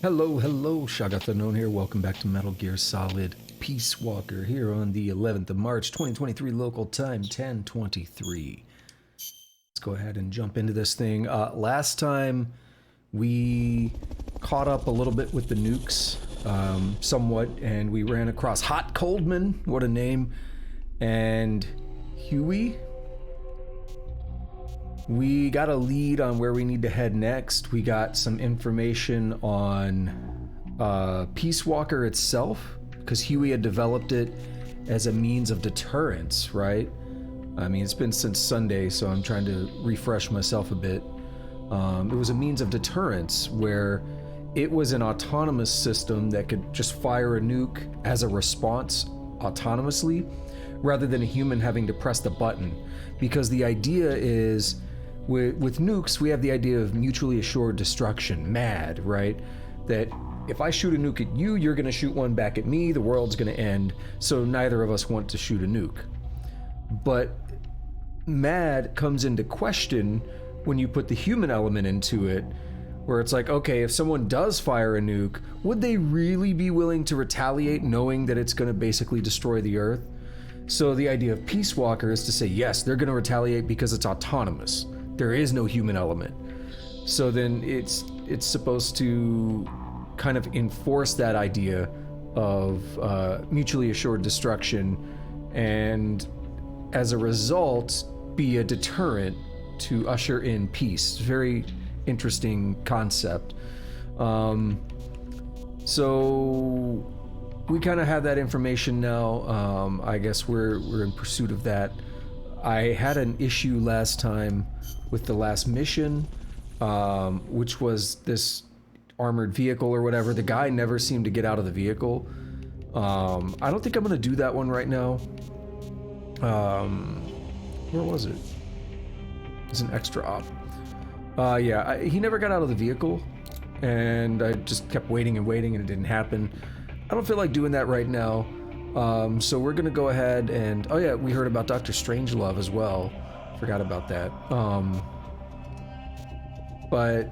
Hello, hello, Shagathano here. Welcome back to Metal Gear Solid Peace Walker here on the 11th of March, 2023, local time 10:23. Let's go ahead and jump into this thing. Last time we caught up a little bit with the nukes, somewhat, and we ran across Hot Coldman, what a name, and Huey. We got a lead on where we need to head next. We got some information on Peace Walker itself, because Huey had developed it as a means of deterrence, right? I mean, it's been since Sunday, so I'm trying to refresh myself a bit. It was a means of deterrence where it was an autonomous system that could just fire a nuke as a response autonomously, rather than a human having to press the button. Because the idea is, with nukes, we have the idea of mutually assured destruction, MAD, right? That if I shoot a nuke at you, you're gonna shoot one back at me, the world's gonna end, so neither of us want to shoot a nuke. But MAD comes into question when you put the human element into it, where it's like, okay, if someone does fire a nuke, would they really be willing to retaliate knowing that it's gonna basically destroy the Earth? So the idea of Peace Walker is to say, yes, they're gonna retaliate because it's autonomous. There is no human element. So then it's supposed to kind of enforce that idea of mutually assured destruction, and as a result, be a deterrent to usher in peace. Very interesting concept. So we kind of have that information now. I guess we're in pursuit of that. I had an issue last time with the last mission, which was this armored vehicle or whatever. The guy never seemed to get out of the vehicle. I don't think I'm gonna do that one right now. Where was it? It's an extra op. Yeah, he never got out of the vehicle, and I just kept waiting and waiting, and it didn't happen. I don't feel like doing that right now. So we're gonna go ahead and, oh yeah, we heard about Dr. Strangelove as well. Forgot about that. But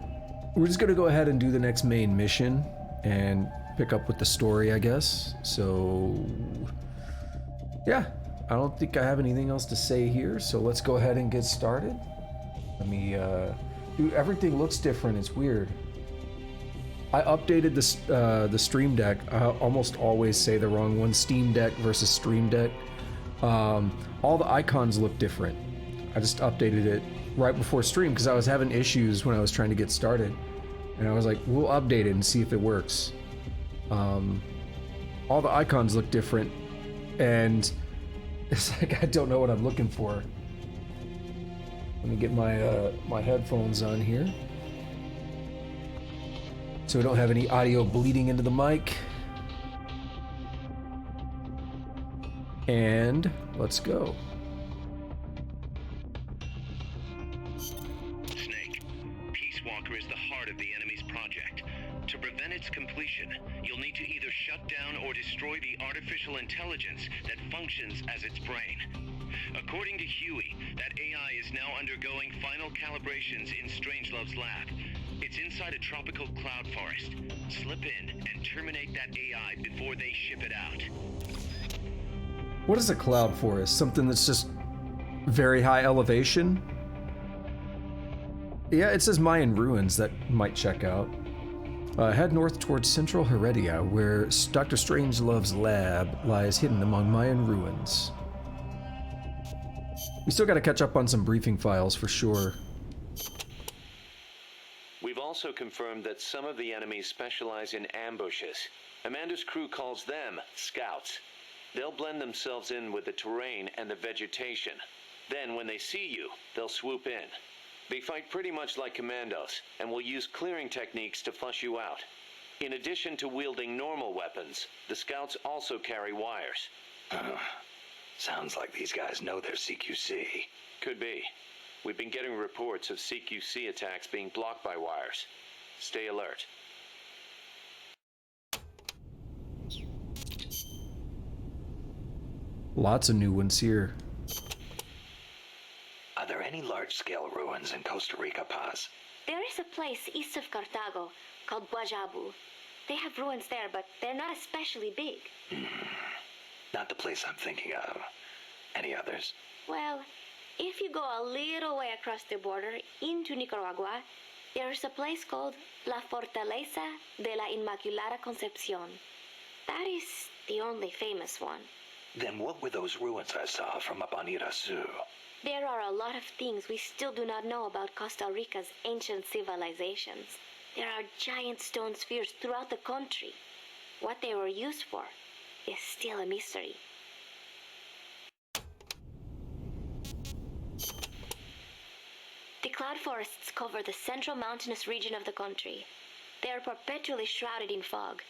we're just gonna go ahead and do the next main mission and pick up with the story, I guess. So yeah, I don't think I have anything else to say here, so let's go ahead and get started. Let me, dude, everything looks different, it's weird. I updated the Stream Deck. I almost always say the wrong one. Steam Deck versus Stream Deck. All the icons look different. I just updated it right before stream because I was having issues when I was trying to get started. And I was like, we'll update it and see if it works. All the icons look different. And it's like, I don't know what I'm looking for. Let me get my headphones on here, so we don't have any audio bleeding into the mic. And let's go. Snake, Peace Walker is the heart of the enemy's project. To prevent its completion, you'll need to either shut down or destroy the artificial intelligence that functions as its brain. According to Huey, that AI is now undergoing final calibrations in Strangelove's lab. It's inside a tropical cloud forest. Slip in and terminate that AI before they ship it out. What is a cloud forest? Something that's just very high elevation? Yeah, it says Mayan ruins. That might check out. Head north towards central Heredia, where Dr. Strangelove's lab lies hidden among Mayan ruins. We still gotta catch up on some briefing files for sure. We've also confirmed that some of the enemies specialize in ambushes. Amanda's crew calls them scouts. They'll blend themselves in with the terrain and the vegetation. Then when they see you, they'll swoop in. They fight pretty much like commandos, and will use clearing techniques to flush you out. In addition to wielding normal weapons, the scouts also carry wires. Sounds like these guys know their CQC. Could be. We've been getting reports of CQC attacks being blocked by wires. Stay alert. Lots of new ones here. Are there any large-scale ruins in Costa Rica, Paz? There is a place east of Carthago called Guajabu. They have ruins there, but they're not especially big. Not the place I'm thinking of. Any others? Well, if you go a little way across the border into Nicaragua, there is a place called La Fortaleza de la Inmaculada Concepción. That is the only famous one. Then what were those ruins I saw from up on Irasu? There are a lot of things we still do not know about Costa Rica's ancient civilizations. There are giant stone spheres throughout the country. What they were used for is still a mystery. The cloud forests cover the central mountainous region of the country. They are perpetually shrouded in fog.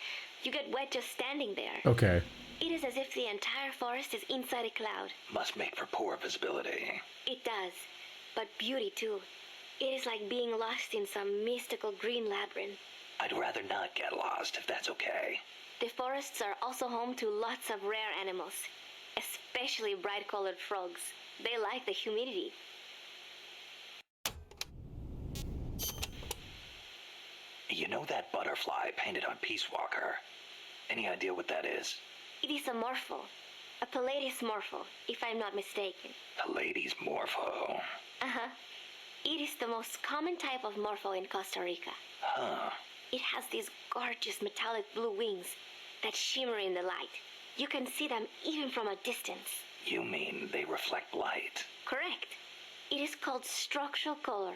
You get wet just standing there. Okay. It is as if the entire forest is inside a cloud. Must make for poor visibility. It does, but beauty too. It is like being lost in some mystical green labyrinth. I'd rather not get lost, if that's okay. The forests are also home to lots of rare animals, especially bright-colored frogs. They like the humidity. You know that butterfly painted on Peace Walker? Any idea what that is? It is a morpho, a Pallades morpho, if I'm not mistaken. The lady's morpho. Uh-huh. It is the most common type of morpho in Costa Rica. Huh. It has these gorgeous metallic blue wings that shimmer in the light. You can see them even from a distance. You mean they reflect light? Correct. It is called structural color.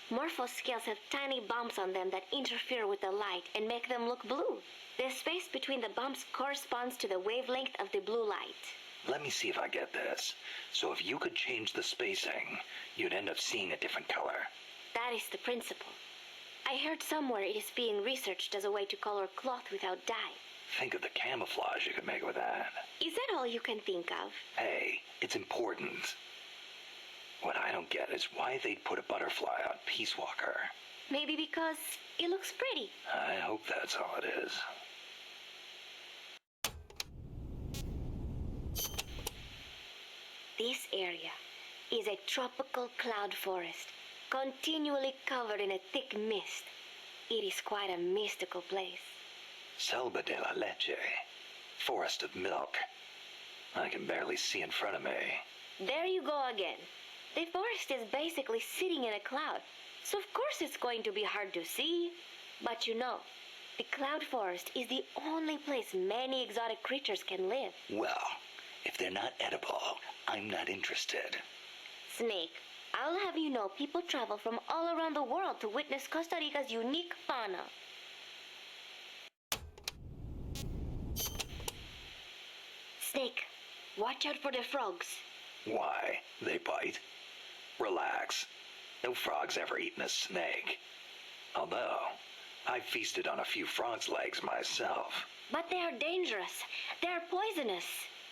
Morpho scales have tiny bumps on them that interfere with the light and make them look blue. The space between the bumps corresponds to the wavelength of the blue light. Let me see if I get this. So if you could change the spacing, you'd end up seeing a different color. That is the principle. I heard somewhere it is being researched as a way to color cloth without dye. Think of the camouflage you could make with that. Is that all you can think of? Hey, it's important. What I don't get is why they'd put a butterfly on Peace Walker. Maybe because it looks pretty. I hope that's all it is. This area is a tropical cloud forest, continually covered in a thick mist. It is quite a mystical place. Selva de la Leche. Forest of milk. I can barely see in front of me. There you go again. The forest is basically sitting in a cloud, so of course it's going to be hard to see. But you know, the cloud forest is the only place many exotic creatures can live. Well, if they're not edible, I'm not interested. Snake, I'll have you know people travel from all around the world to witness Costa Rica's unique fauna. Snake, watch out for the frogs. Why? They bite? Relax. No frog's ever eaten a snake. Although, I've feasted on a few frog's legs myself. But they are dangerous. They are poisonous.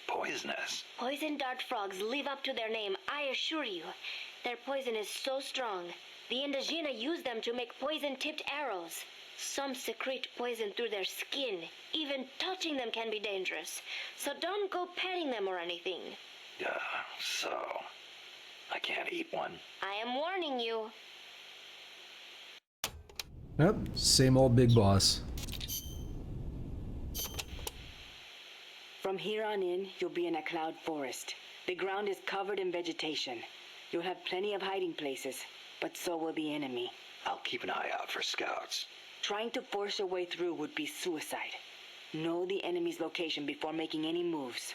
Poisonous? Poison dart frogs live up to their name, I assure you. Their poison is so strong. The Indigena use them to make poison-tipped arrows. Some secrete poison through their skin. Even touching them can be dangerous. So don't go petting them or anything. So, I can't eat one. I am warning you. Yep, same old big boss. From here on in, you'll be in a cloud forest. The ground is covered in vegetation. You'll have plenty of hiding places, but so will the enemy. I'll keep an eye out for scouts. Trying to force your way through would be suicide. Know the enemy's location before making any moves.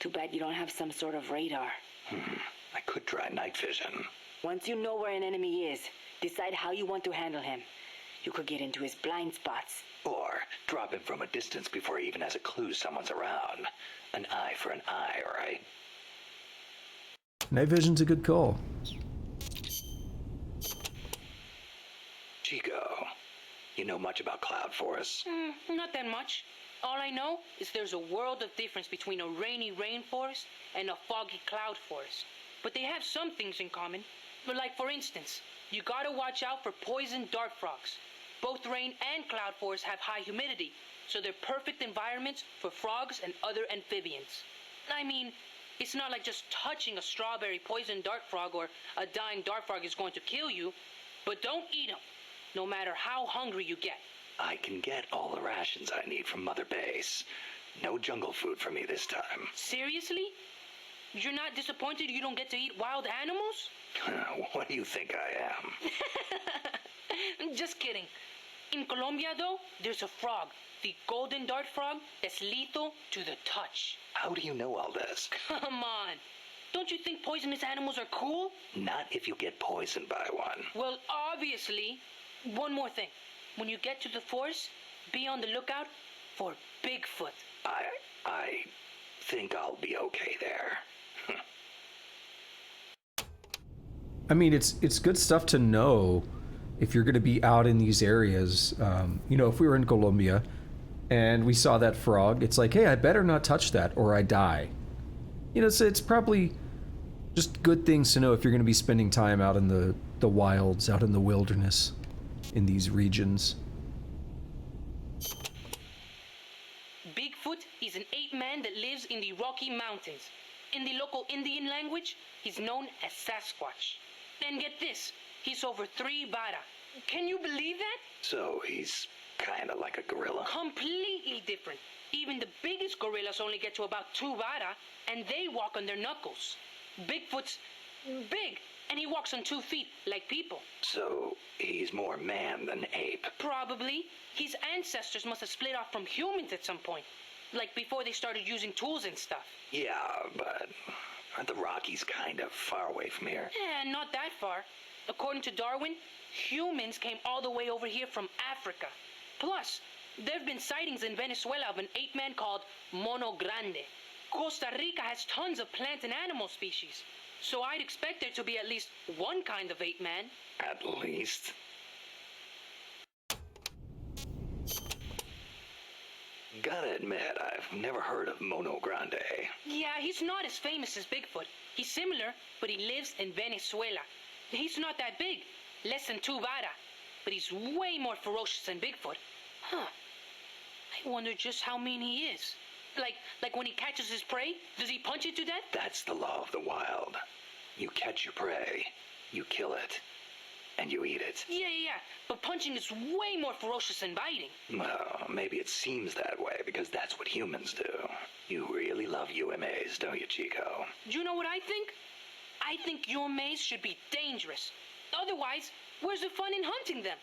Too bad you don't have some sort of radar. I could try night vision. Once you know where an enemy is, decide how you want to handle him. You could get into his blind spots. Or drop him from a distance before he even has a clue someone's around. An eye for an eye, alright? Night vision's a good call. Chico, you know much about cloud forests? Not that much. All I know is there's a world of difference between a rainy rainforest and a foggy cloud forest. But they have some things in common. Like, for instance, you gotta watch out for poison dart frogs. Both rain and cloud forests have high humidity, so they're perfect environments for frogs and other amphibians. I mean, it's not like just touching a strawberry poison dart frog or a dying dart frog is going to kill you. But don't eat them, no matter how hungry you get. I can get all the rations I need from Mother Base. No jungle food for me this time. Seriously? You're not disappointed you don't get to eat wild animals? What do you think I am? Just kidding. In Colombia, though, there's a frog, the golden dart frog, that's lethal to the touch. How do you know all this? Come on. Don't you think poisonous animals are cool? Not if you get poisoned by one. Well, obviously. One more thing. When you get to the forest, be on the lookout for Bigfoot. I think I'll be okay there. I mean, it's good stuff to know if you're going to be out in these areas. If we were in Colombia and we saw that frog, it's like, hey, I better not touch that or I die. It's probably just good things to know if you're going to be spending time out in the wilds, out in the wilderness, in these regions. Bigfoot is an ape man that lives in the Rocky Mountains. In the local Indian language, he's known as Sasquatch. And get this, he's over 3 vara. Can you believe that? So he's kind of like a gorilla? Completely different. Even the biggest gorillas only get to about 2 vara, and they walk on their knuckles. Bigfoot's big, and he walks on 2 feet, like people. So he's more man than ape? Probably. His ancestors must have split off from humans at some point. Like before they started using tools and stuff. Yeah, but aren't the Rockies kind of far away from here? Yeah, not that far. According to Darwin, humans came all the way over here from Africa. Plus, there have been sightings in Venezuela of an ape man called Mono Grande. Costa Rica has tons of plant and animal species. So I'd expect there to be at least one kind of ape man. At least. Gotta admit, I've never heard of Mono Grande. Yeah, he's not as famous as Bigfoot. He's similar, but he lives in Venezuela. He's not that big, less than 2 vara. But he's way more ferocious than Bigfoot. Huh. I wonder just how mean he is. Like when he catches his prey, does he punch it to death? That's the law of the wild. You catch your prey, you kill it, and you eat it. Yeah. But punching is way more ferocious than biting. Well, maybe it seems that way because that's what humans do. You really love UMAs, don't you, Chico? Do you know what I think? I think UMAs should be dangerous. Otherwise, where's the fun in hunting them?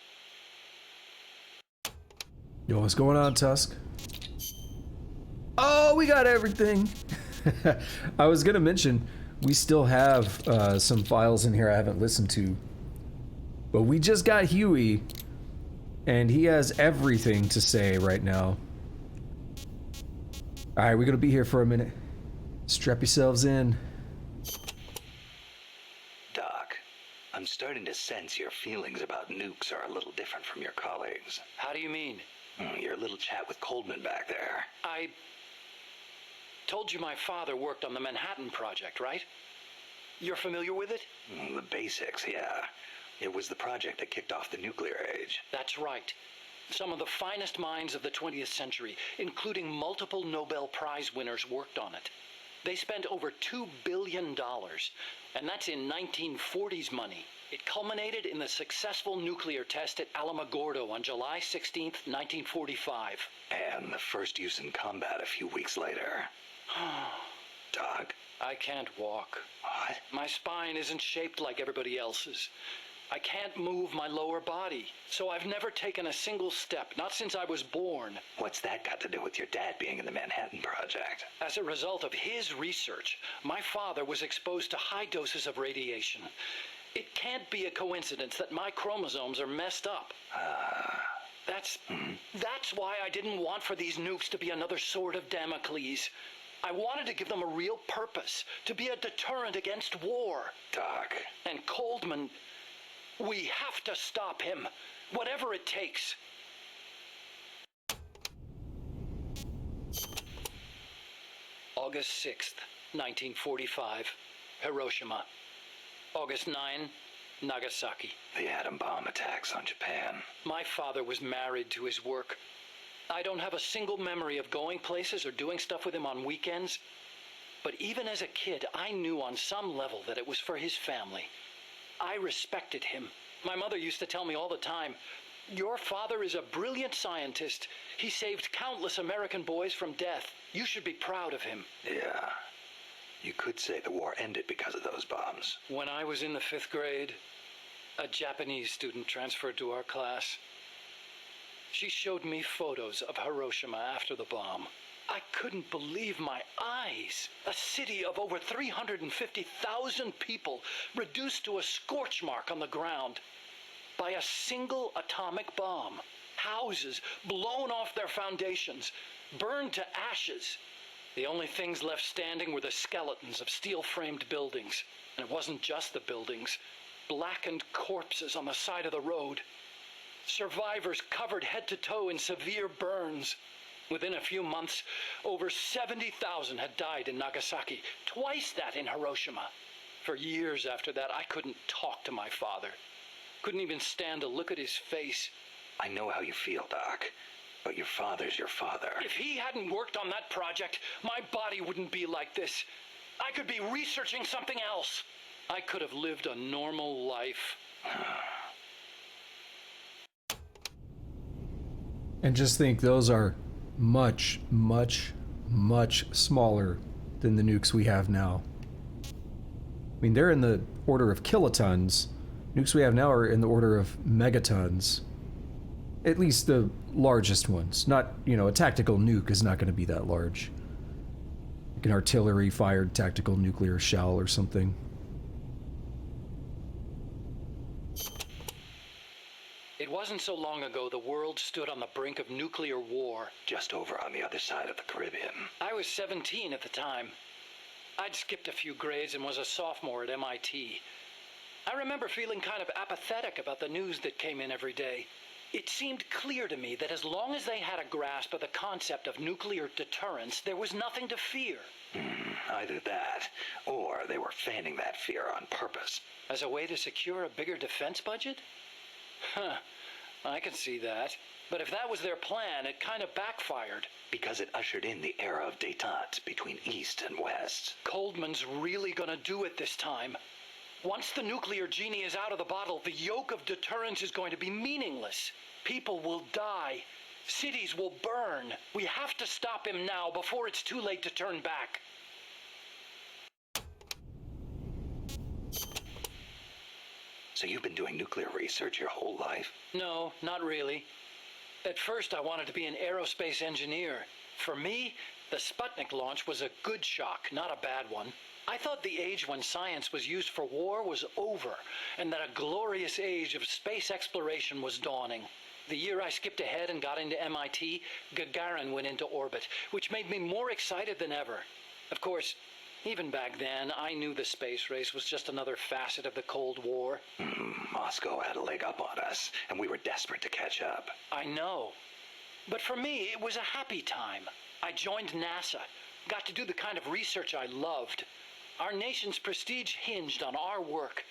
Yo, what's going on, Tusk? Oh, we got everything. I was gonna mention we still have some files in here I haven't listened to, but we just got Huey, and he has everything to say right now. All right, we're gonna be here for a minute. Strap yourselves in. Doc, I'm starting to sense your feelings about nukes are a little different from your colleagues. How do you mean? Your little chat with Coldman back there. I told you my father worked on the Manhattan Project, right? You're familiar with it? The basics, yeah. It was the project that kicked off the nuclear age. That's right. Some of the finest minds of the 20th century, including multiple Nobel Prize winners, worked on it. They spent over $2 billion, and that's in 1940s money. It culminated in the successful nuclear test at Alamogordo on July 16th, 1945. And the first use in combat a few weeks later. Doc? I can't walk. What? My spine isn't shaped like everybody else's. I can't move my lower body, so I've never taken a single step, not since I was born. What's that got to do with your dad being in the Manhattan Project? As a result of his research, my father was exposed to high doses of radiation. It can't be a coincidence that my chromosomes are messed up. That's why I didn't want for these nukes to be another sword of Damocles. I wanted to give them a real purpose, to be a deterrent against war. Doc. And Coldman, we have to stop him, whatever it takes. August 6th, 1945, Hiroshima. August 9, Nagasaki. The atom bomb attacks on Japan. My father was married to his work. I don't have a single memory of going places or doing stuff with him on weekends. But even as a kid, I knew on some level that it was for his family. I respected him, My mother used to tell me all the time, your father is a brilliant scientist. He saved countless American boys from death. You should be proud of him. Yeah. You could say the war ended because of those bombs. When I was in the 5th grade, a Japanese student transferred to our class. She showed me photos of Hiroshima after the bomb. I couldn't believe my eyes. A city of over 350,000 people reduced to a scorch mark on the ground by a single atomic bomb. Houses blown off their foundations, burned to ashes. The only things left standing were the skeletons of steel-framed buildings. And it wasn't just the buildings. Blackened corpses on the side of the road. Survivors covered head to toe in severe burns. Within a few months, over 70,000 had died in Nagasaki, twice that in Hiroshima. For years after that, I couldn't talk to my father. Couldn't even stand to look at his face. I know how you feel, Doc. But your father's your father. If he hadn't worked on that project, my body wouldn't be like this. I could be researching something else. I could have lived a normal life. And just think, those are much, much, much smaller than the nukes we have now. I mean, they're in the order of kilotons. Nukes we have now are in the order of megatons. At least the largest ones. Not, a tactical nuke is not going to be that large. Like an artillery-fired tactical nuclear shell or something. It wasn't so long ago the world stood on the brink of nuclear war. Just over on the other side of the Caribbean. I was 17 at the time. I'd skipped a few grades and was a sophomore at MIT. I remember feeling kind of apathetic about the news that came in every day. It seemed clear to me that as long as they had a grasp of the concept of nuclear deterrence, there was nothing to fear. Either that, or they were fanning that fear on purpose. As a way to secure a bigger defense budget? Huh, I can see that. But if that was their plan, it kind of backfired. Because it ushered in the era of détente between East and West. Coldman's really gonna do it this time. Once the nuclear genie is out of the bottle, the yoke of deterrence is going to be meaningless. People will die. Cities will burn. We have to stop him now before it's too late to turn back. So you've been doing nuclear research your whole life? No, not really. At first, I wanted to be an aerospace engineer. For me, the Sputnik launch was a good shock, not a bad one. I thought the age when science was used for war was over, and that a glorious age of space exploration was dawning. The year I skipped ahead and got into MIT, Gagarin went into orbit, which made me more excited than ever. Of course, even back then, I knew the space race was just another facet of the Cold War. Moscow had a leg up on us, and we were desperate to catch up. I know. But for me, it was a happy time. I joined NASA, got to do the kind of research I loved. Our nation's prestige hinged on our work.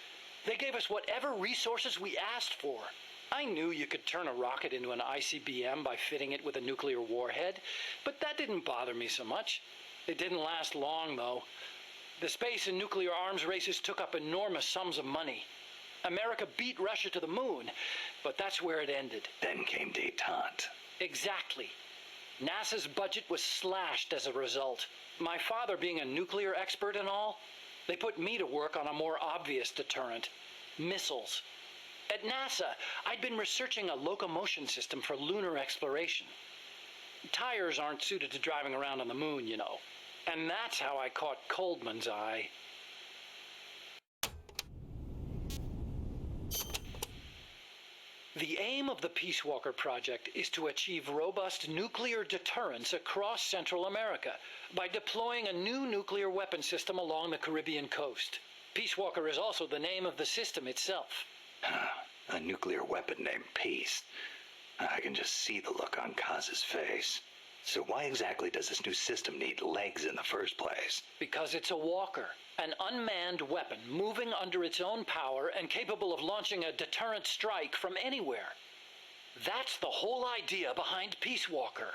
They gave us whatever resources we asked for. I knew you could turn a rocket into an ICBM by fitting it with a nuclear warhead, but that didn't bother me so much. It didn't last long, though. The space and nuclear arms races took up enormous sums of money. America beat Russia to the moon, but that's where it ended. Then came détente. Exactly. NASA's budget was slashed as a result. My father being a nuclear expert and all, they put me to work on a more obvious deterrent: missiles. At NASA, I'd been researching a locomotion system for lunar exploration. Tires aren't suited to driving around on the moon, you know. And that's how I caught Coldman's eye. The aim of the Peace Walker project is to achieve robust nuclear deterrence across Central America by deploying a new nuclear weapon system along the Caribbean coast. Peace Walker is also the name of the system itself. A nuclear weapon named Peace. I can just see the look on Kaz's face. So why exactly does this new system need legs in the first place? Because it's a walker, an unmanned weapon moving under its own power and capable of launching a deterrent strike from anywhere. That's the whole idea behind Peace Walker.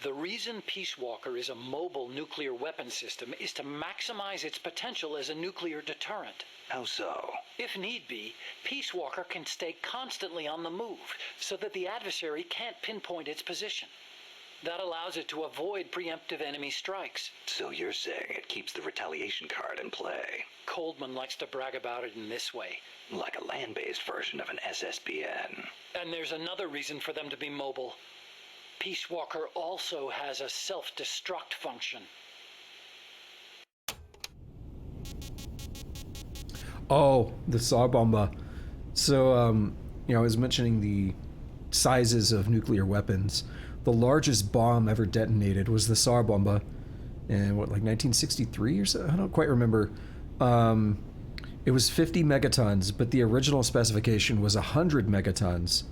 The reason Peace Walker is a mobile nuclear weapon system is to maximize its potential as a nuclear deterrent. How so? If need be, Peace Walker can stay constantly on the move so that the adversary can't pinpoint its position. That allows it to avoid preemptive enemy strikes. So you're saying it keeps the retaliation card in play? Coldman likes to brag about it in this way. Like a land-based version of an SSBN. And there's another reason for them to be mobile. Peace Walker also has a self-destruct function. Oh, the Tsar Bomba. So, I was mentioning the sizes of nuclear weapons. The largest bomb ever detonated was the Tsar Bomba in, 1963 or so? I don't quite remember. It was 50 megatons, but the original specification was 100 megatons.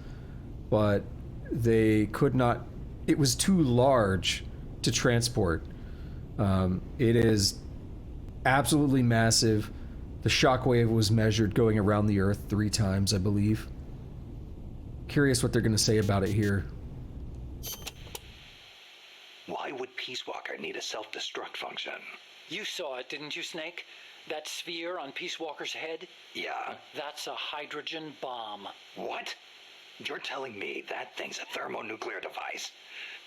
But they could not... It was too large to transport. It is absolutely massive. The shockwave was measured going around the Earth 3 times, I believe. Curious what they're going to say about it here. Why would Peace Walker need a self-destruct function? You saw it, didn't you, Snake? That sphere on Peace Walker's head? Yeah. That's a hydrogen bomb. What? You're telling me that thing's a thermonuclear device?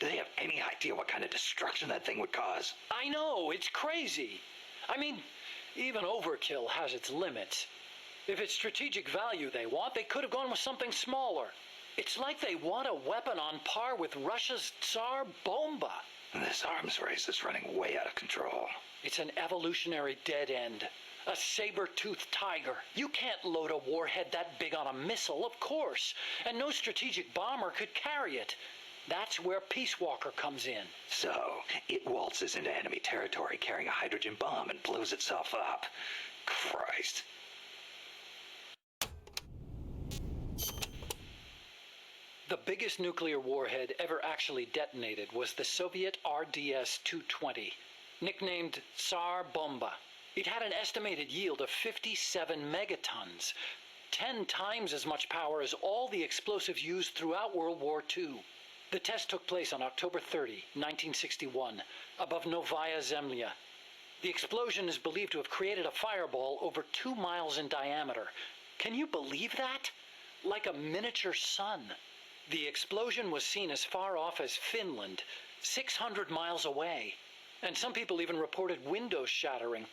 Do they have any idea what kind of destruction that thing would cause? I know, it's crazy. I mean, even overkill has its limits. If it's strategic value they want, they could have gone with something smaller. It's like they want a weapon on par with Russia's Tsar Bomba. This arms race is running way out of control. It's an evolutionary dead end. A saber-toothed tiger. You can't load a warhead that big on a missile, of course. And no strategic bomber could carry it. That's where Peace Walker comes in. So, it waltzes into enemy territory carrying a hydrogen bomb and blows itself up. Christ. The biggest nuclear warhead ever actually detonated was the Soviet RDS-220, nicknamed Tsar Bomba. It had an estimated yield of 57 megatons, 10 times as much power as all the explosives used throughout World War II. The test took place on October 30, 1961, above Novaya Zemlya. The explosion is believed to have created a fireball over 2 miles in diameter. Can you believe that? Like a miniature sun. The explosion was seen as far off as Finland, 600 miles away. And some people even reported windows shattering.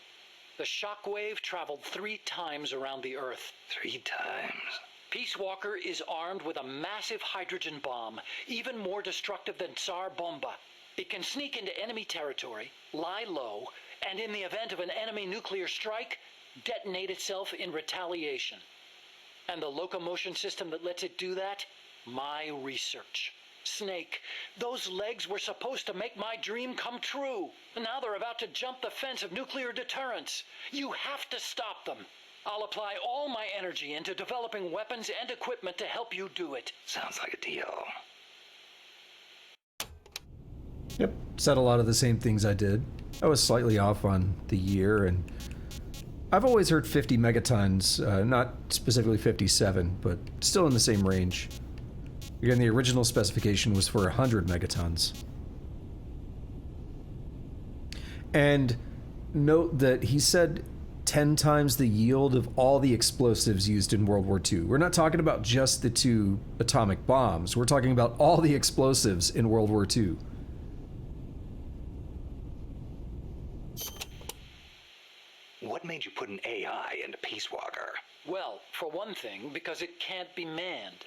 The shockwave traveled 3 times around the Earth. 3 times? Peace Walker is armed with a massive hydrogen bomb, even more destructive than Tsar Bomba. It can sneak into enemy territory, lie low, and in the event of an enemy nuclear strike, detonate itself in retaliation. And the locomotion system that lets it do that? My research. Snake, those legs were supposed to make my dream come true. Now they're about to jump the fence of nuclear deterrence. You have to stop them. I'll apply all my energy into developing weapons and equipment to help you do it. Sounds like a deal. Yep, said a lot of the same things I did. I was slightly off on the year, and I've always heard 50 megatons, not specifically 57, but still in the same range. Again, the original specification was for 100 megatons. And note that he said 10 times the yield of all the explosives used in World War II. We're not talking about just the 2 atomic bombs. We're talking about all the explosives in World War II. What made you put an AI into Peace Walker? Well, for one thing, because it can't be manned.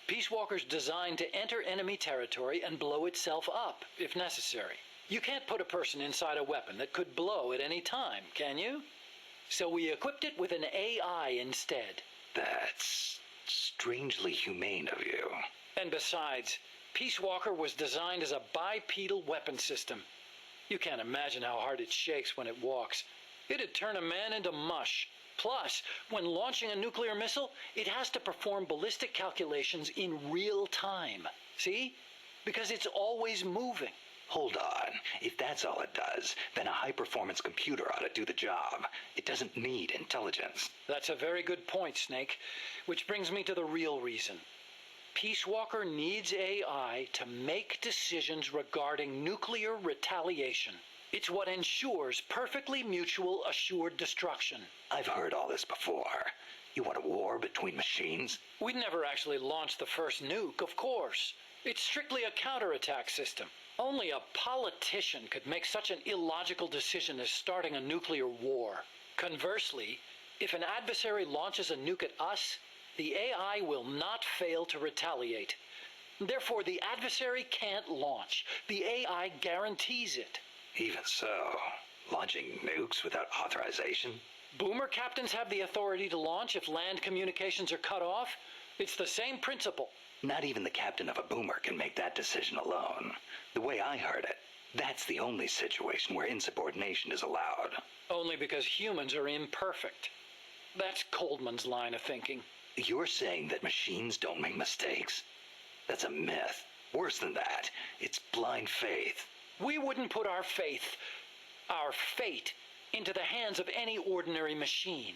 Peace Walker's designed to enter enemy territory and blow itself up, if necessary. You can't put a person inside a weapon that could blow at any time, can you? So we equipped it with an AI instead. That's strangely humane of you. And besides, Peace Walker was designed as a bipedal weapon system. You can't imagine how hard it shakes when it walks. It'd turn a man into mush. Plus, when launching a nuclear missile, it has to perform ballistic calculations in real time. See? Because it's always moving. Hold on. If that's all it does, then a high-performance computer ought to do the job. It doesn't need intelligence. That's a very good point, Snake. Which brings me to the real reason. Peace Walker needs AI to make decisions regarding nuclear retaliation. It's what ensures perfectly mutual assured destruction. I've heard all this before. You want a war between machines? We'd never actually launched the first nuke, of course. It's strictly a counterattack system. Only a politician could make such an illogical decision as starting a nuclear war. Conversely, if an adversary launches a nuke at us, the AI will not fail to retaliate. Therefore, the adversary can't launch. The AI guarantees it. Even so, launching nukes without authorization? Boomer captains have the authority to launch if land communications are cut off. It's the same principle. Not even the captain of a boomer can make that decision alone. The way I heard it, that's the only situation where insubordination is allowed. Only because humans are imperfect. That's Coldman's line of thinking. You're saying that machines don't make mistakes? That's a myth. Worse than that, it's blind faith. We wouldn't put our fate, into the hands of any ordinary machine.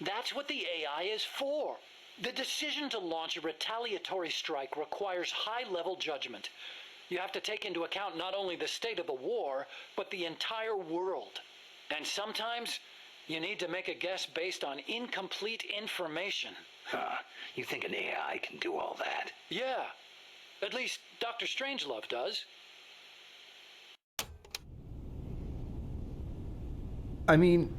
That's what the AI is for. The decision to launch a retaliatory strike requires high-level judgment. You have to take into account not only the state of the war, but the entire world. And sometimes, you need to make a guess based on incomplete information. Huh. You think an AI can do all that? Yeah. At least Dr. Strangelove does. I mean,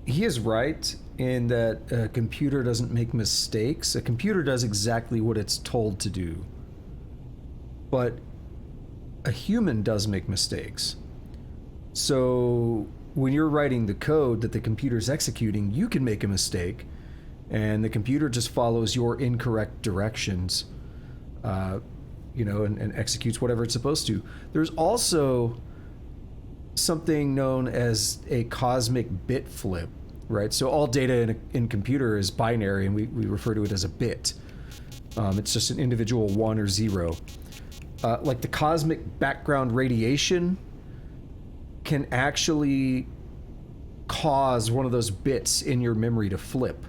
he is right in that a computer doesn't make mistakes. A computer does exactly what it's told to do. But a human does make mistakes. So when you're writing the code that the computer's executing, you can make a mistake, and the computer just follows your incorrect directions, and executes whatever it's supposed to. There's also something known as a cosmic bit flip, right? So all data in computer is binary, and we refer to it as a bit. It's just an individual 1 or 0. Like the cosmic background radiation can actually cause one of those bits in your memory to flip,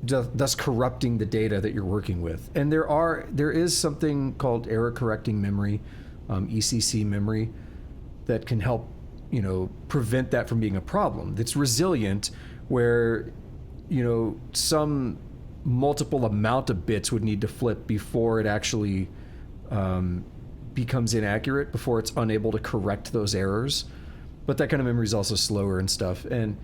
thus corrupting the data that you're working with. And there is something called error correcting memory, ECC memory, that can help, prevent that from being a problem. That's resilient, where, some multiple amount of bits would need to flip before it actually becomes inaccurate, before it's unable to correct those errors. But that kind of memory is also slower and stuff. And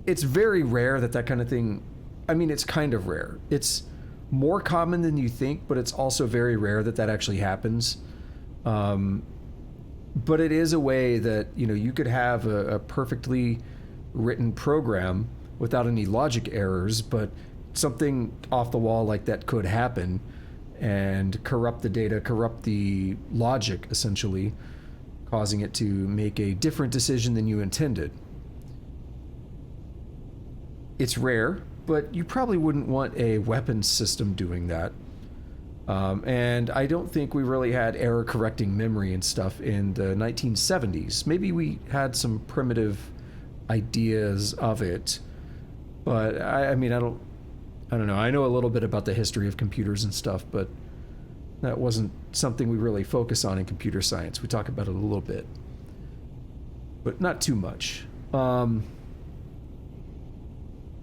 it's very rare that kind of thing. I mean, it's kind of rare. It's more common than you think, but it's also very rare that actually happens. But it is a way that, you could have a perfectly written program without any logic errors, but something off the wall like that could happen and corrupt the data, corrupt the logic, essentially, causing it to make a different decision than you intended. It's rare, but you probably wouldn't want a weapons system doing that. And I don't think we really had error correcting memory and stuff in the 1970s. Maybe we had some primitive ideas of it, but I don't know. I know a little bit about the history of computers and stuff, but that wasn't something we really focus on in computer science. We talk about it a little bit, but not too much.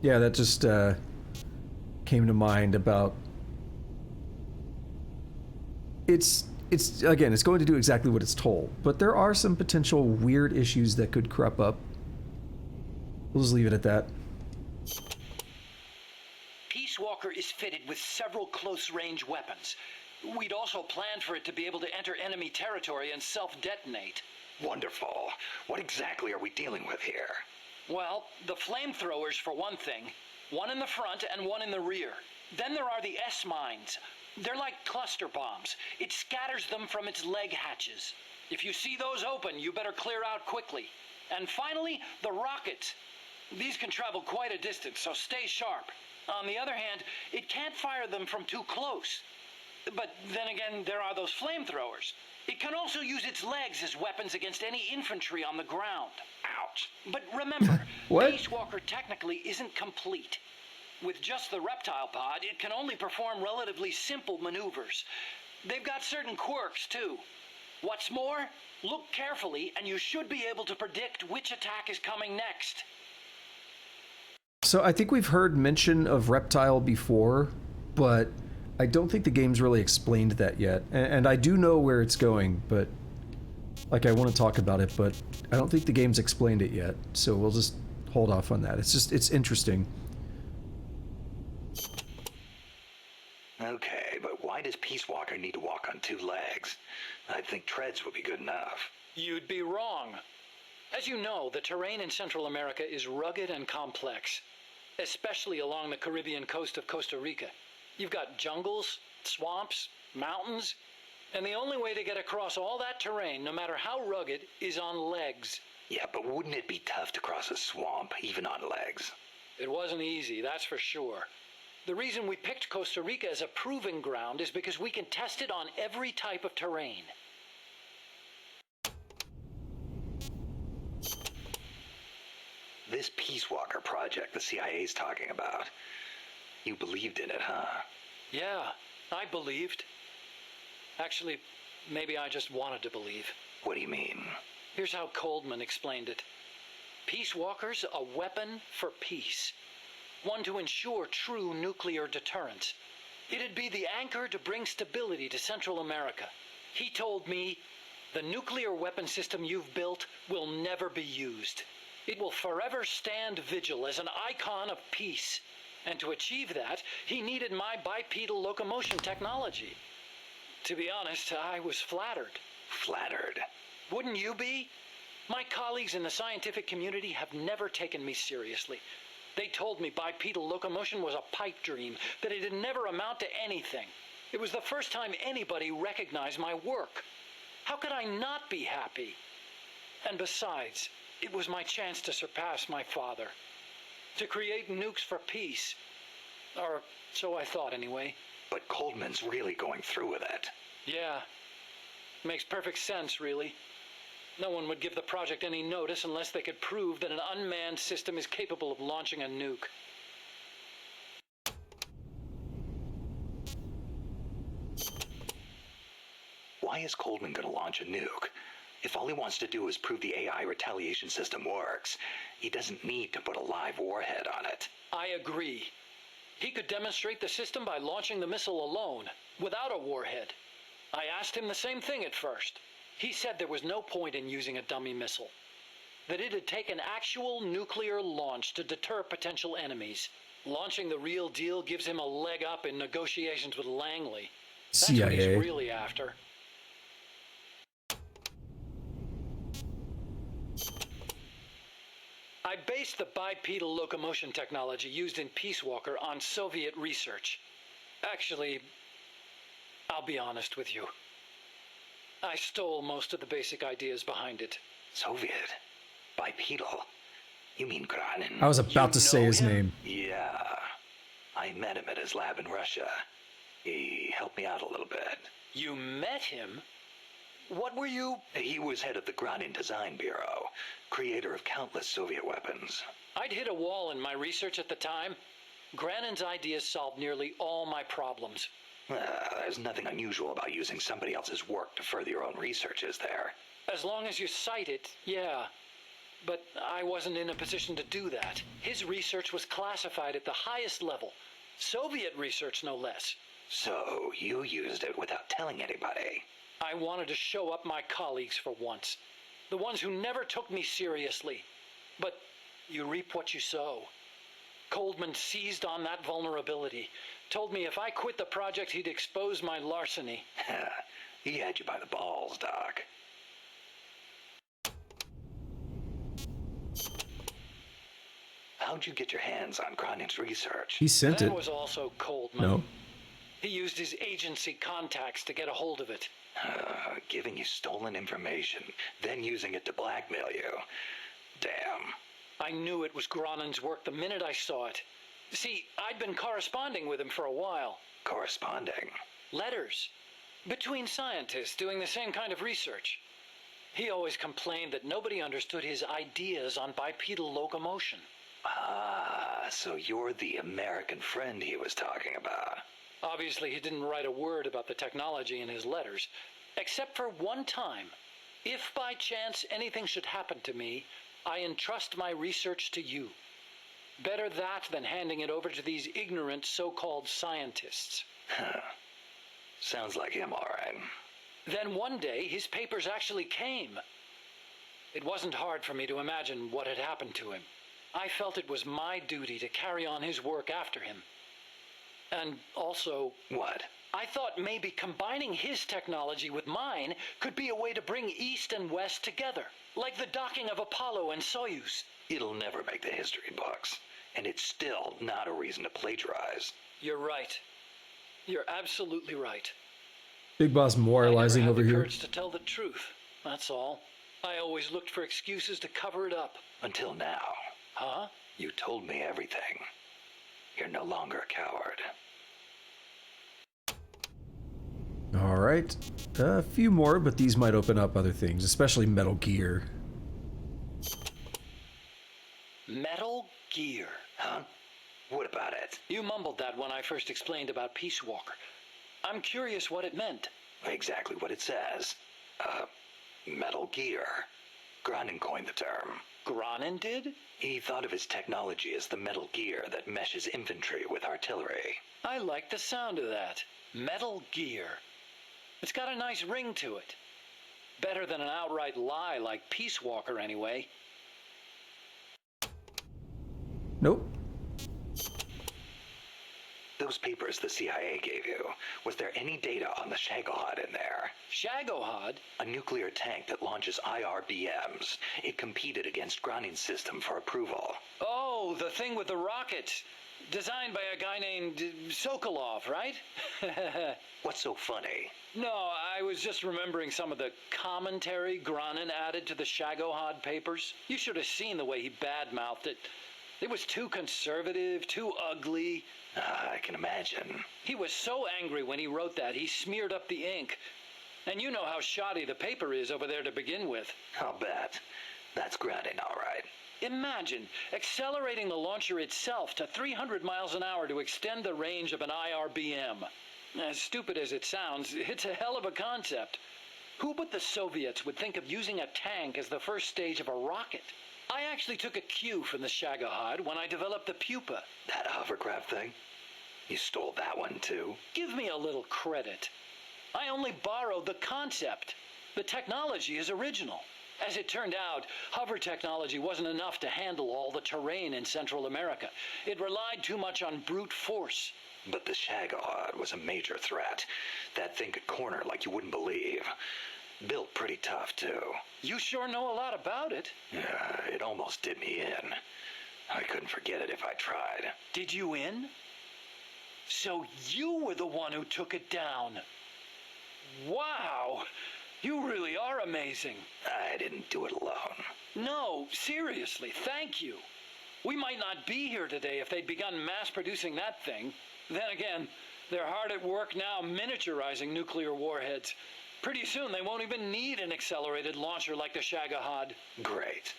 Yeah, that just came to mind about. It's again, it's going to do exactly what it's told, but there are some potential weird issues that could crop up. We'll just leave it at that. Peace Walker is fitted with several close-range weapons. We'd also planned for it to be able to enter enemy territory and self-detonate. Wonderful. What exactly are we dealing with here? Well, the flamethrowers for one thing. One in the front and one in the rear. Then there are the S-mines. They're like cluster bombs. It scatters them from its leg hatches. If you see those open, you better clear out quickly. And finally, the rockets. These can travel quite a distance, so stay sharp. On the other hand, it can't fire them from too close. But then again, there are those flamethrowers. It can also use its legs as weapons against any infantry on the ground. Ouch. But remember, What? Peace Walker technically isn't complete. With just the reptile pod, it can only perform relatively simple maneuvers. They've got certain quirks, too. What's more, look carefully and you should be able to predict which attack is coming next. So I think we've heard mention of Reptile before, but I don't think the game's really explained that yet. And I do know where it's going, but like I want to talk about it, but I don't think the game's explained it yet. So we'll just hold off on that. It's interesting. Okay, but why does Peace Walker need to walk on 2 legs? I think treads would be good enough. You'd be wrong. As you know, the terrain in Central America is rugged and complex, especially along the Caribbean coast of Costa Rica. You've got jungles, swamps, mountains, and the only way to get across all that terrain, no matter how rugged, is on legs. Yeah, but wouldn't it be tough to cross a swamp, even on legs? It wasn't easy, that's for sure. The reason we picked Costa Rica as a proving ground is because we can test it on every type of terrain. This Peace Walker project the CIA's talking about. You believed in it, huh? Yeah, I believed. Actually, maybe I just wanted to believe. What do you mean? Here's how Coldman explained it. Peace Walker's a weapon for peace. One to ensure true nuclear deterrence. It'd be the anchor to bring stability to Central America. He told me, the nuclear weapon system you've built will never be used. It will forever stand vigil as an icon of peace. And to achieve that, he needed my bipedal locomotion technology. To be honest, I was flattered. Flattered? Wouldn't you be? My colleagues in the scientific community have never taken me seriously. They told me bipedal locomotion was a pipe dream, that it'd never amount to anything. It was the first time anybody recognized my work. How could I not be happy? And besides, it was my chance to surpass my father. To create nukes for peace. Or so I thought anyway. But Coldman's really going through with it. Yeah. Makes perfect sense, really. No one would give the project any notice unless they could prove that an unmanned system is capable of launching a nuke. Why is Coldman going to launch a nuke? If all he wants to do is prove the AI retaliation system works, he doesn't need to put a live warhead on it. I agree. He could demonstrate the system by launching the missile alone, without a warhead. I asked him the same thing at first. He said there was no point in using a dummy missile. That it'd take an actual nuclear launch to deter potential enemies. Launching the real deal gives him a leg up in negotiations with Langley. That's what he's CIA. really after. I based the bipedal locomotion technology used in Peace Walker on Soviet research. Actually, I'll be honest with you. I stole most of the basic ideas behind it. Soviet? Bipedal? You mean Granin? I was about to say his name. Yeah. I met him at his lab in Russia. He helped me out a little bit. You met him? What were you? He was head of the Granin Design Bureau, creator of countless Soviet weapons. I'd hit a wall in my research at the time. Granin's ideas solved nearly all my problems. There's nothing unusual about using somebody else's work to further your own research, is there? As long as you cite it, yeah. But I wasn't in a position to do that. His research was classified at the highest level. Soviet research, no less. So you used it without telling anybody? I wanted to show up my colleagues for once. The ones who never took me seriously. But you reap what you sow. Coldman seized on that vulnerability. Told me if I quit the project, he'd expose my larceny. He had you by the balls, Doc. How'd you get your hands on Granin's research? He sent That it. was also Coldman. No. He used his agency contacts to get a hold of it. Giving you stolen information, then using it to blackmail you. Damn. I knew it was Granin's work the minute I saw it. See, I'd been corresponding with him for a while. Corresponding? Letters. Between scientists doing the same kind of research. He always complained that nobody understood his ideas on bipedal locomotion. So you're the American friend he was talking about. Obviously, he didn't write a word about the technology in his letters, except for one time. If by chance anything should happen to me, I entrust my research to you. Better that than handing it over to these ignorant so-called scientists. Sounds like him, all right. Then one day, his papers actually came. It wasn't hard for me to imagine what had happened to him. I felt it was my duty to carry on his work after him. And also... What? I thought maybe combining his technology with mine could be a way to bring East and West together, like the docking of Apollo and Soyuz. It'll never make the history books, and it's still not a reason to plagiarize. You're right. You're absolutely right. Big Boss moralizing I never over had the here. courage to tell the truth, that's all. I always looked for excuses to cover it up. Until now. Huh? You told me everything. You're no longer a coward. All right. A few more, but these might open up other things, especially Metal Gear. Metal Gear. Huh? What about it? You mumbled that when I first explained about Peace Walker. I'm curious what it meant. Exactly what it says. Metal Gear. Granin coined the term. Granin did? He thought of his technology as the metal gear that meshes infantry with artillery. I like the sound of that. Metal Gear. It's got a nice ring to it. Better than an outright lie like Peace Walker, anyway. Nope. Those papers the CIA gave you, was there any data on the Shagohod in there? Shagohod? A nuclear tank that launches IRBMs. It competed against Granin's system for approval. Oh, the thing with the rocket. Designed by a guy named Sokolov, right? What's so funny? No, I was just remembering some of the commentary Granin added to the Shagohod papers. You should have seen the way he badmouthed it. It was too conservative, too ugly. I can imagine. He was so angry when he wrote that, he smeared up the ink. And you know how shoddy the paper is over there to begin with. I'll bet. That's Granin, all right. Imagine accelerating the launcher itself to 300 miles an hour to extend the range of an IRBM. As stupid as it sounds, it's a hell of a concept. Who but the Soviets would think of using a tank as the first stage of a rocket? I actually took a cue from the Shagohod when I developed the pupa. That hovercraft thing? You stole that one, too? Give me a little credit. I only borrowed the concept. The technology is original. As it turned out, hover technology wasn't enough to handle all the terrain in Central America. It relied too much on brute force. But the Shagohod was a major threat. That thing could corner like you wouldn't believe. Built pretty tough, too. You sure know a lot about it. Yeah, it almost did me in. I couldn't forget it if I tried. Did you in? So you were the one who took it down. Wow! You really are amazing. I didn't do it alone. No, seriously, thank you. We might not be here today if they'd begun mass-producing that thing. Then again, they're hard at work now miniaturizing nuclear warheads. Pretty soon they won't even need an accelerated launcher like the Shagohod. Great.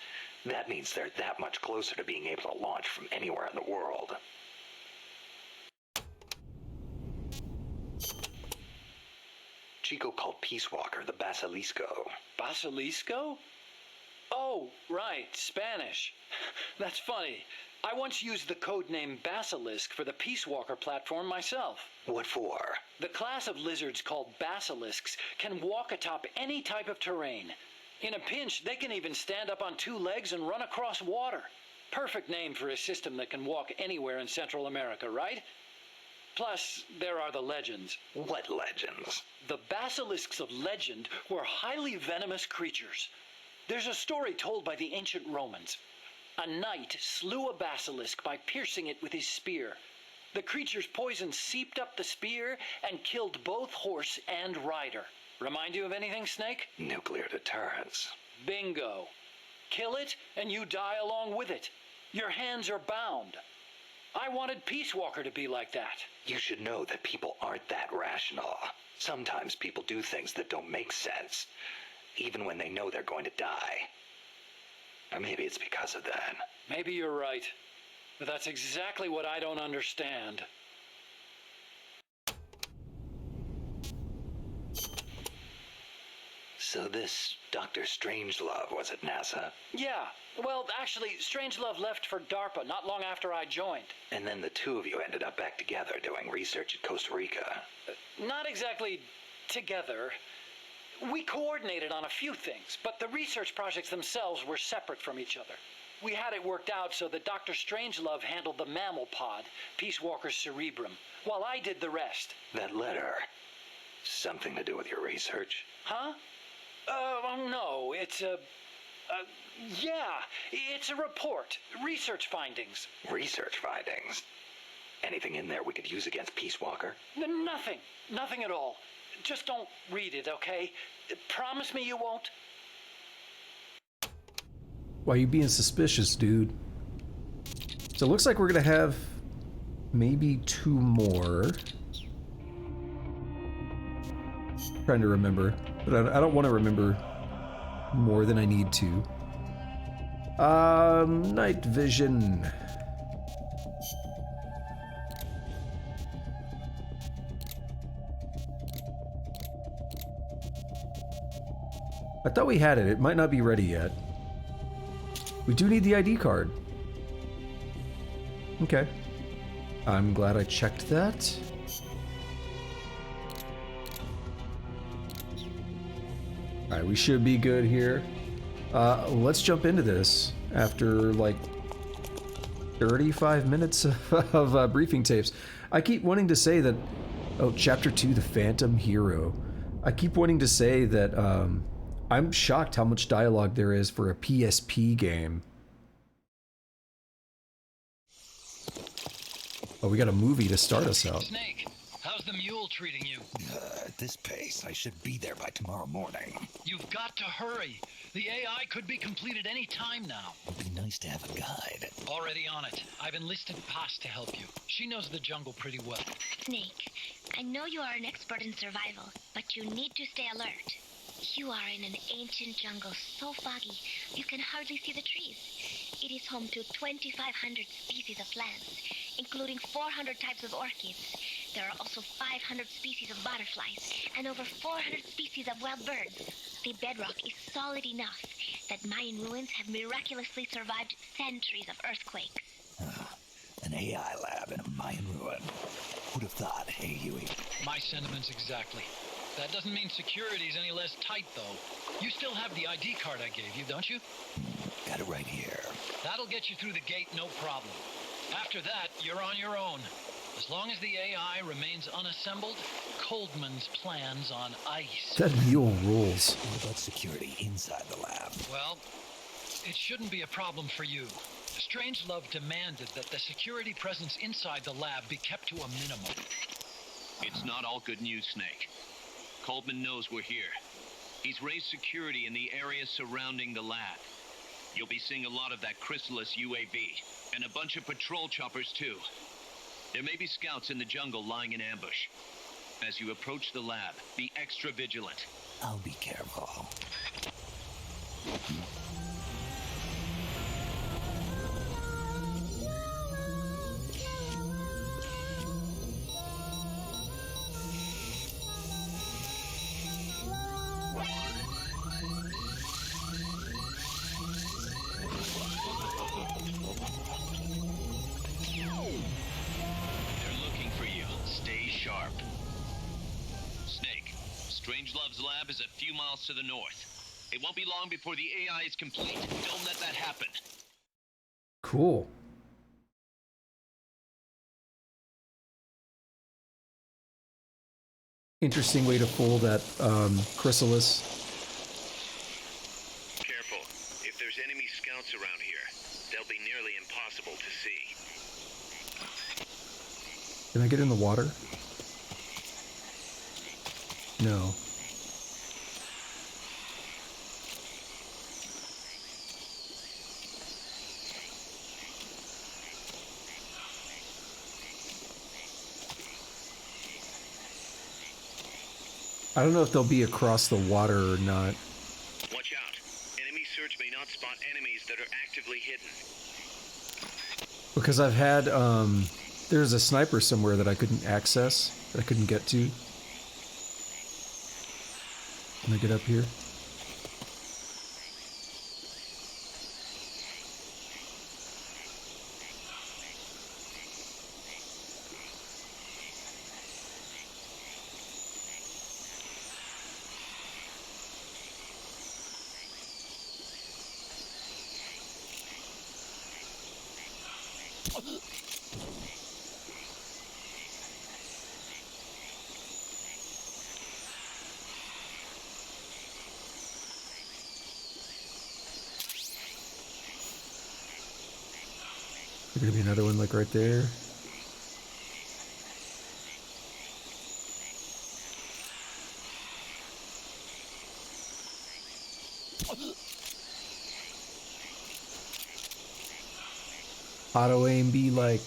That means they're that much closer to being able to launch from anywhere in the world. Chico called Peace Walker the Basilisco. Basilisco? Oh, right, Spanish. That's funny. I once used the code name Basilisk for the Peace Walker platform myself. What for? The class of lizards called basilisks can walk atop any type of terrain. In a pinch, they can even stand up on two legs and run across water. Perfect name for a system that can walk anywhere in Central America, right? Plus, there are the legends. What legends? The basilisks of legend were highly venomous creatures. There's a story told by the ancient Romans. A knight slew a basilisk by piercing it with his spear. The creature's poison seeped up the spear and killed both horse and rider. Remind you of anything, Snake? Nuclear deterrence. Bingo. Kill it and you die along with it. Your hands are bound. I wanted Peace Walker to be like that. You should know that people aren't that rational. Sometimes people do things that don't make sense, even when they know they're going to die. Or maybe it's because of that. Maybe you're right. That's exactly what I don't understand. So this Dr. Strangelove was at NASA, Yeah, well, actually, Strangelove left for DARPA not long after I joined. and then the two of you ended up back together doing research at Costa Rica. Not exactly together. We coordinated on a few things, but the research projects themselves were separate from each other. We had it worked out so that Dr. Strangelove handled the mammal pod, Peace Walker's cerebrum, while I did the rest. That letter, something to do with your research? Huh? No, it's yeah, it's a report. Research findings. Research findings? Anything in there we could use against Peace Walker? Nothing. Nothing at all. Just don't read it, okay? Promise me you won't? Why are you being suspicious, dude? So it looks like we're gonna have maybe 2 more. Trying to remember, but I don't want to remember more than I need to. Night vision. I thought we had it. It might not be ready yet. We do need the ID card. Okay. I'm glad I checked that. Alright, we should be good here. Let's jump into this after like 35 minutes of briefing tapes. I keep wanting to say that... Oh, Chapter 2, The Phantom Hero. I keep wanting to say that I'm shocked how much dialogue there is for a PSP game. Oh, we got a movie to start us out. Snake, how's the mule treating you? At this pace, I should be there by tomorrow morning. You've got to hurry. The AI could be completed any time now. It'd be nice to have a guide. Already on it. I've enlisted Paz to help you. She knows the jungle pretty well. Snake, I know you are an expert in survival, but you need to stay alert. You are in an ancient jungle so foggy, you can hardly see the trees. It is home to 2,500 species of plants, including 400 types of orchids. There are also 500 species of butterflies and over 400 species of wild birds. The bedrock is solid enough that Mayan ruins have miraculously survived centuries of earthquakes. An AI lab in a Mayan ruin. Who'd have thought, hey, Huey? My sentiments exactly. That doesn't mean security's any less tight, though. You still have the ID card I gave you, don't you? Got it right here. That'll get you through the gate, no problem. After that, you're on your own. As long as the AI remains unassembled, Coldman's plan's on ice. That mule rules. What about security inside the lab? Well, it shouldn't be a problem for you. Strangelove demanded that the security presence inside the lab be kept to a minimum. It's not all good news, Snake. Coldman knows we're here. He's raised security in the area surrounding the lab. You'll be seeing a lot of that Chrysalis UAV, and a bunch of patrol choppers too. There may be scouts in the jungle lying in ambush. As you approach the lab, be extra vigilant. I'll be careful. They're looking for you. Stay sharp. Snake, Strangelove's lab is a few miles to the north. It won't be long before the AI is complete. Don't let that happen. Cool. Interesting way to fool that Chrysalis. Careful. If there's enemy scouts around here, they'll be nearly impossible to see. Can I get in the water? No. I don't know if they'll be across the water or not. Watch out. Enemy search may not spot enemies that are actively hidden. because I've had, there's a sniper somewhere that I couldn't access, that I couldn't get to. Can I get up here? There's gonna be another one like right there. Auto aim be like...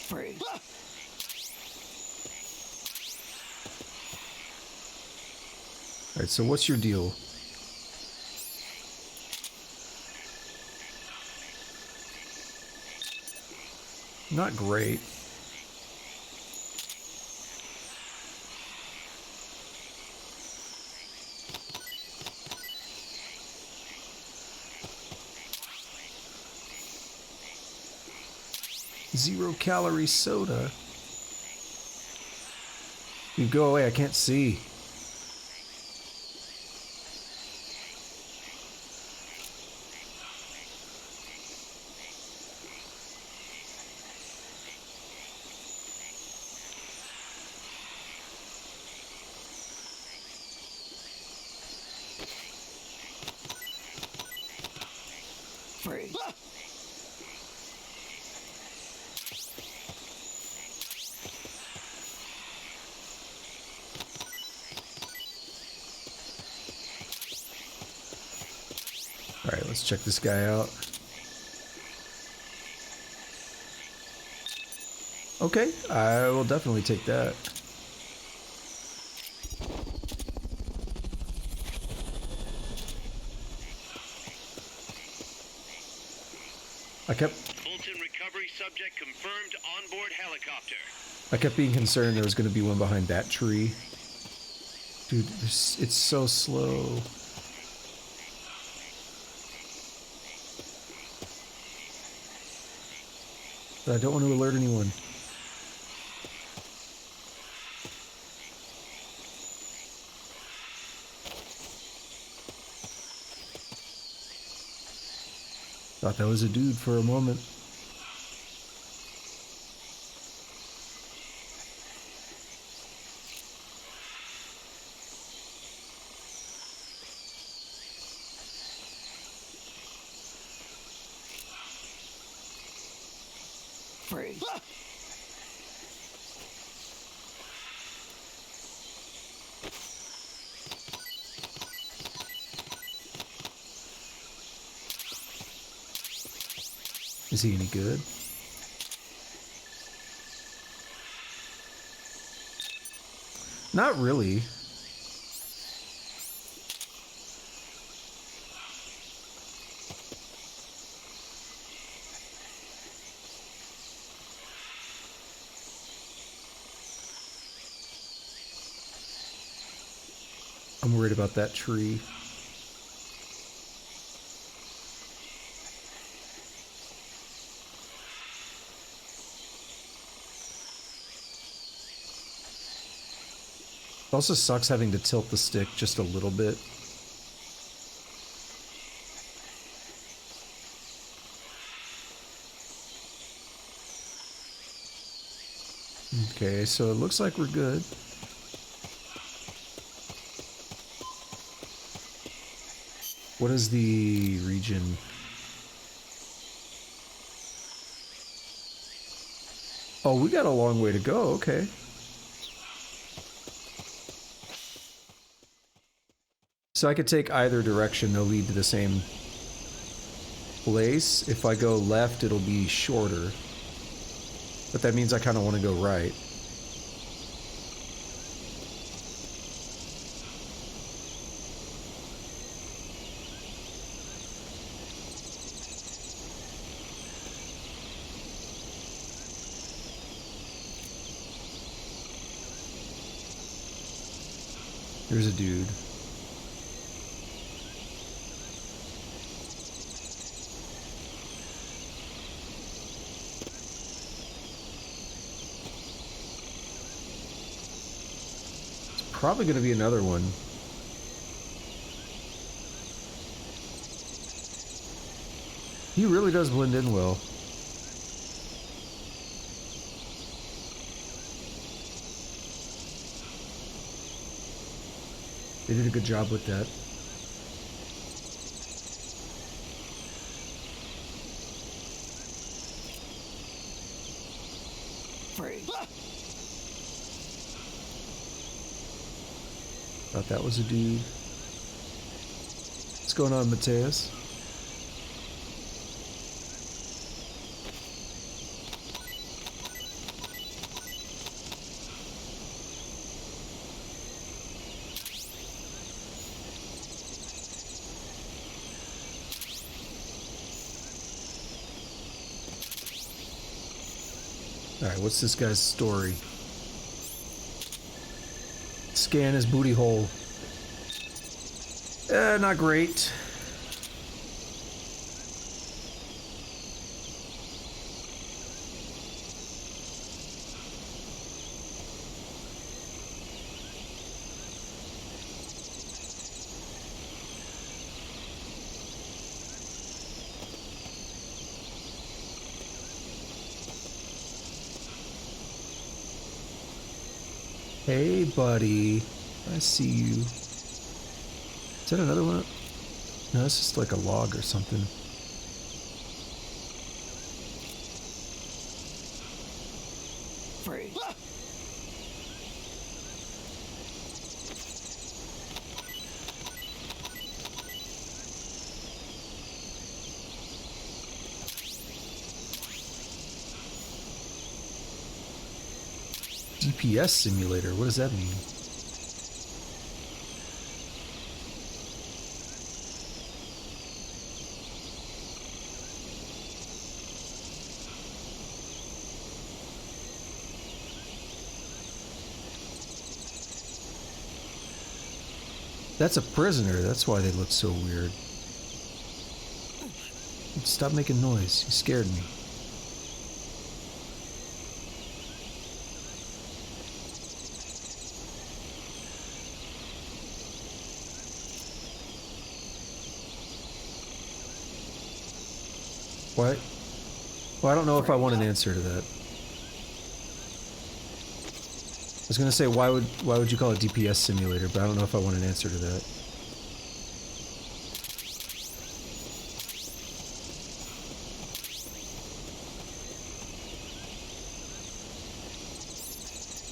Freeze. Alright, so what's your deal? Not great. Zero-calorie soda. You go away, I can't see. Freeze. Alright, let's check this guy out. Okay, I will definitely take that. I kept Fulton recovery subject confirmed onboard helicopter. I kept being concerned there was going to be one behind that tree. Dude, it's so slow. But I don't want to alert anyone. Thought that was a dude for a moment. Freeze. Is he any good? Not really. I'm worried about that tree. It also sucks having to tilt the stick just a little bit. Okay, so it looks like we're good. What is the region? Oh, we got a long way to go, okay. So I could take either direction, they'll lead to the same place. If I go left, it'll be shorter. But that means I kind of want to go right. There's a dude. It's probably going to be another one. He really does blend in well. They did a good job with that. Thought that was a dude. What's going on, Mateus? Alright, what's this guy's story? Scan his booty hole. Not great. Hey, buddy. I see you. Is that another one? No, it's just like a log or something. Free. DPS simulator, what does that mean? That's a prisoner, that's why they look so weird. Stop making noise, you scared me. What? Well, I don't know if I want an answer to that. I was gonna say why would you call it DPS simulator, but I don't know if I want an answer to that.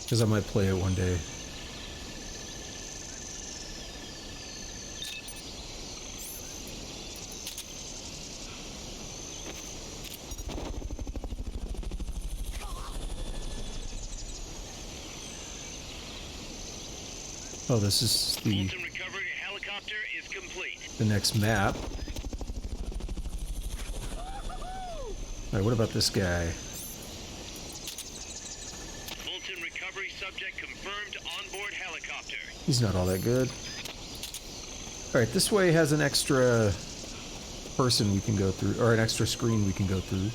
Because I might play it one day. Oh, this is the recovery helicopter is complete. the next map. Alright, what about this guy? Fulton recovery subject confirmed onboard helicopter. He's not all that good. Alright, this way has an extra person we can go through, or an extra screen we can go through.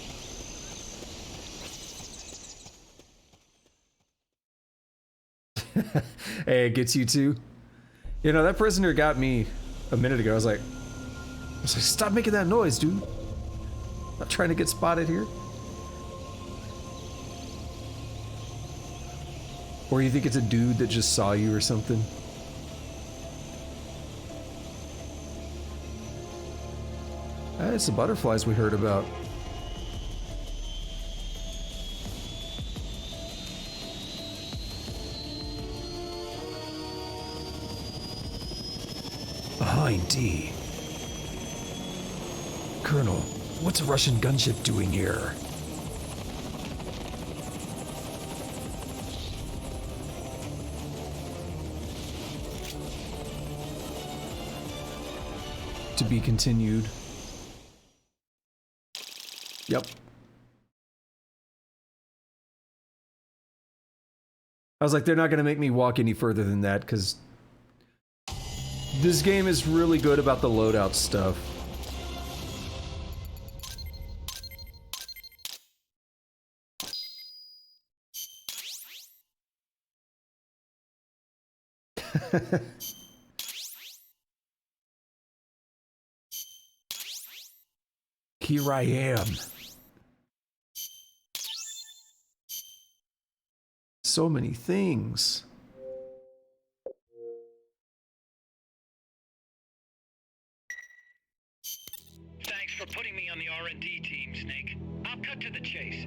Hey, it gets you too. You know, that prisoner got me a minute ago. I was like, stop making that noise, dude. I'm not trying to get spotted here. Or you think it's a dude that just saw you or something? It's the butterflies we heard about. Hind. Colonel, What's a Russian gunship doing here? To be continued. Yep. I was like, they're not going to make me walk any further than that, because this game is really good about the loadout stuff. Here I am. So many things. Thanks for putting me on the R&D team, Snake. I'll cut to the chase.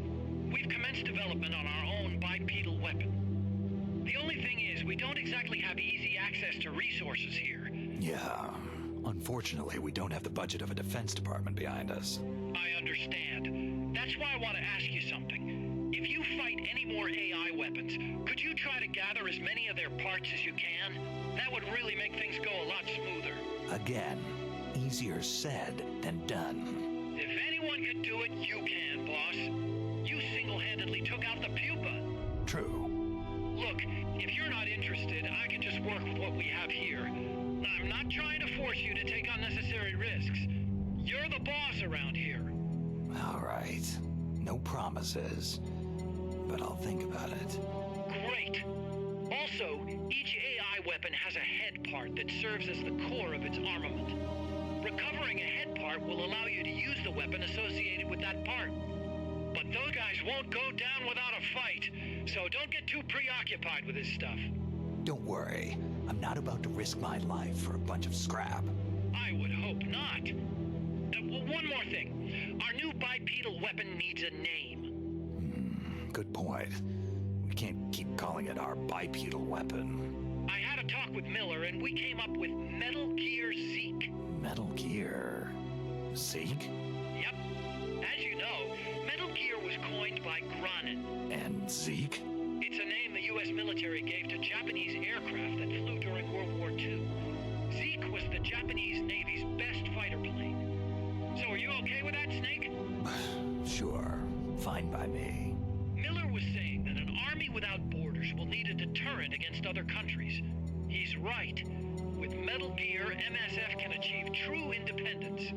We've commenced development on our own bipedal weapon. The only thing is, we don't exactly have easy access to resources here. Yeah. Unfortunately, we don't have the budget of a defense department behind us. I understand. That's why I want to ask you something. If you fight any more AI weapons, could you try to gather as many of their parts as you can? That would really make things go a lot smoother. Again, easier said than done. If anyone could do it, you can, boss. You single-handedly took out the pupa. True. Look, if you're not interested, I can just work with what we have here. I'm not trying to force you to take unnecessary risks. You're the boss around here. All right. No promises, but I'll think about it. Great. Also, each AI weapon has a head part that serves as the core of its armament. Recovering a head part will allow you to use the weapon associated with that part. But those guys won't go down without a fight, so don't get too preoccupied with this stuff. Don't worry. I'm not about to risk my life for a bunch of scrap. I would hope not. One more thing. Our new bipedal weapon needs a name. Good point. We can't keep calling it our bipedal weapon. I had a talk with Miller, and we came up with Metal Gear Zeke. Metal Gear? Zeke? Yep. As you know, Metal Gear was coined by Granin. And Zeke? It's a name the U.S. military gave to Japanese aircraft that flew during World War II. Zeke was the Japanese Navy's best fighter plane. So are you okay with that, Snake? Sure. Fine by me. Miller was saying that an army without borders will need a deterrent against other countries. He's right. With Metal Gear, MSF can achieve true independence.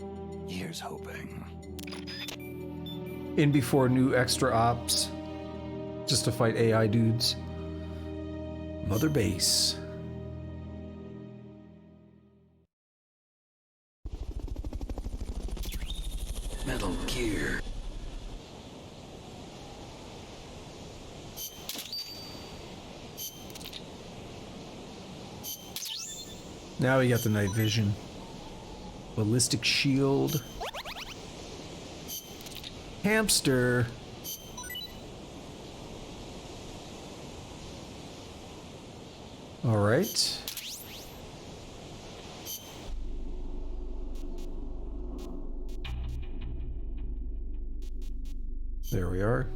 Here's hoping. In before new extra ops. Just to fight AI dudes. Mother Base. Metal Gear. Now we got the night vision. Ballistic shield. Hamster. All right. There we are.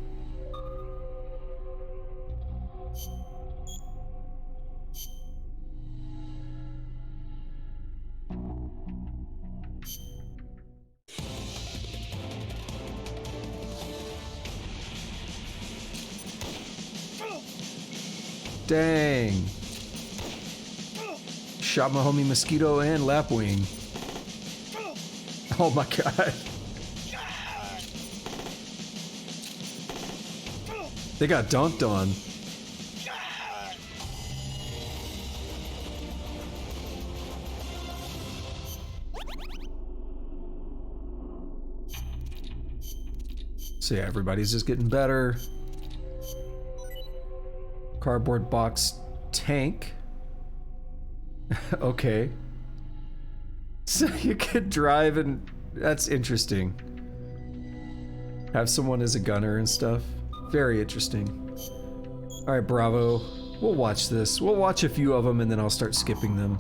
Dang. Shot my homie Mosquito and Lapwing. Oh my god. They got dunked on. So yeah, everybody's just getting better. Cardboard box tank. Okay. So you could drive and that's interesting. Have someone as a gunner and stuff. Very interesting. Alright, Bravo. We'll watch this. We'll watch a few of them and then I'll start skipping them.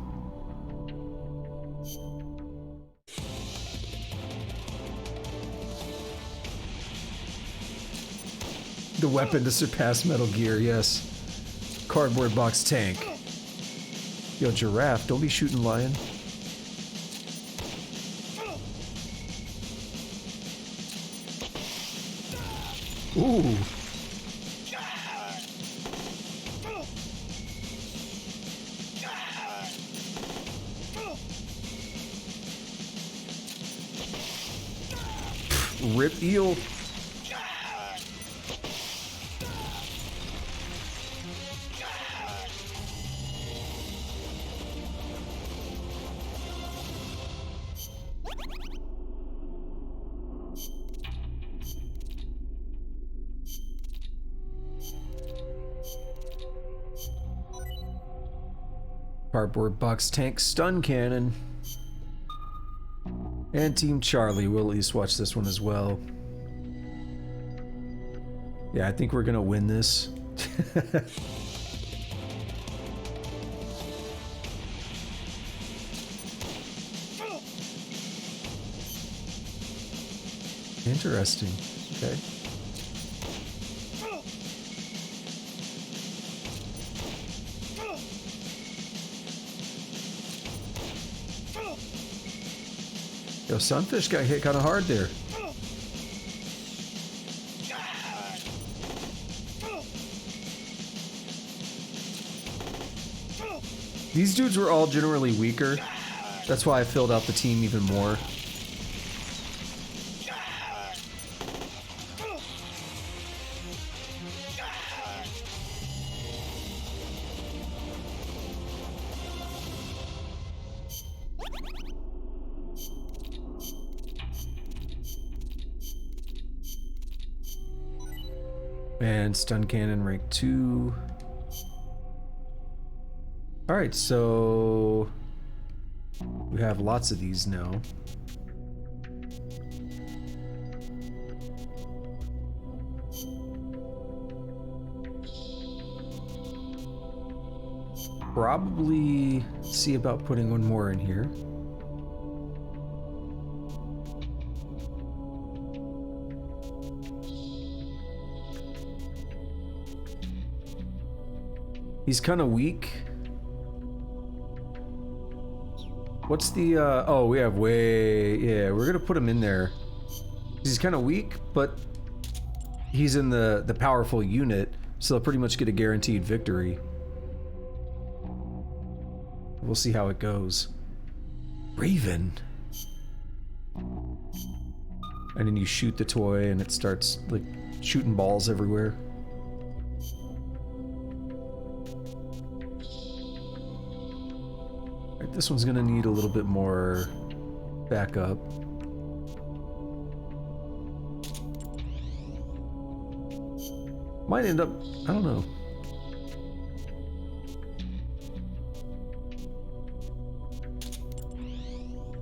The weapon to surpass Metal Gear, yes. Cardboard box tank. Yo, giraffe, don't be shooting lion. Ooh. Rip eel. Cardboard box tank stun cannon. And Team Charlie, we'll at least watch this one as well. Yeah, I think we're gonna win this. Interesting. Okay. Yo, Sunfish got hit kind of hard there. These dudes were all generally weaker. That's why I filled out the team even more. And stun cannon rank 2. Alright, so we have lots of these now. Probably see about putting one more in here. He's kind of weak. What's the, oh, we have yeah, we're gonna put him in there. He's kind of weak, but he's in the powerful unit, so they'll pretty much get a guaranteed victory. We'll see how it goes. Raven. And then you shoot the toy and it starts, like, shooting balls everywhere. This one's gonna need a little bit more backup. Might end up, I don't know.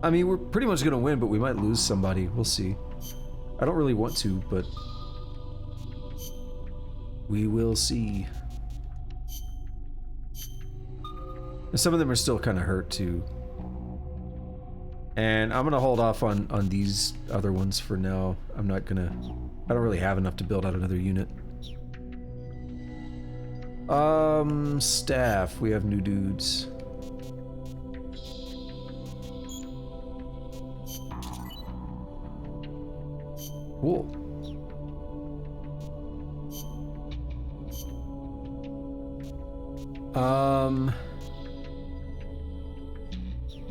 I mean, we're pretty much gonna win, but we might lose somebody. We'll see. I don't really want to, but we will see. And some of them are still kind of hurt too. And I'm gonna hold off on these other ones for now. I don't really have enough to build out another unit. Staff, we have new dudes. Cool.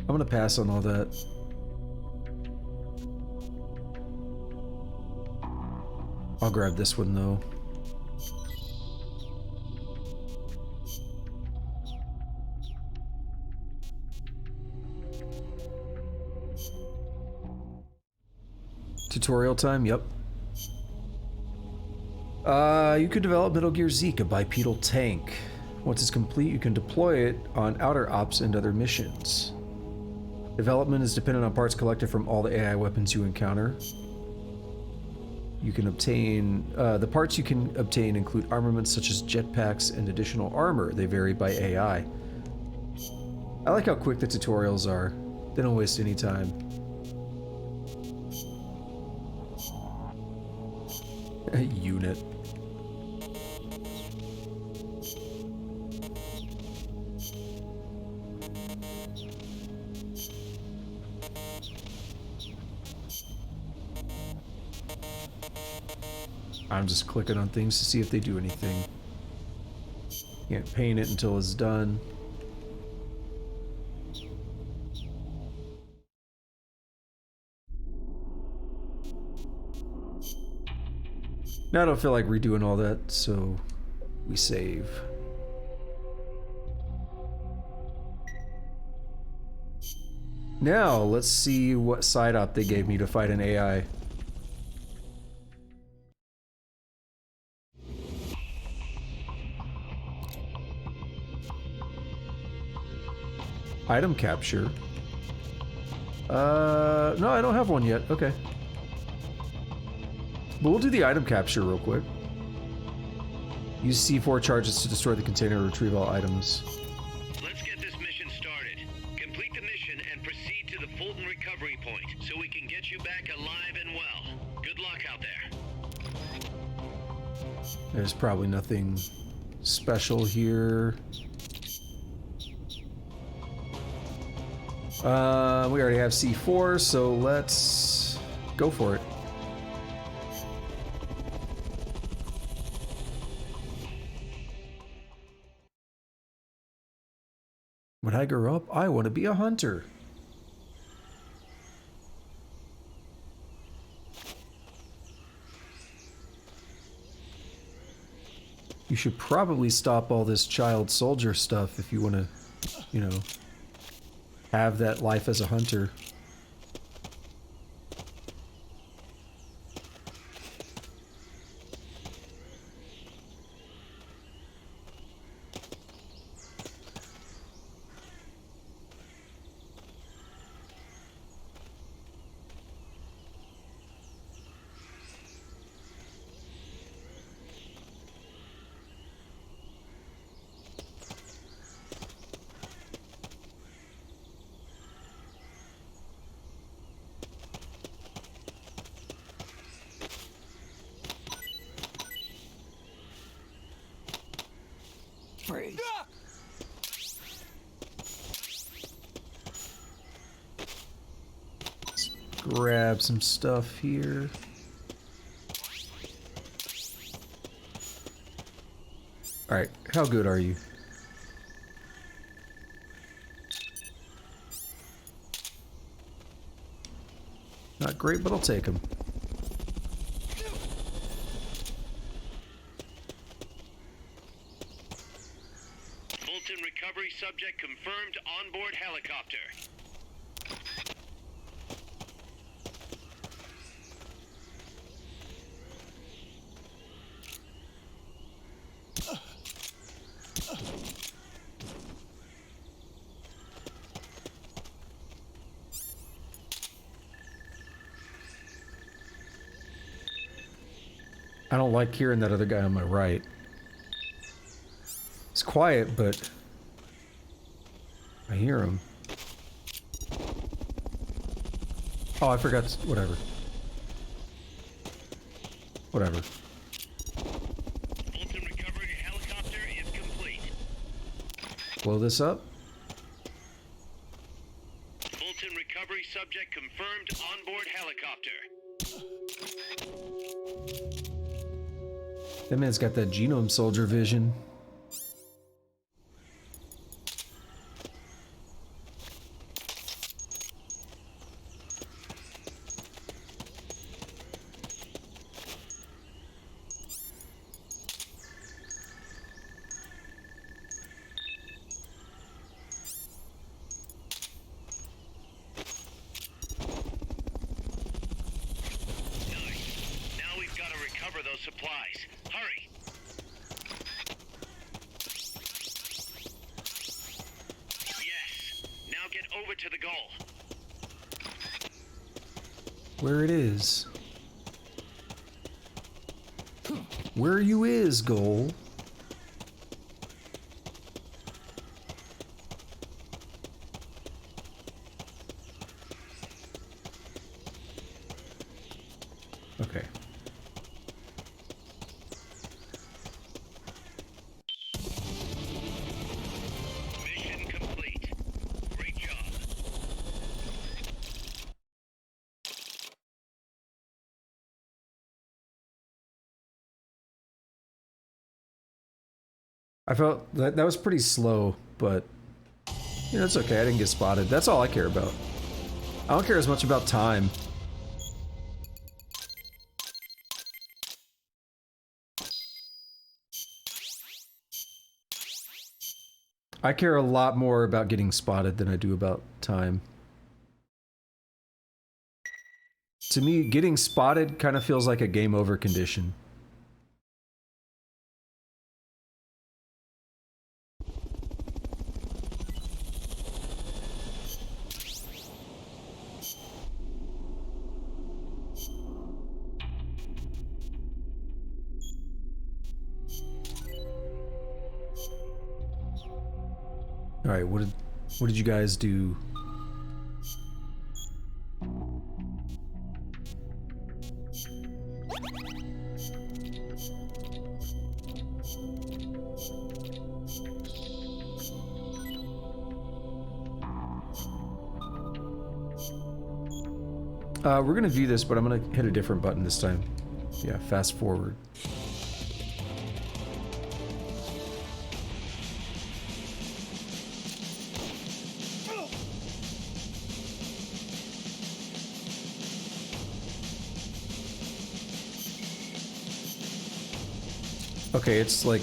I'm gonna pass on all that. I'll grab this one though. Tutorial time, yep. You could develop Metal Gear Zeke, a bipedal tank. Once it's complete, you can deploy it on outer ops and other missions. Development is dependent on parts collected from all the AI weapons you encounter. You can obtain, the parts you can obtain include armaments such as jetpacks and additional armor. They vary by AI. I like how quick the tutorials are. They don't waste any time. Unit. I'm just clicking on things to see if they do anything. Can't paint it until it's done. Now I don't feel like redoing all that, so we save. Now, let's see what side op they gave me to fight an AI. Item capture. No, I don't have one yet. Okay. But we'll do the item capture real quick. Use C4 charges to destroy the container and retrieve all items. Let's get this mission started. Complete the mission and proceed to the Fulton recovery point so we can get you back alive and well. Good luck out there. There's probably nothing special here. We already have C4, so let's go for it. When I grow up, I want to be a hunter. You should probably stop all this child soldier stuff if you want to, you know, have that life as a hunter. Freeze. Grab some stuff here. Alright, how good are you? Not great, but I'll take them. Fulton recovery subject confirmed onboard helicopter. I don't like hearing that other guy on my right. It's quiet, but I hear him. Oh, I forgot. Whatever. Whatever. Fulton recovery helicopter is complete. Blow this up. Fulton recovery subject confirmed onboard helicopter. That man's got that genome soldier vision. Now we've got to recover those supplies. Hurry! Yes. Now get over to the goal. Where it is. Where you is, goal. Okay. I felt that was pretty slow, but you know, it's okay. I didn't get spotted. That's all I care about. I don't care as much about time. I care a lot more about getting spotted than I do about time. To me, getting spotted kind of feels like a game over condition. All right, what did you guys do? We're gonna view this, but I'm gonna hit a different button this time. Yeah, fast forward. Okay, it's like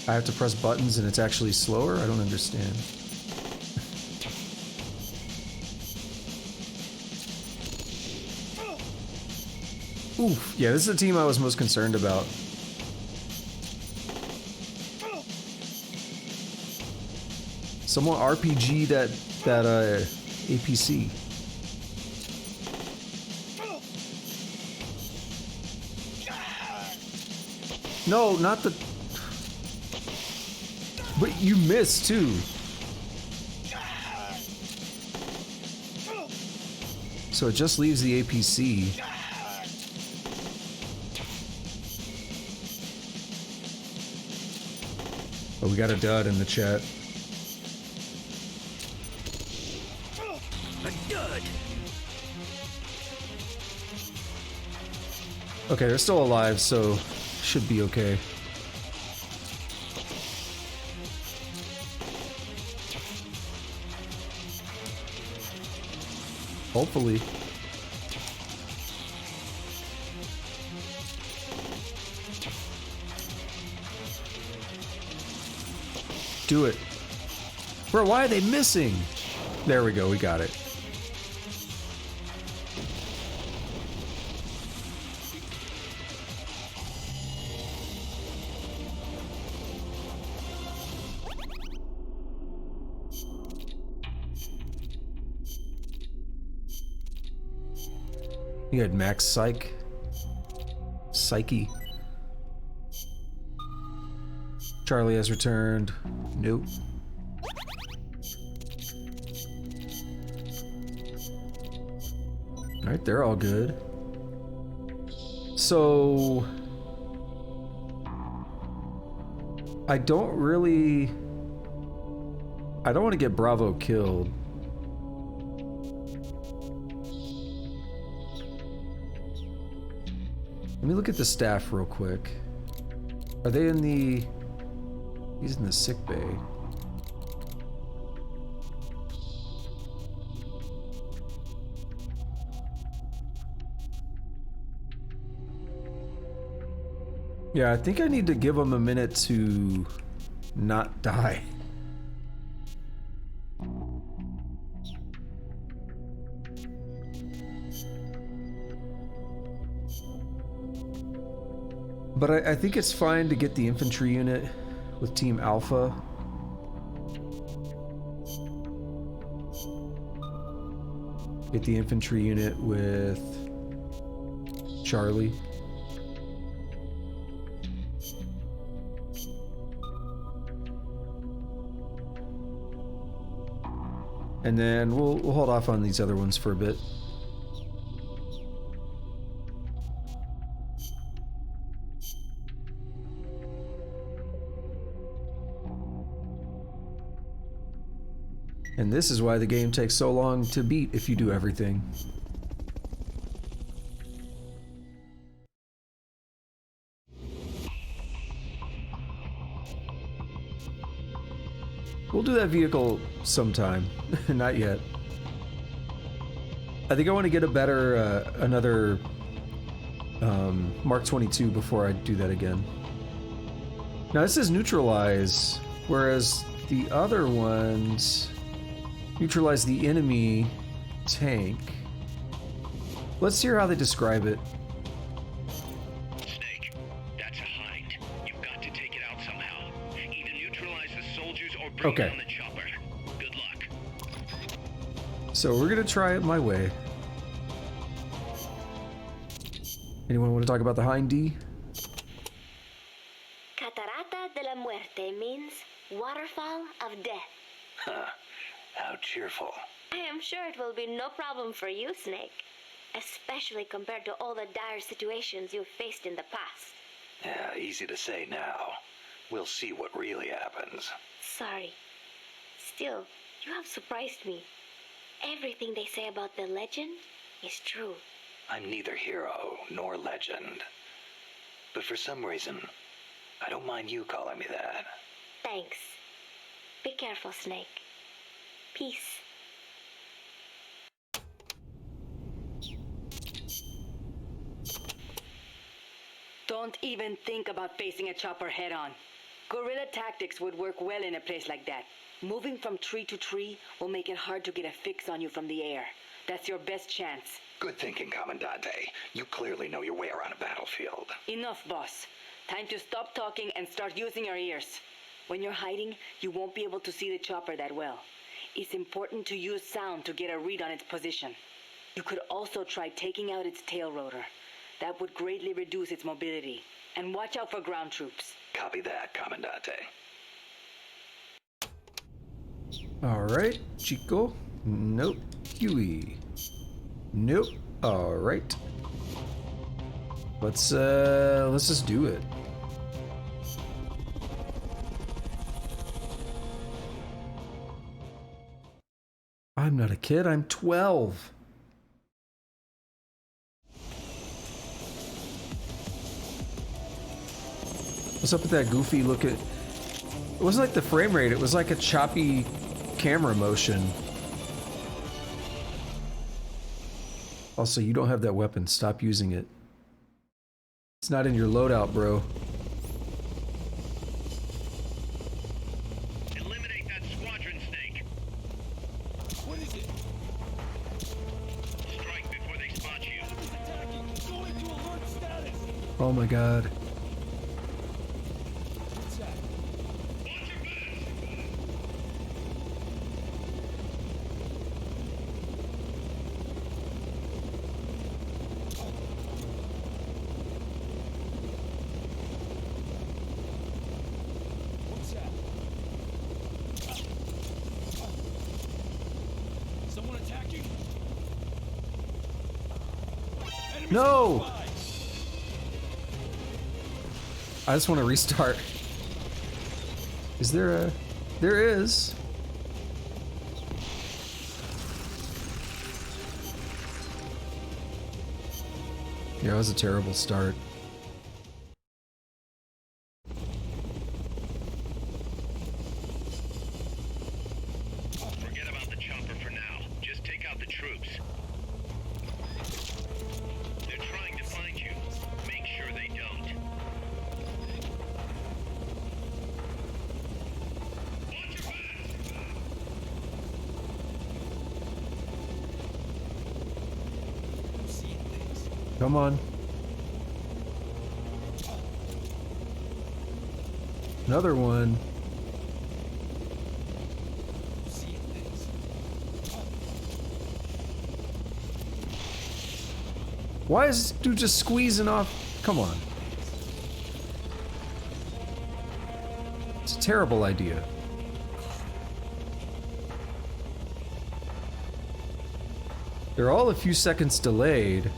I have to press buttons and it's actually slower? I don't understand. Oof, yeah, this is the team I was most concerned about. Someone RPG that APC. No, not the... But you missed, too. So it just leaves the APC. Oh, we got a dud in the chat. A dud. Okay, they're still alive, so should be okay. Hopefully. Do it. Bro, why are they missing? There we go, we got it. You had Max Psyche. Charlie has returned. Nope. Alright, they're all good. So... I don't want to get Bravo killed. Let me look at the staff real quick. Are they in the... He's in the sick bay. Yeah, I think I need to give him a minute to not die. But I think it's fine to get the infantry unit with Team Alpha. Get the infantry unit with Charlie. And then we'll hold off on these other ones for a bit. And this is why the game takes so long to beat if you do everything. We'll do that vehicle sometime. Not yet. I think I want to get a better, another Mark 22 before I do that again. Now this is neutralize, whereas the other ones neutralize the enemy tank. Let's hear how they describe it. Snake, that's a Hind. You've got to take it out somehow. Either neutralize the soldiers or bring down the chopper. Good luck. So we're gonna try it my way. Anyone want to talk about the Hind D? Catarata de la Muerte means waterfall of death. Huh. How cheerful. I am sure it will be no problem for you, Snake. Especially compared to all the dire situations you've faced in the past. Yeah, easy to say now. We'll see what really happens. Sorry. Still, you have surprised me. Everything they say about the legend is true. I'm neither hero nor legend. But for some reason, I don't mind you calling me that. Thanks. Be careful, Snake. Peace. Don't even think about facing a chopper head-on. Guerrilla tactics would work well in a place like that. Moving from tree to tree will make it hard to get a fix on you from the air. That's your best chance. Good thinking, Commandante. You clearly know your way around a battlefield. Enough, boss. Time to stop talking and start using your ears. When you're hiding, you won't be able to see the chopper that well. It's important to use sound to get a read on its position. You could also try taking out its tail rotor. That would greatly reduce its mobility. And watch out for ground troops. Copy that, Commandante. Alright, Chico. Nope. Huey. Nope. Alright. Let's just do it. I'm not a kid, I'm 12. What's up with that goofy look at... It wasn't like the frame rate, it was like a choppy camera motion. Also, you don't have that weapon, stop using it. It's not in your loadout, bro. Eliminate that squadron, Snake. What is it? Strike before they spot you. Attacking! Go into alert status! Oh my god. What's that? Watch your back! What's that? Someone attacking? Enemy No! spotted. I just want to restart. Is there a... There is. Yeah, that was a terrible start. Forget about the chopper for now. Just take out the troops. They're trying to find you. Make sure they don't. Watch your back! I'm seeing things. Come on. Another one. I'm seeing things. Why is this dude just squeezing off? Come on. It's a terrible idea. They're all a few seconds delayed.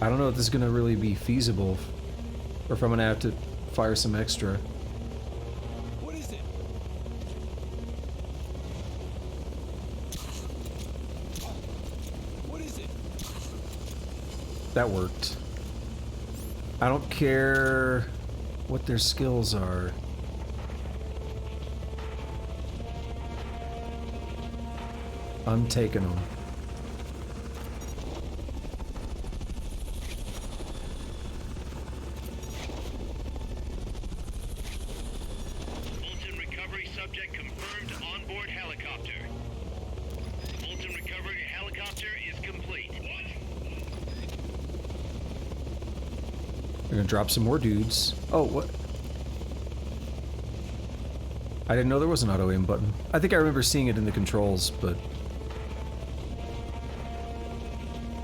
I don't know if this is gonna really be feasible, or if I'm gonna have to fire some extra. What is it? What is it? That worked. I don't care what their skills are. I'm taking them. Fulton recovery subject confirmed onboard helicopter. Fulton recovery helicopter is complete. We're gonna drop some more dudes. Oh, what? I didn't know there was an auto aim button. I think I remember seeing it in the controls, but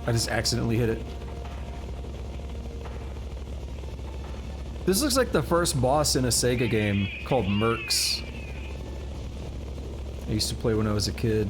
I just accidentally hit it. This looks like the first boss in a Sega game called Mercs. I used to play when I was a kid.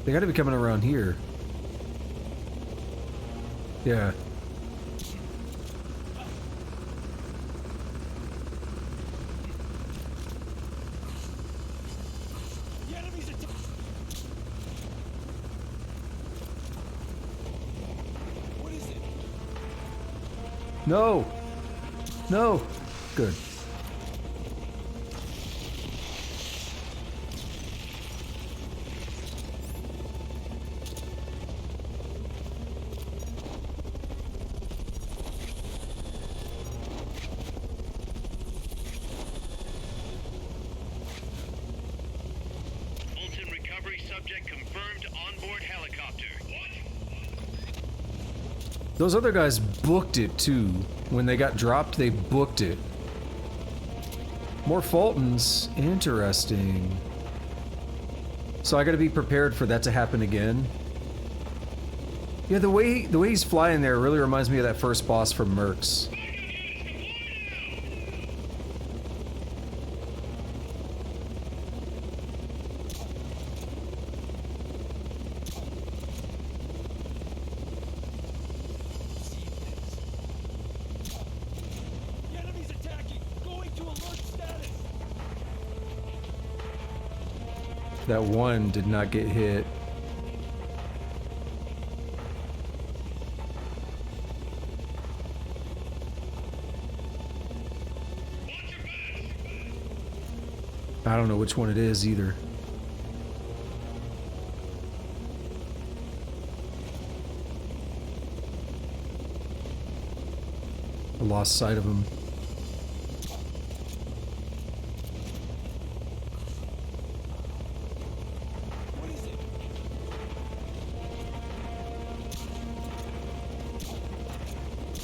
They gotta be coming around here. Yeah. The enemy's attack. What is it? No! No! Good. Fulton recovery subject confirmed onboard helicopter. Those other guys booked it too. When they got dropped, they booked it. More Fultons. Interesting. So I gotta be prepared for that to happen again. Yeah, the way he's flying there really reminds me of that first boss from Mercs. The enemy's attacking. Going to alert status. That one did not get hit. I don't know which one it is either. I lost sight of him. What is it?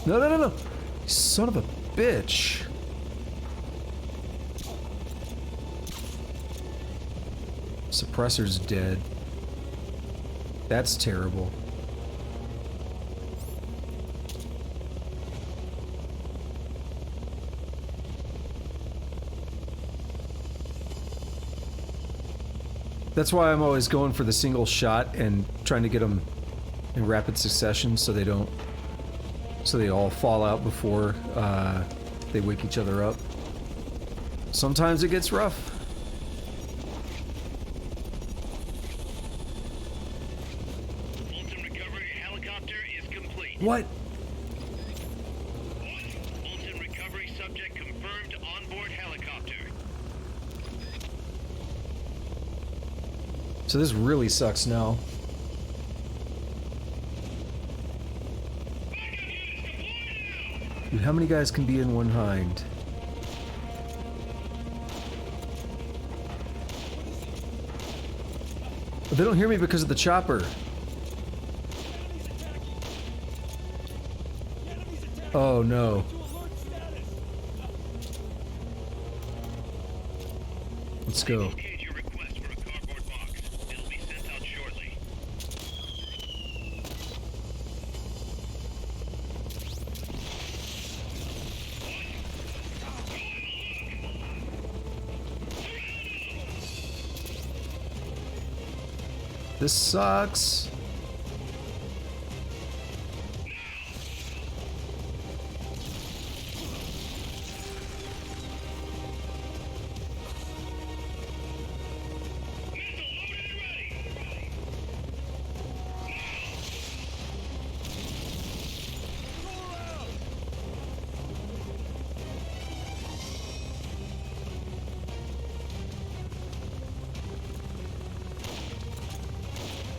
No, no, no, no! Son of a bitch! Suppressor's dead. That's terrible. That's why I'm always going for the single shot and trying to get them in rapid succession so they don't... so they all fall out before they wake each other up. Sometimes it gets rough. Fulton recovery helicopter is complete. What? Fulton recovery subject confirmed onboard helicopter. So this really sucks now. Dude, how many guys can be in one Hind? But they don't hear me because of the chopper. The enemy's attacking. Oh no. To alert status. Let's go. Locate your request for a cardboard box. It'll be sent out shortly. This sucks.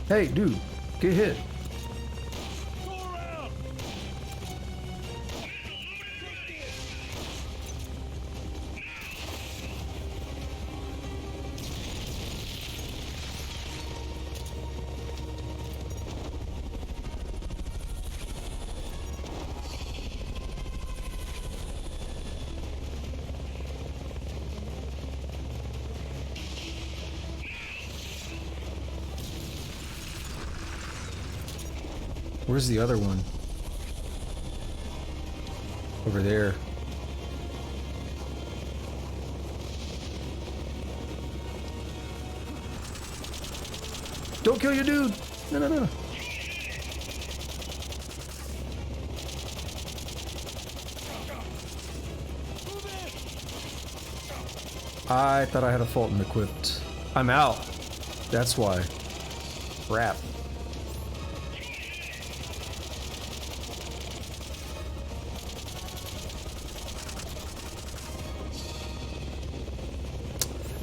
Hey, dude, get hit. Go around! Where's the other one? Over there. Don't kill your dude! No, no, no. I thought I had a Fulton equipped. I'm out. That's why. Crap.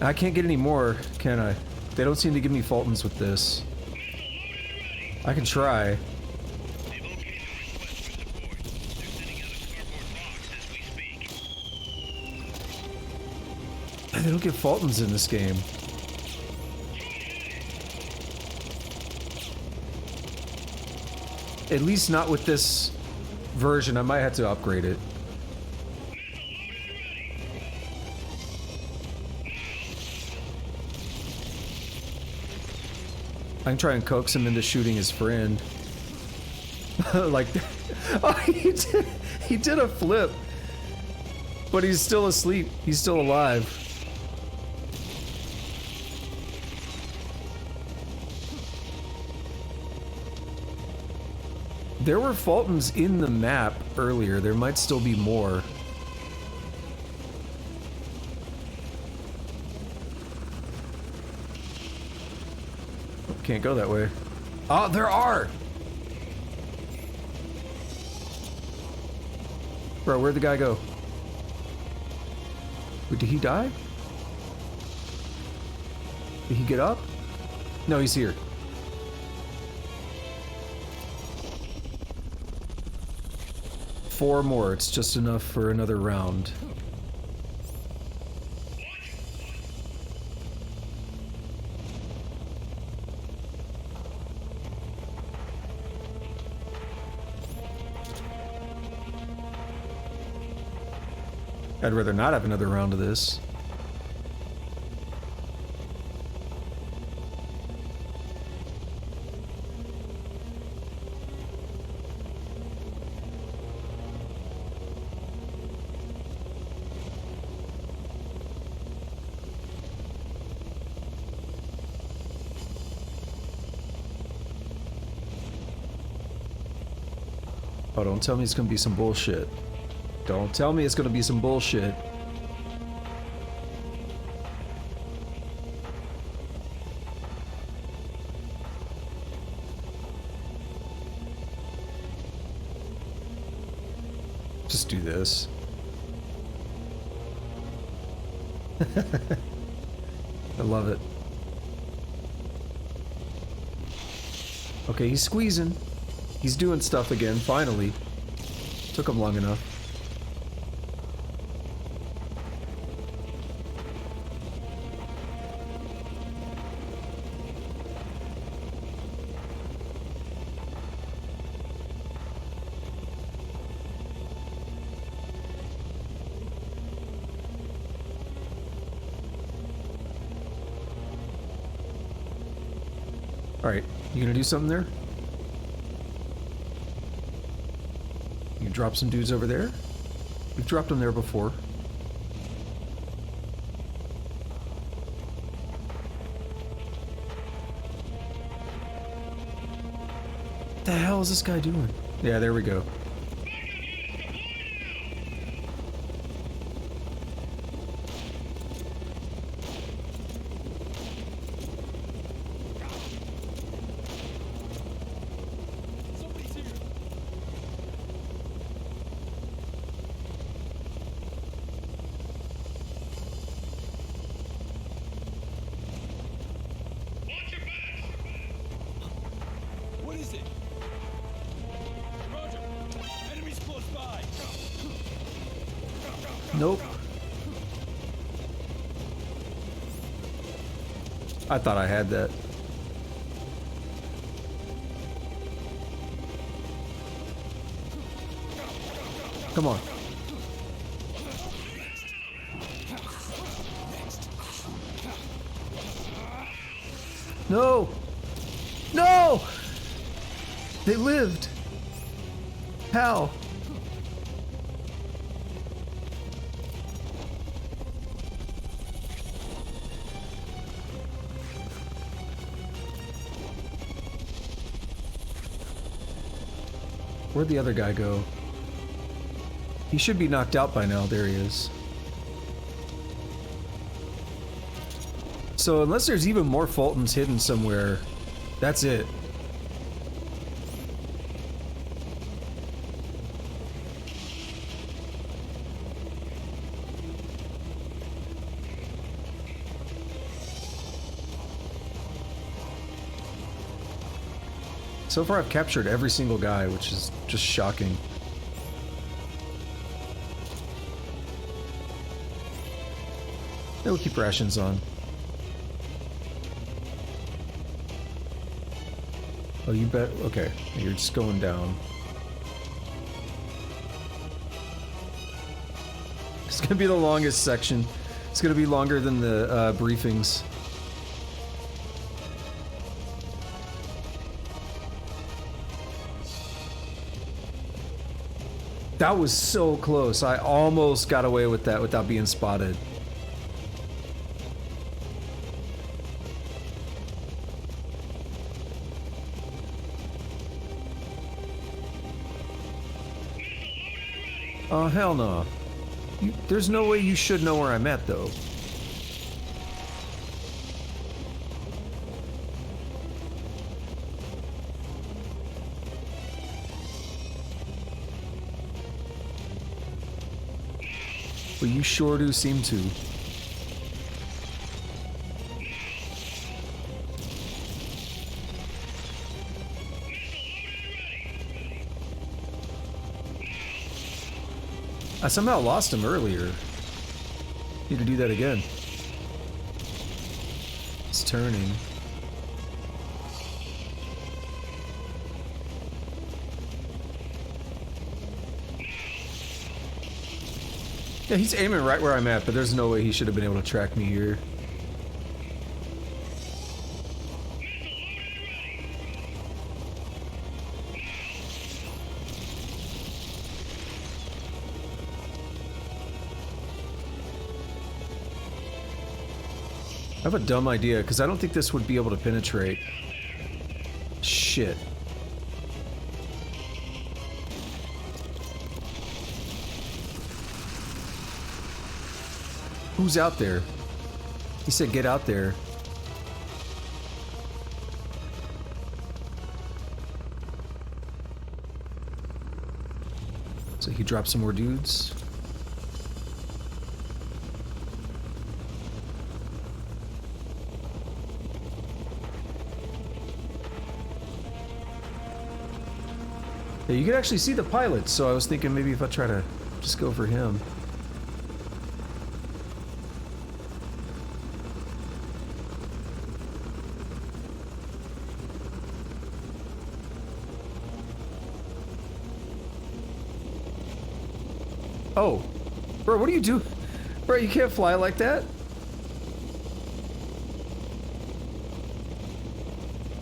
I can't get any more, can I? They don't seem to give me Fultons with this. I can try. They've okayed the request for support. They're sending out a cardboard box as we speak. They don't get Fultons in this game. At least not with this version. I might have to upgrade it. I can try and coax him into shooting his friend. Like, oh, he did a flip. But he's still asleep. He's still alive. There were Fultons in the map earlier. There might still be more. Can't go that way. Oh, there are! Bro, where'd the guy go? Wait, did he die? Did he get up? No, he's here. Four more. It's just enough for another round. I'd rather not have another round of this. Oh, don't tell me it's gonna be some bullshit. Don't tell me it's gonna be some bullshit. Just do this. I love it. Okay, he's squeezing. He's doing stuff again, finally. Took him long enough. Alright, you gonna do something there? You drop some dudes over there? We've dropped them there before. the hell is this guy doing? Yeah, there we go. What is it? Roger. Enemies close by. Nope. I thought I had that. Come on. No! No! They lived! How? Where'd the other guy go? He should be knocked out by now. There he is. So unless there's even more Fultons hidden somewhere, that's it. So far I've captured every single guy, which is just shocking. We'll keep rations on. Oh, you bet. Okay, you're just going down. It's gonna be the longest section. It's gonna be longer than the briefings. That was so close. I almost got away with that without being spotted. Oh, hell no. There's no way you should know where I'm at, though. But you sure do seem to. I somehow lost him earlier. Need to do that again. It's turning. Yeah, he's aiming right where I'm at, but there's no way he should have been able to track me here. I have a dumb idea, because I don't think this would be able to penetrate. Shit. Who's out there? He said get out there. So he dropped some more dudes. Yeah, you can actually see the pilot, so I was thinking maybe if I try to just go for him. Oh, bro, what do you do? Bro, you can't fly like that.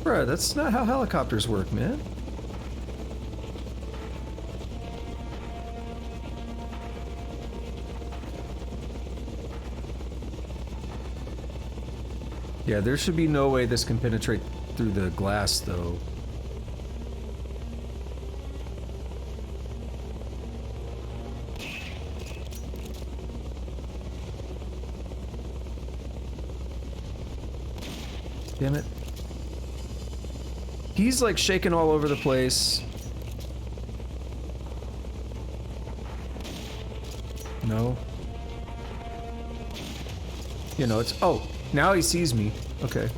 Bro, that's not how helicopters work, man. Yeah, there should be no way this can penetrate through the glass, though. Damn it. He's like shaking all over the place. No. You know, it's... Oh, now he sees me. Okay.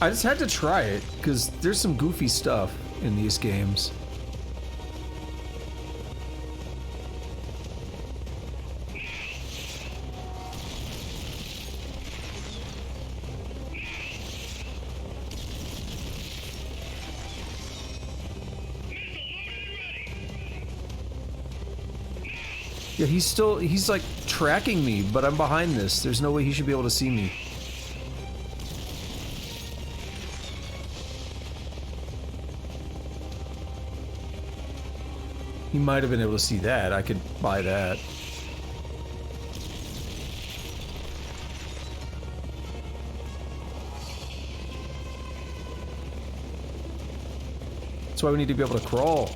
I just had to try it, because there's some goofy stuff in these games. Yeah, he's like tracking me, but I'm behind this. There's no way he should be able to see me. He might have been able to see that. I could buy that. That's why we need to be able to crawl.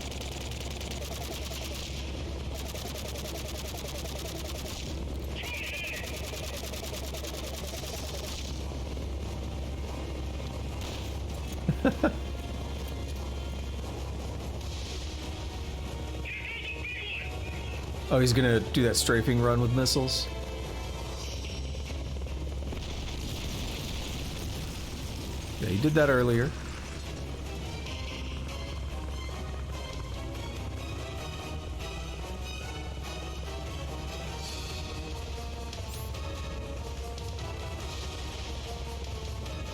Oh, he's gonna do that strafing run with missiles? Yeah, he did that earlier.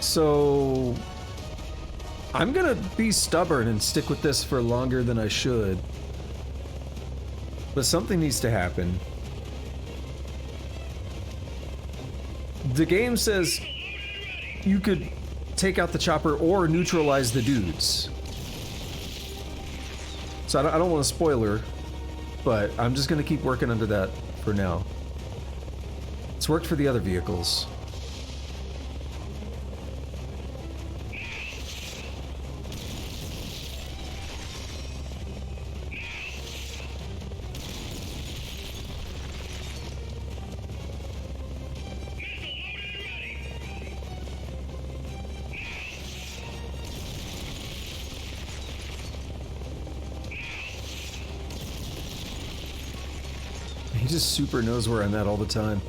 So... I'm gonna be stubborn and stick with this for longer than I should. But something needs to happen. The game says you could take out the chopper or neutralize the dudes. So I don't want a spoiler, but I'm just gonna keep working under that for now. It's worked for the other vehicles. He just super knows where I'm at all the time.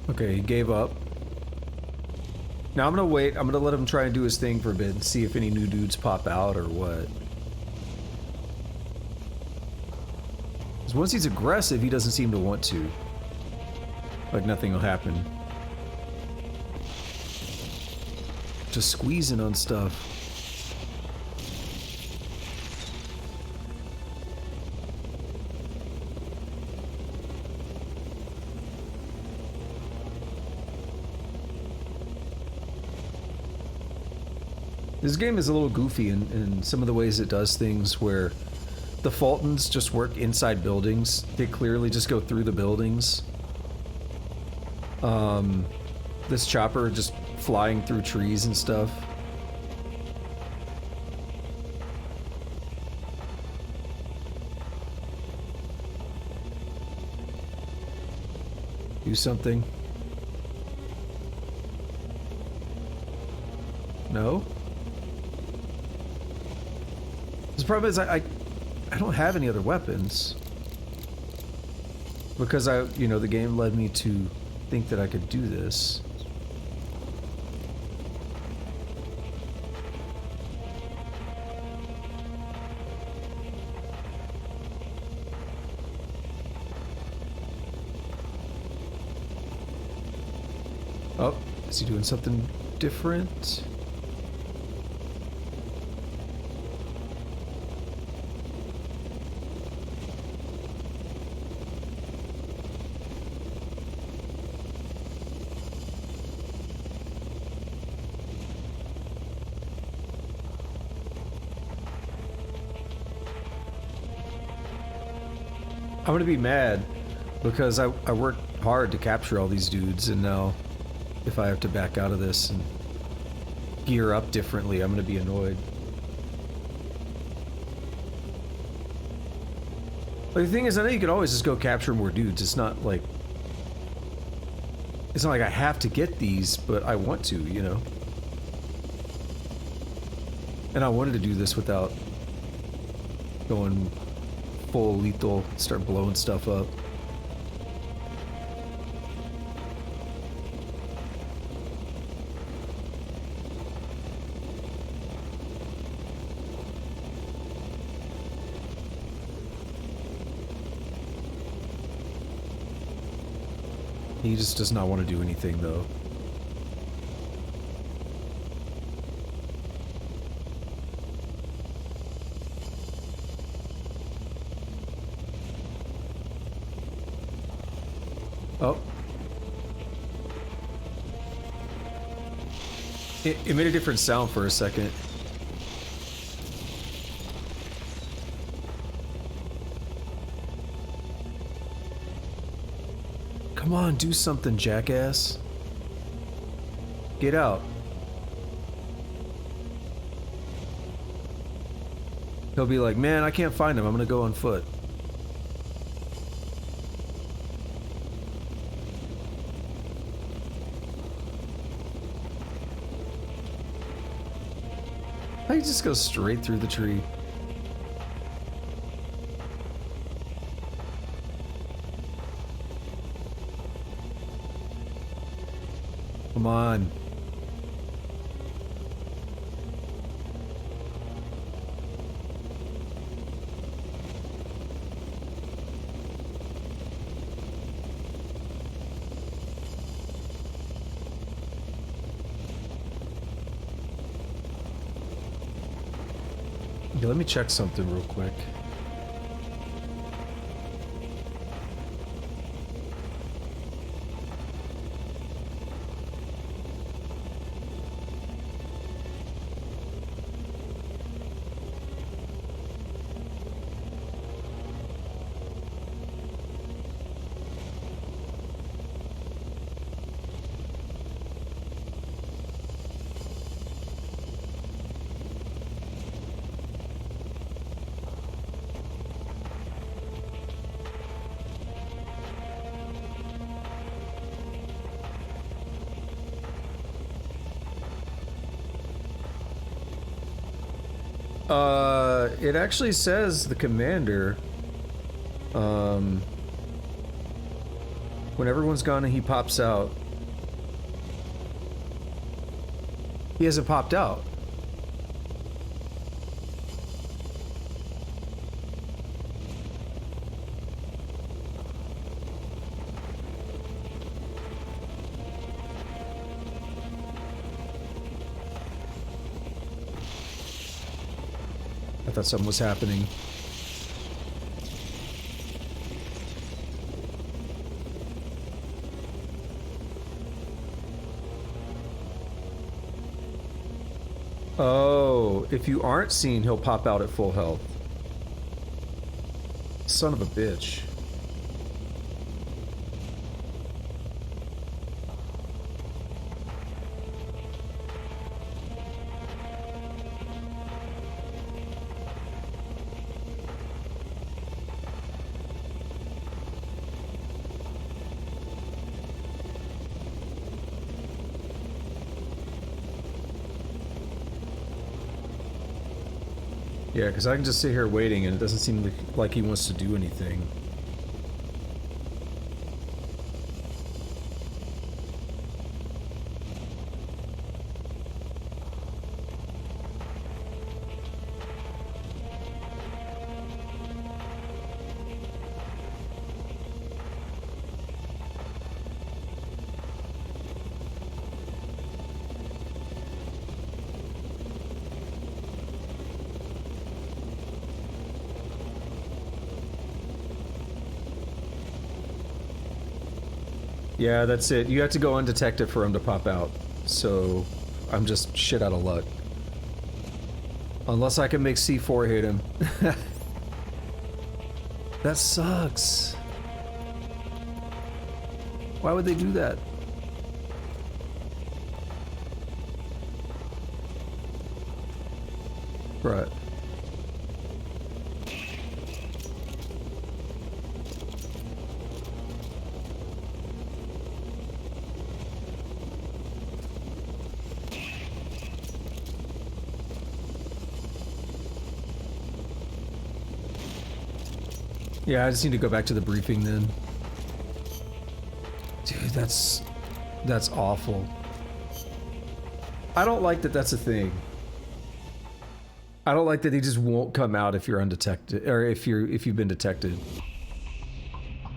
Okay, he gave up. Now I'm gonna wait. I'm gonna let him try and do his thing for a bit and see if any new dudes pop out or what. Because once he's aggressive, he doesn't seem to want to. Like nothing will happen. Just squeezing on stuff. This game is a little goofy in some of the ways it does things, where the Fultons just work inside buildings. They clearly just go through the buildings. This chopper just flying through trees and stuff. Do something. No? The problem is I don't have any other weapons. Because the game led me to think that I could do this. Oh, is he doing something different? I'm gonna be mad because I worked hard to capture all these dudes, and now if I have to back out of this and gear up differently, I'm gonna be annoyed. But the thing is, I know you could always just go capture more dudes. It's not like I have to get these, but I want to, you know? And I wanted to do this without going full lethal, start blowing stuff up. He just does not want to do anything, though. Oh. It made a different sound for a second. Come on, do something, jackass. Get out. He'll be like, man, I can't find him. I'm gonna go on foot. He just goes straight through the tree. Come on. Yeah, let me check something real quick. It actually says the commander, when everyone's gone and he pops out, he hasn't popped out. I thought something was happening. Oh, if you aren't seen, he'll pop out at full health. Son of a bitch. Yeah, because I can just sit here waiting and it doesn't seem like he wants to do anything. Yeah, that's it. You have to go undetected for him to pop out. So, I'm just shit out of luck. Unless I can make C4 hit him. That sucks. Why would they do that? Right. Yeah, I just need to go back to the briefing then. Dude, that's awful. I don't like that that's a thing. I don't like that he just won't come out if you're undetected, or if you've been detected.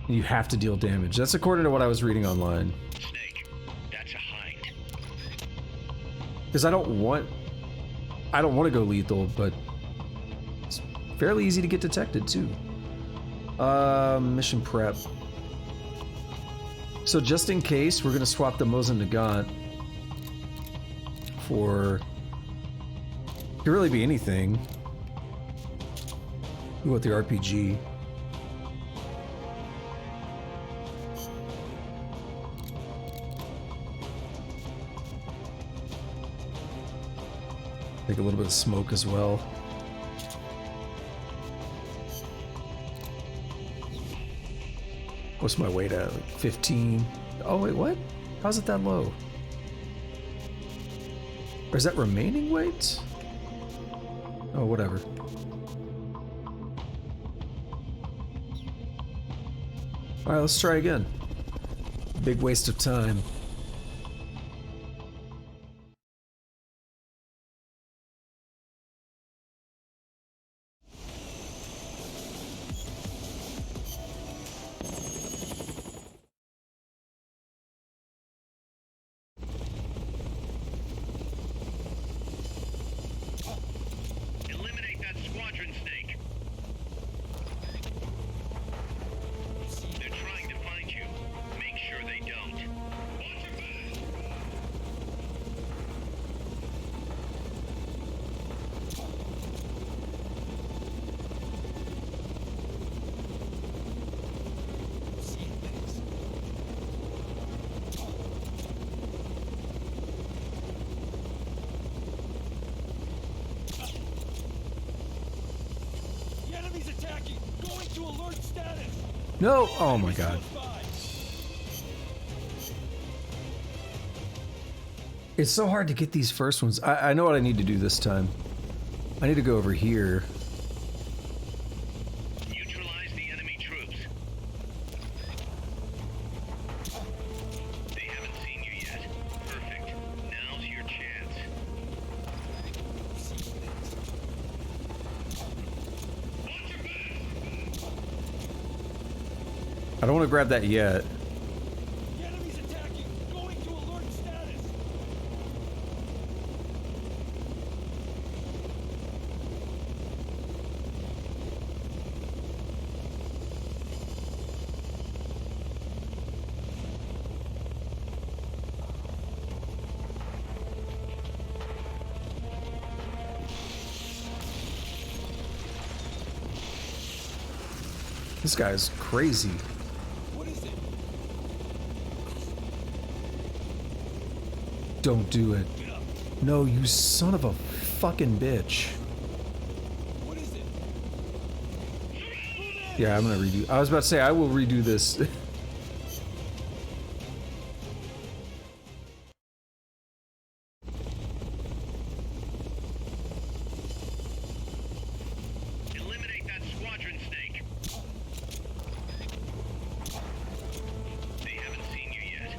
You have to deal damage. That's according to what I was reading online. Snake, that's a Hind. Because I don't want to go lethal, but it's fairly easy to get detected too. Mission prep. So just in case, we're gonna swap the Mosin Nagant for, could really be anything. Ooh, with the RPG. Take a little bit of smoke as well. What's my weight at? Like 15. Oh wait, what? How's it that low? Or is that remaining weight? Oh, whatever. Alright, let's try again. Big waste of time. Eliminate that squadron, Snake. They're trying to find you. Make sure they don't. Watch your back! The enemy's attacking! Going to alert status! No! Oh my god. It's so hard to get these first ones. I know what I need to do this time. I need to go over here. Neutralize the enemy troops. They haven't seen you yet. Perfect. Now's your chance. Watch your back! I don't want to grab that yet. The enemy's attacking! Going to alert status! This guy's crazy. What is it? Don't do it. Get up! No, you son of a fucking bitch. What is it? Yeah, I'm gonna redo. I was about to say, I will redo this. Eliminate that squadron, Snake. They haven't seen you yet.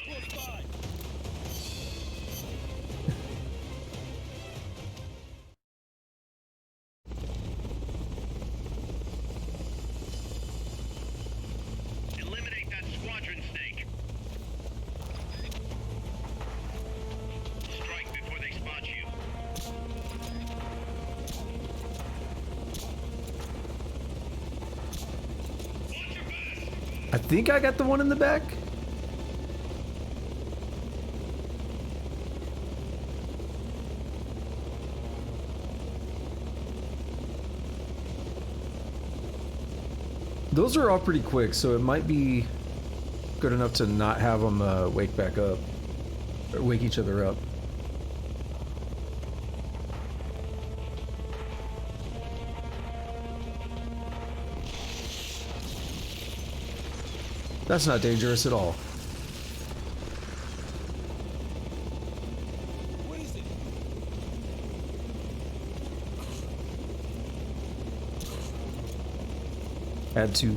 Close by! Eliminate that squadron, Snake. Strike before they spot you. Watch your back! I think I got the one in the back. Those are all pretty quick, so it might be good enough to not have them wake back up. Or wake each other up. That's not dangerous at all. What is it? Add 2.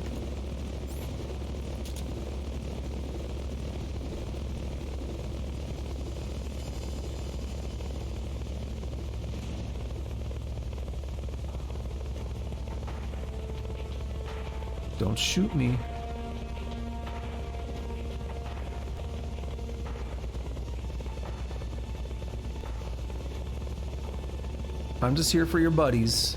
Don't shoot me. I'm just here for your buddies.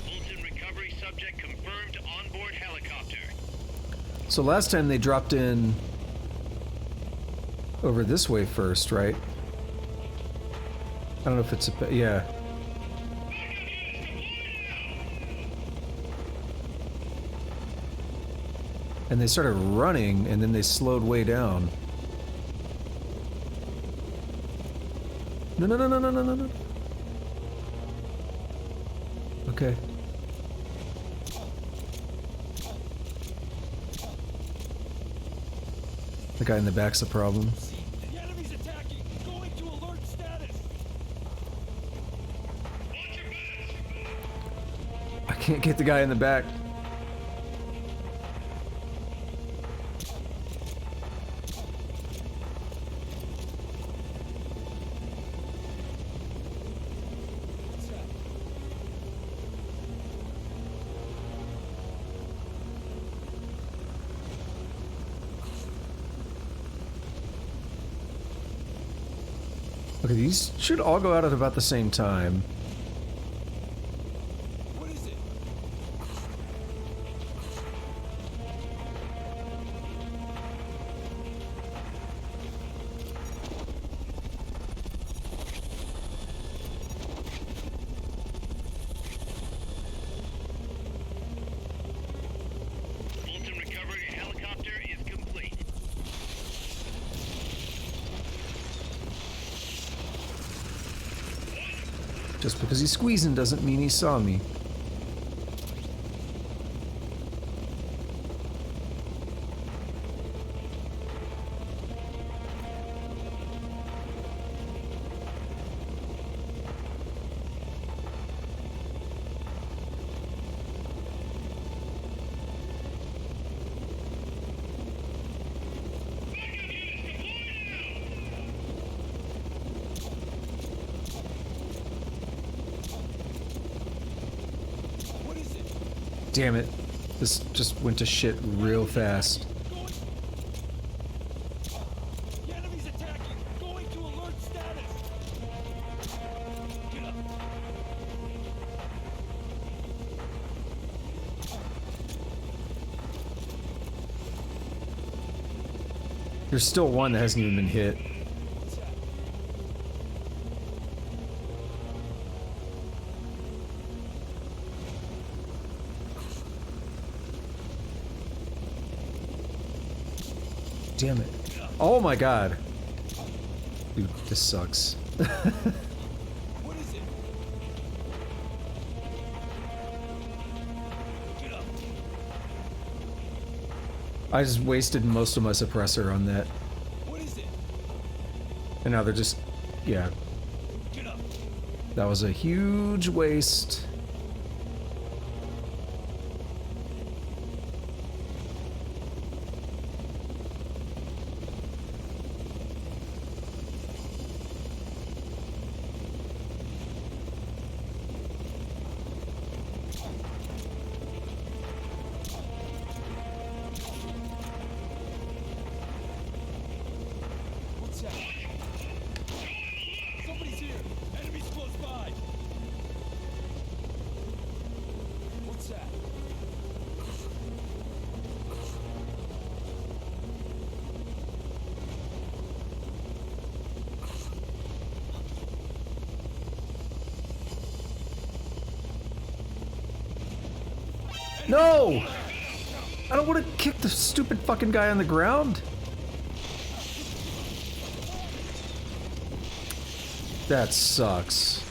Fulton recovery subject confirmed onboard helicopter. So last time they dropped in over this way first, right? I don't know if it's a... yeah. And they started running, and then they slowed way down. No, no, no, no, no, no, no, no. Okay. The guy in the back's a problem. The enemy's attacking. Going to alert status. Watch your backs! I can't get the guy in the back. Okay, these should all go out at about the same time. What is it? Fulton recovery helicopter is complete. Just because he's squeezing doesn't mean he saw me. What is it? Damn it. This just went to shit real fast. Going. The enemy's attacking. Going to alert status. Get up. There's still one that hasn't even been hit. What's that? Damn it. Oh my god. Dude, this sucks. What is it? Get up. I just wasted most of my suppressor on that. What is it? And now they're just... yeah. Get up. That was a huge waste. What's that? Somebody's here. Enemies close by. No! I don't want to kick the stupid fucking guy on the ground. That sucks.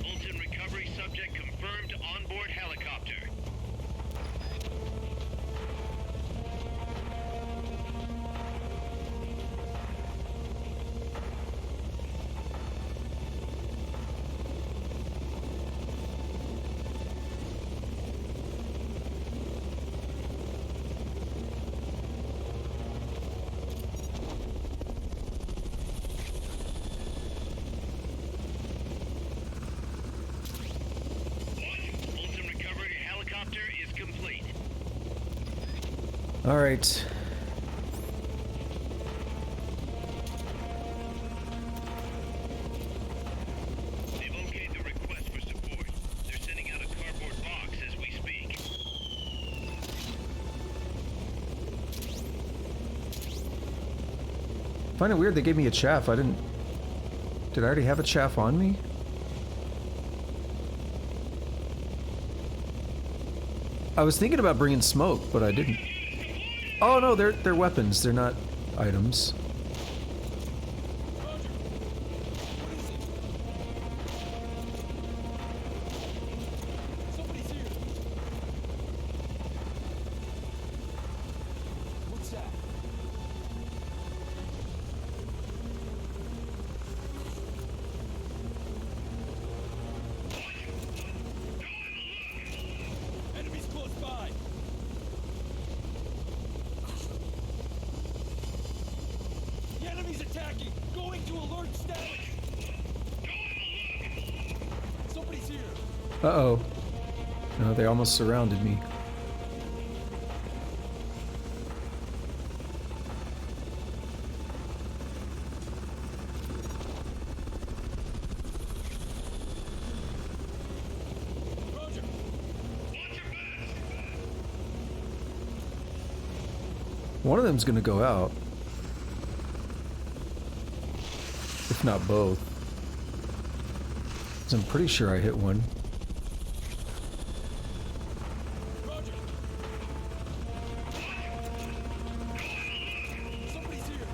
Fulton recovery subject confirmed onboard helicopter. Fulton recovery helicopter is complete. All right. They've okayed the request for support. They're sending out a cardboard box as we speak. Find it weird they gave me a chaff. I didn't... Did I already have a chaff on me? I was thinking about bringing smoke, but I didn't. Oh no, they're weapons. They're not items. Somebody's here. What's that? Enemies close by. The enemy's attacking. Going to alert status. Somebody's here. Uh-oh. No, they almost surrounded me. Roger. One of them's gonna go out. If not both. 'Cause I'm pretty sure I hit one. Roger. Somebody's here.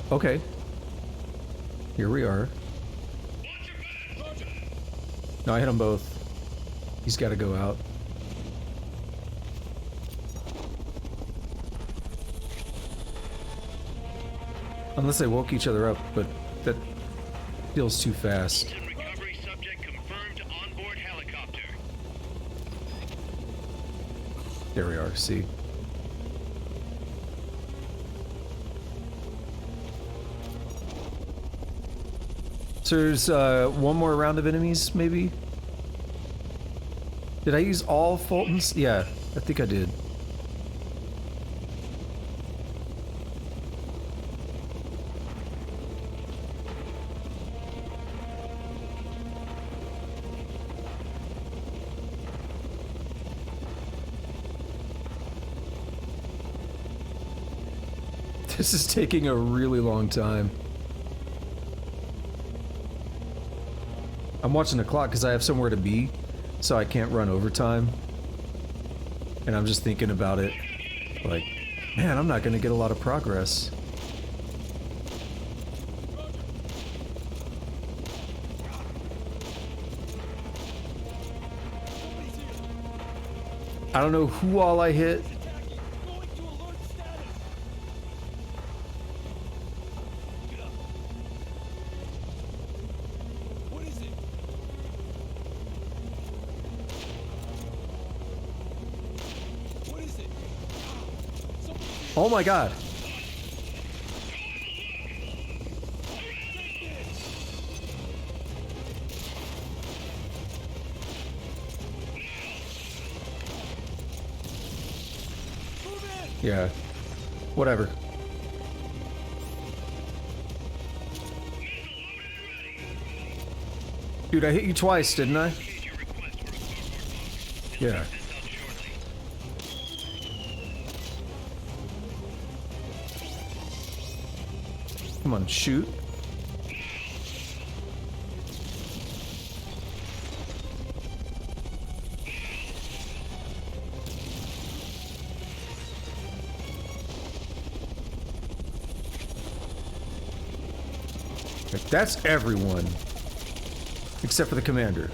Okay. Here we are. Roger. No, I hit them both. He's got to go out. Unless they woke each other up, but that feels too fast. Fulton recovery subject confirmed onboard helicopter. There we are, see. So there's one more round of enemies, maybe? Did I use all Fultons? Yeah, I think I did. This is taking a really long time. I'm watching the clock because I have somewhere to be, so I can't run overtime. And I'm just thinking about it, like, man, I'm not going to get a lot of progress. I don't know who all I hit. Attacking. Going to alert status. Get up. What is it? What is it? Somebody's here. Oh my god. Move in. Yeah. Whatever. Dude, I hit you twice, didn't I? Yeah. Come on, shoot. That's everyone. Except for the commander.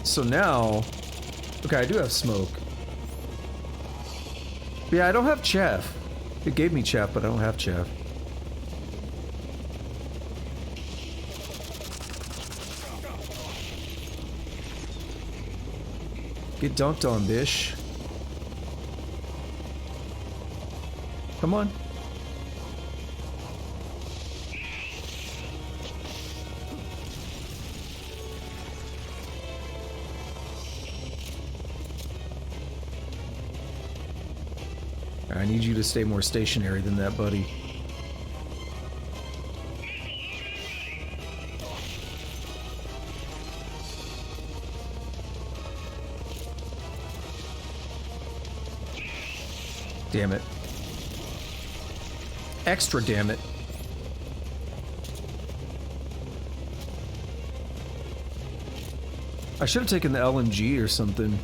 So now... Okay, I do have smoke. But yeah, I don't have chaff. It gave me chaff, but I don't have chaff. Get dunked on, bish. Come on. I need you to stay more stationary than that, buddy. Damn it. Extra damn it. I should have taken the LMG or something.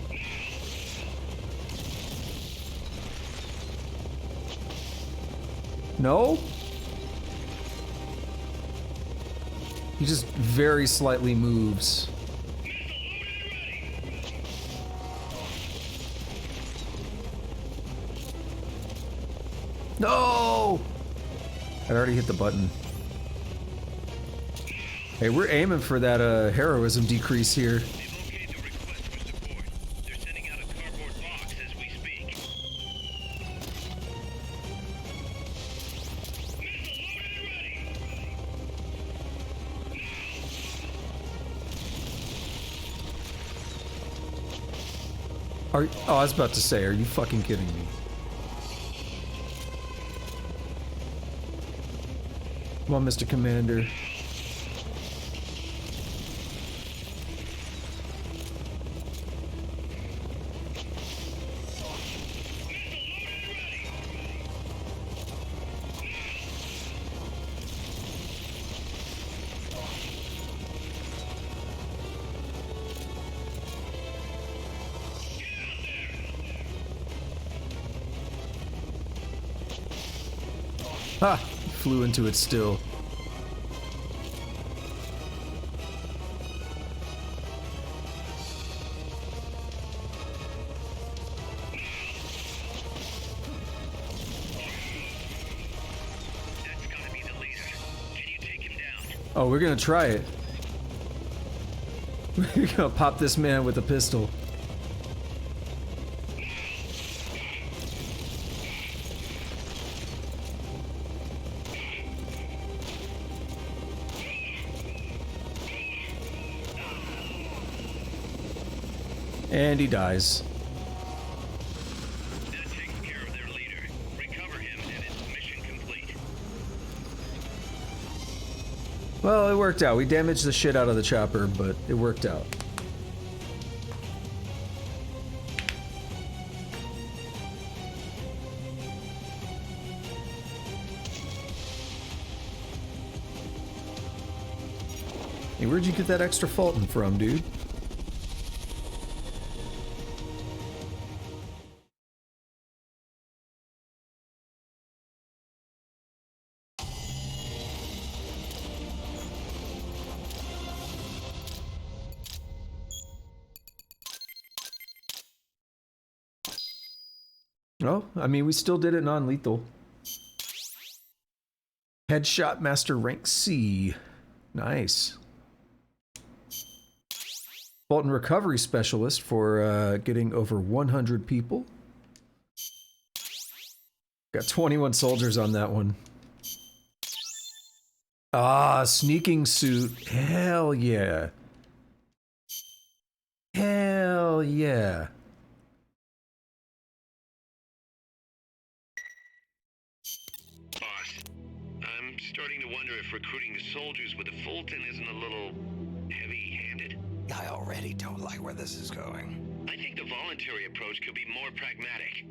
No? He just very slightly moves. No! I already hit the button. Hey, we're aiming for that heroism decrease here. Oh, I was about to say, are you fucking kidding me? Come on, Mr. Commander. Ha! Flew into it still. That's gotta be the leader. Can you take him down? Oh, we're gonna try it. We're gonna pop this man with a pistol. And he dies. That takes care of their leader. Recover him and it's mission complete. Well, it worked out. We damaged the shit out of the chopper, but it worked out. Hey, where'd you get that extra Fulton from, dude? Oh, I mean, we still did it non-lethal. Headshot Master rank C. Nice. Fulton Recovery Specialist for getting over 100 people. Got 21 soldiers on that one. Ah, sneaking suit. Hell yeah. Hell yeah. Boss, I'm starting to wonder if recruiting soldiers with a Fulton isn't a little heavy-handed. expected. I already don't like where this is going. I think the voluntary approach could be more pragmatic.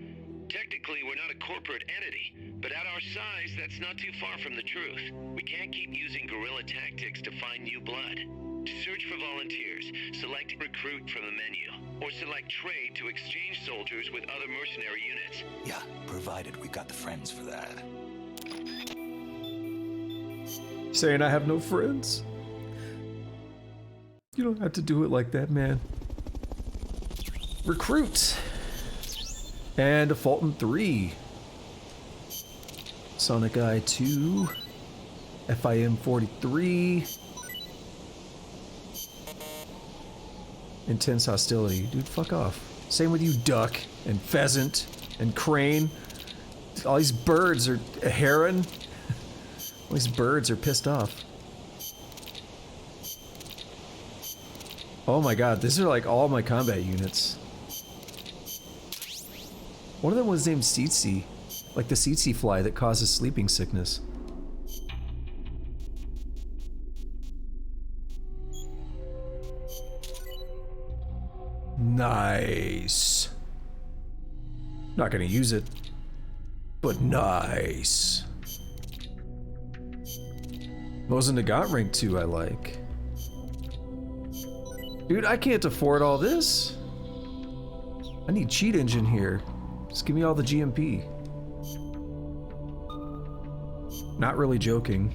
Technically, we're not a corporate entity, but at our size, that's not too far from the truth. We can't keep using guerrilla tactics to find new blood. To search for volunteers, select recruit from the menu, or select trade to exchange soldiers with other mercenary units. Yeah, provided we got the friends for that. Saying I have no friends? You don't have to do it like that, man. Recruit. And a Fulton 3. Sonic Eye 2. FIM 43. Intense hostility. Dude, fuck off. Same with you, duck, and pheasant, and crane. All these birds are... a heron? All these birds are pissed off. Oh my god, these are like all my combat units. One of them was named Tsetse, like the tsetse fly that causes sleeping sickness. Nice. Not gonna use it, but nice. Mosin Nagant rank 2 I like. Dude, I can't afford all this. I need cheat engine here. Just give me all the GMP. Not really joking.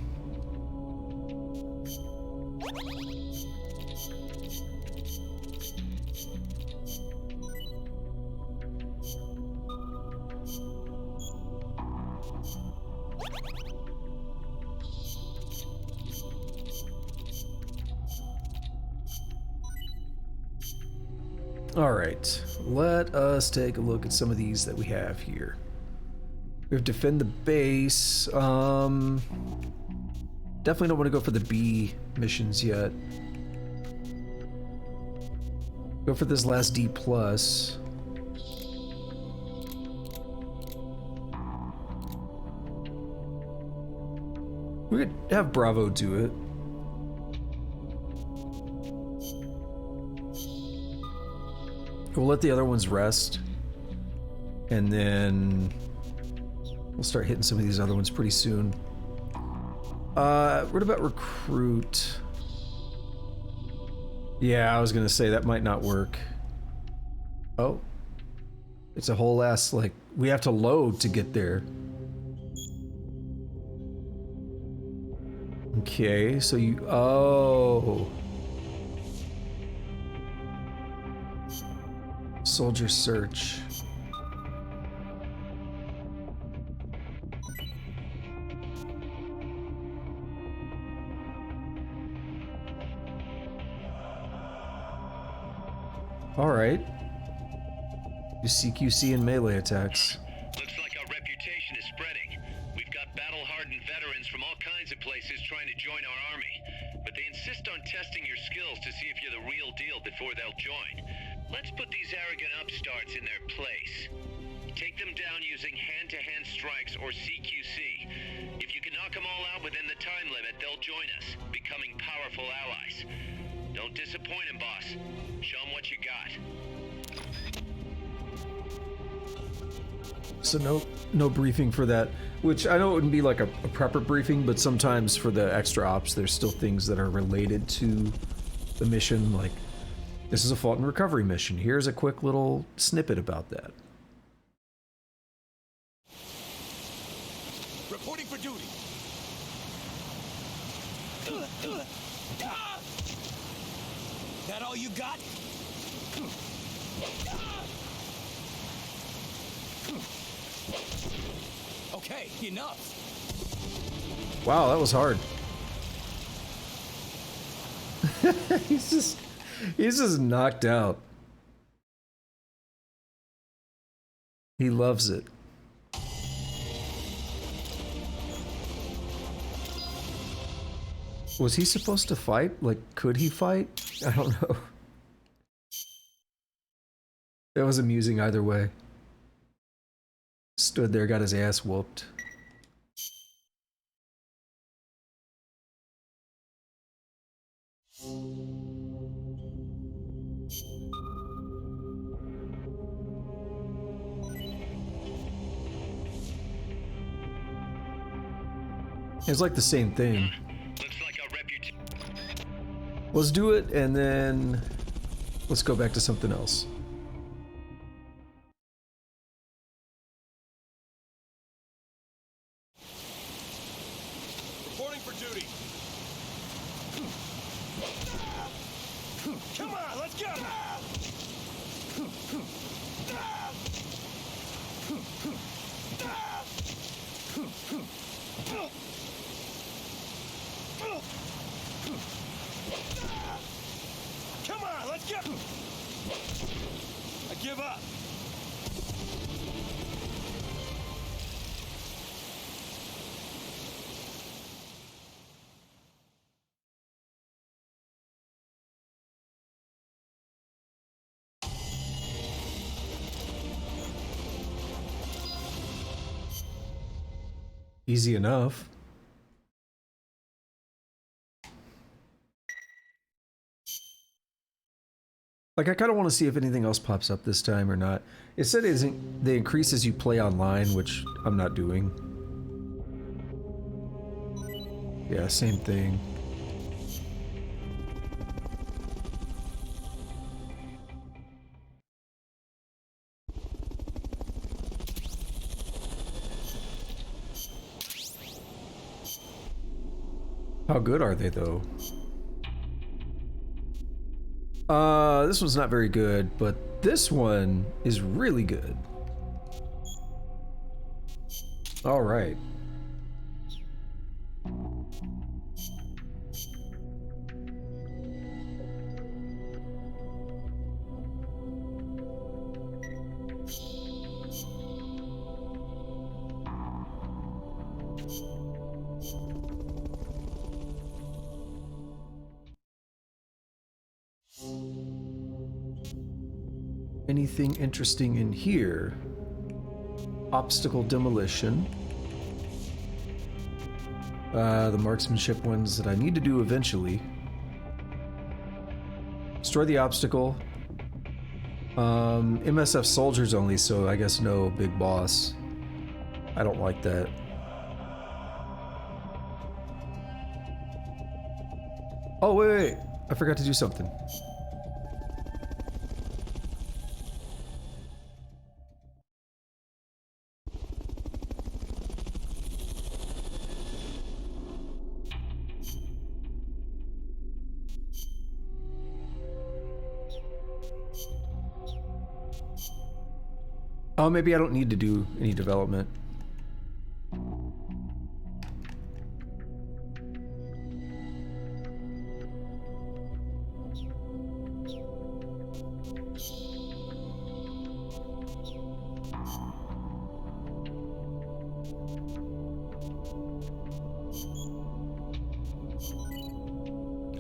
Alright, let us take a look at some of these that we have here. We have defend the base. Definitely don't want to go for the B missions yet. Go for this last D+. We could have Bravo do it. We'll let the other ones rest, and then we'll start hitting some of these other ones pretty soon. What about recruit? Yeah, I was gonna say that might not work. Oh, it's a whole ass, like, we have to load to get there. Okay, so you, oh. Soldier search. All right. Do CQC and melee attacks. Looks like our reputation is spreading. We've got battle-hardened veterans from all kinds of places trying to join our army. But they insist on testing your skills to see if you're the real deal before they'll join. Let's put these arrogant upstarts in their place. Take them down using hand-to-hand strikes or CQC. If you can knock them all out within the time limit, they'll join us, becoming powerful allies. Don't disappoint them, boss. Show them what you got. So no briefing for that, which I know it wouldn't be like a proper briefing, but sometimes for the extra ops, there's still things that are related to the mission, like this is a fault and recovery mission. Here's a quick little snippet about that. Reporting for duty. That all you got? Okay, enough. Wow, that was hard. He's just knocked out. He loves it. Was he supposed to fight? Like, could he fight? I don't know. That was amusing either way. Stood there, got his ass whooped. It's like the same thing. Looks like our reputation. Let's do it, and then let's go back to something else. Reporting for duty. Come on, let's go! Come on, let's go! I give up. Easy enough. Like, I kind of want to see if anything else pops up this time or not. It said they increase as you play online, which I'm not doing. Yeah, same thing. How good are they, though? This one's not very good, but this one is really good. All right. Anything interesting in here? Obstacle demolition. The marksmanship ones that I need to do eventually. Destroy the obstacle. MSF soldiers only, so I guess no big boss. I don't like that. Oh, wait. I forgot to do something. Oh, maybe I don't need to do any development. All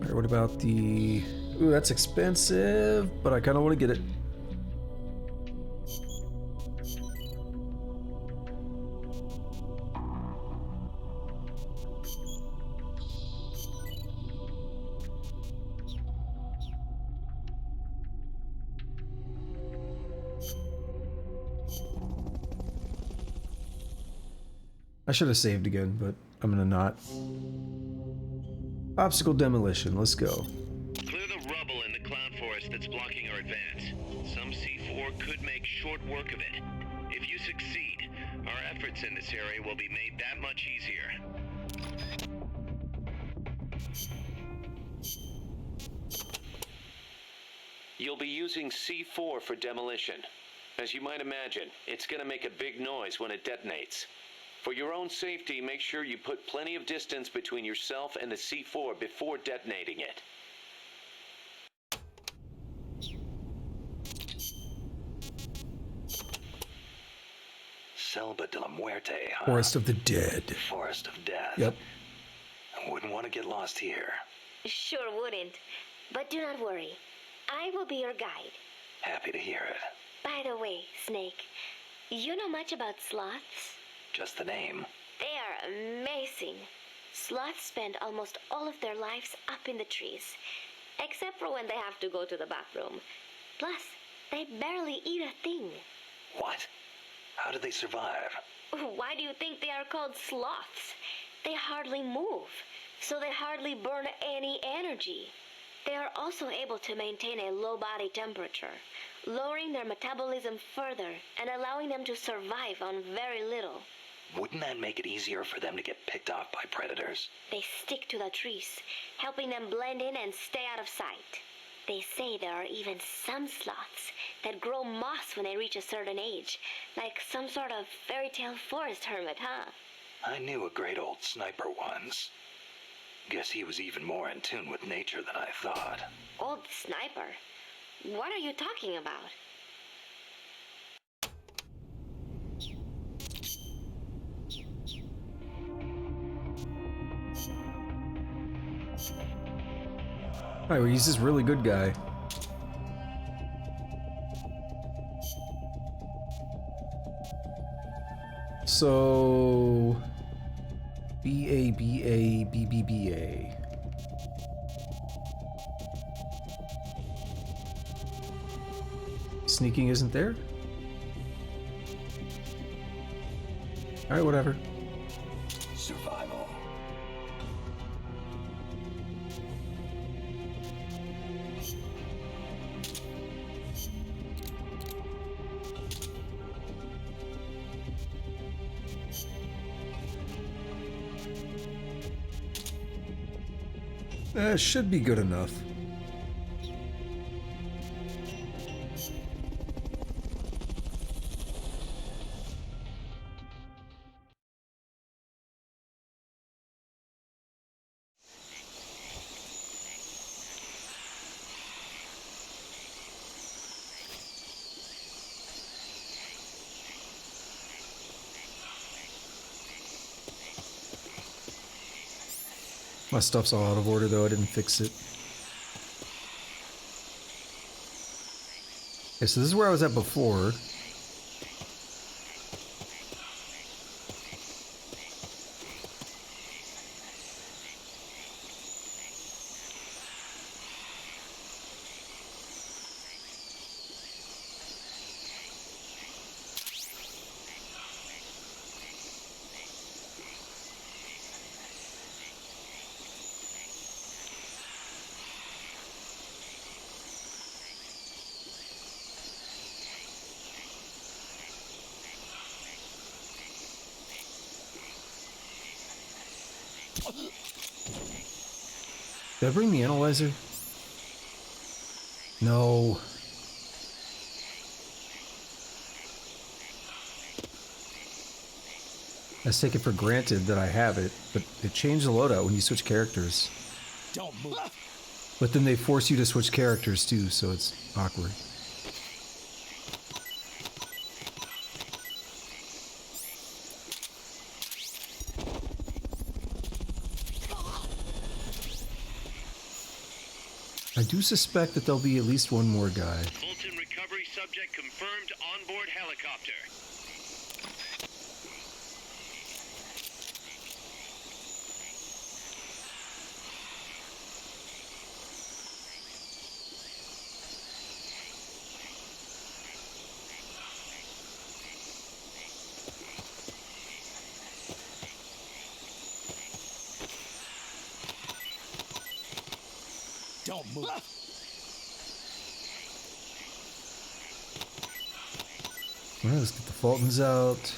right, what about the... Ooh, that's expensive, but I kind of want to get it. I should have saved again, but I'm gonna not. Obstacle demolition, let's go. Clear the rubble in the cloud forest that's blocking our advance. Some C4 could make short work of it. If you succeed, our efforts in this area will be made that much easier. You'll be using C4 for demolition. As you might imagine, it's gonna make a big noise when it detonates. For your own safety, make sure you put plenty of distance between yourself and the C4 before detonating it. Selva de la Muerte, huh? Forest of the Dead. Forest of Death. Yep. I wouldn't want to get lost here. Sure wouldn't. But do not worry. I will be your guide. Happy to hear it. By the way, Snake, you know much about sloths? Just the name. They are amazing. Sloths spend almost all of their lives up in the trees, except for when they have to go to the bathroom. Plus, they barely eat a thing. What? How do they survive? Why do you think they are called sloths? they hardly move, so they hardly burn any energy. They are also able to maintain a low body temperature, lowering their metabolism further and allowing them to survive on very little. Wouldn't that make it easier for them to get picked off by predators? They stick to the trees, helping them blend in and stay out of sight. They say there are even some sloths that grow moss when they reach a certain age, like some sort of fairy tale forest hermit, huh? I knew a great old sniper once. Guess he was even more in tune with nature than I thought. Old sniper? What are you talking about? Alright, well, he's this really good guy. So... B-A-B-A-B-B-B-A. Sneaking isn't there? Alright, whatever. Survival. Should be good enough. My stuff's all out of order though, I didn't fix it. Okay, so this is where I was at before. Did I bring the analyzer? No. Let's take it for granted that I have it, but it changed the loadout when you switch characters. Don't move. But then they force you to switch characters too, so it's awkward. I do suspect that there'll be at least one more guy. Fulton recovery subject confirmed onboard helicopter. Don't move. Well, let's get the Fultons out.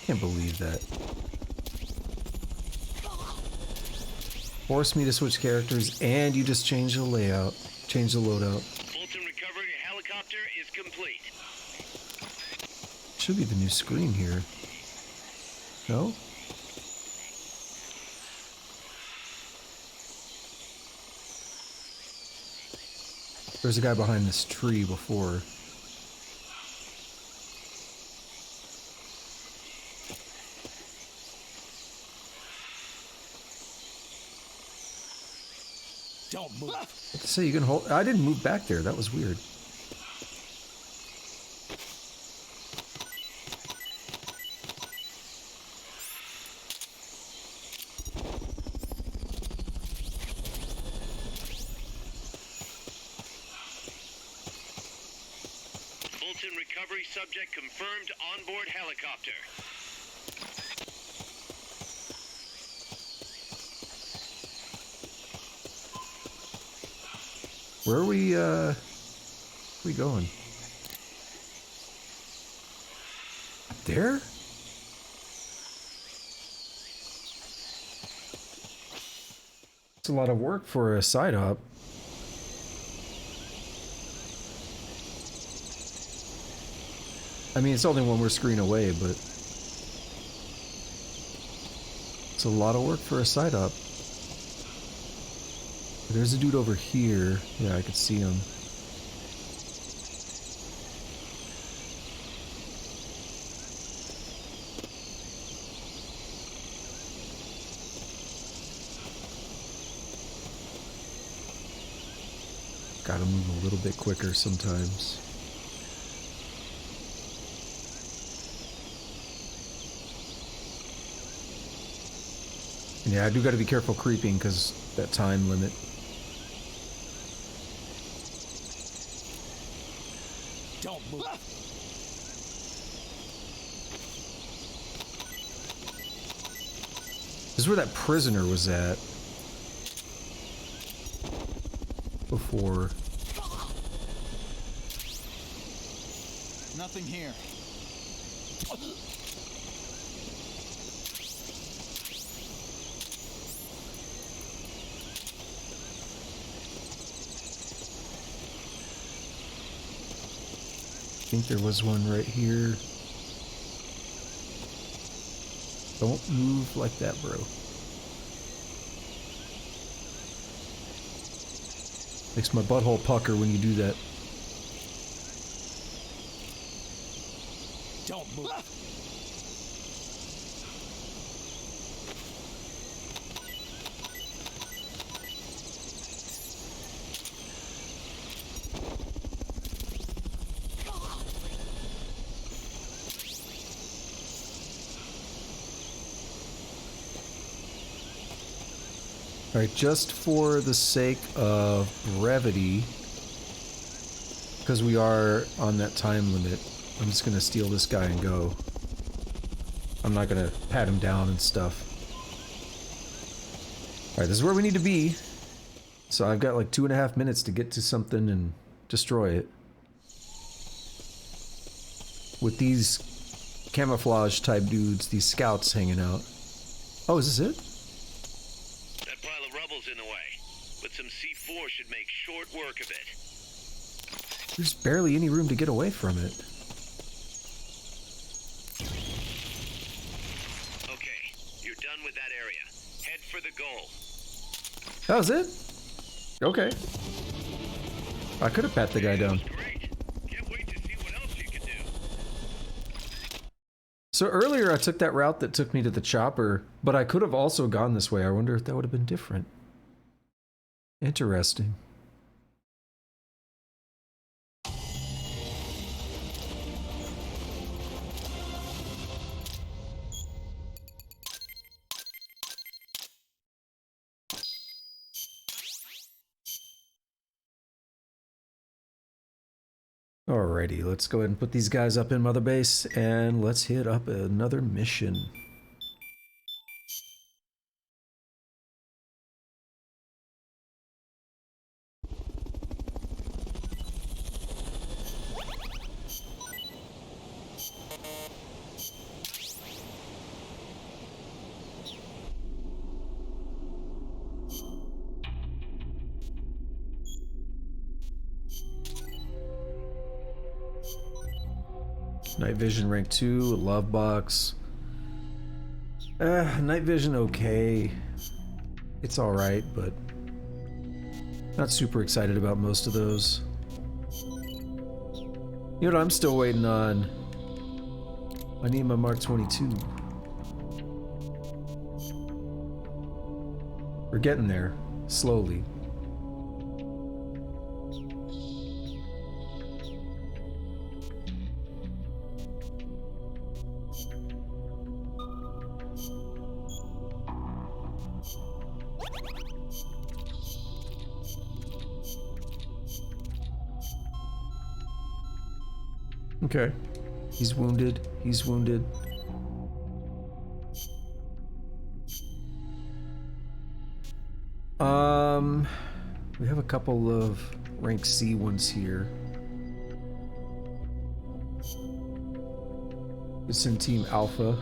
Can't believe that. Force me to switch characters, and you just change the layout, change the loadout. Fulton recovery helicopter is complete. Should be the new screen here. No? There's a guy behind this tree before. Don't move. What to say, you can hold. I didn't move back there. That was weird. Fulton recovery subject confirmed onboard helicopter. Where are we going? Up there? It's a lot of work for a side hop. I mean, it's only one more screen away, but it's a lot of work for a side hop. There's a dude over here. Yeah, I could see him. Gotta move a little bit quicker sometimes. Yeah, I do gotta be careful creeping because that time limit. Don't move. This is where that prisoner was at before. Nothing here. I think there was one right here. Don't move like that, bro. Makes my butthole pucker when you do that. Don't move. Alright, just for the sake of brevity, because we are on that time limit, I'm just gonna steal this guy and go. I'm not gonna pat him down and stuff. Alright, this is where we need to be. So I've got like 2.5 minutes to get to something and destroy it. With these camouflage type dudes, these scouts hanging out. Oh, is this it? That pile of rubble's in the way, but some C4 should make short work of it. There's barely any room to get away from it. Okay, you're done with that area. Head for the goal. That was it? Okay. I could have pat the guy down. Great. Can't wait to see what else you can do. So earlier I took that route that took me to the chopper, but I could have also gone this way. I wonder if that would have been different. Interesting. Alrighty, let's go ahead and put these guys up in Mother Base, and let's hit up another mission. Night vision rank 2, love box. Night vision okay. It's alright, but not super excited about most of those. You know what I'm still waiting on? I need my Mark 22. We're getting there, slowly. Okay. He's wounded. He's wounded. We have a couple of rank C ones here. It's in Team Alpha.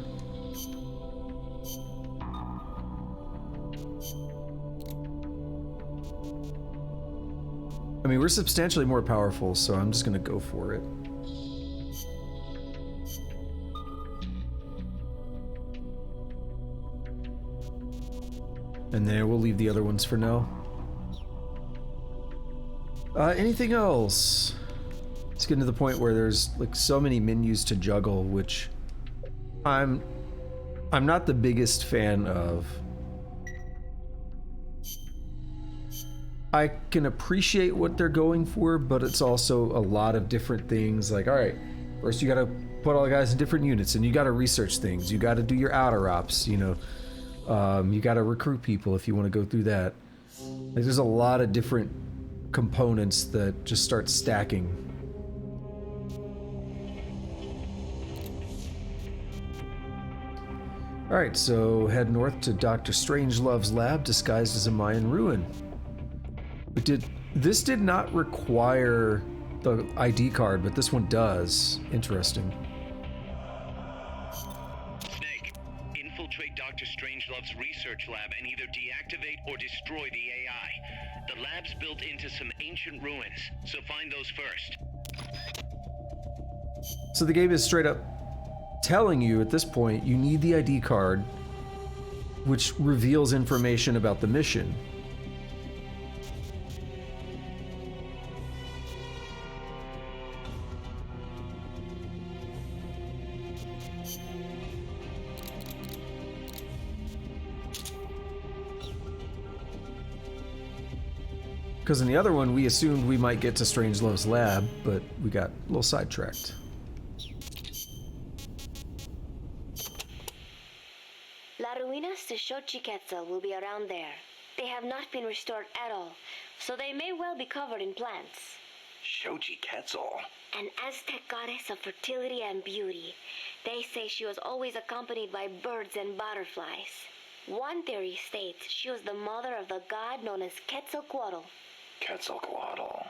I mean, we're substantially more powerful, so I'm just gonna go for it. And then we'll leave the other ones for now. Anything else? It's getting to the point where there's like so many menus to juggle, which I'm not the biggest fan of. I can appreciate what they're going for, but it's also a lot of different things. Like, all right, first you gotta put all the guys in different units, and you gotta research things. You gotta do your outer ops, you know. You gotta recruit people if you want to go through that. Like, there's a lot of different components that just start stacking. Alright, so head north to Dr. Strangelove's lab disguised as a Mayan ruin. This did not require the ID card, but this one does. Interesting. Snake, infiltrate Dr. Strangelove's research lab and either deactivate or destroy the AI. The lab's built into some ancient ruins, so find those first. So the game is straight up telling you at this point you need the ID card, which reveals information about the mission. Because in the other one, we assumed we might get to Strangelove's lab, but we got a little sidetracked. La Ruinas de Xochiquetzal will be around there. They have not been restored at all, so they may well be covered in plants. Xochiquetzal? An Aztec goddess of fertility and beauty. They say she was always accompanied by birds and butterflies. One theory states she was the mother of the god known as Quetzalcoatl. Quetzalcoatl.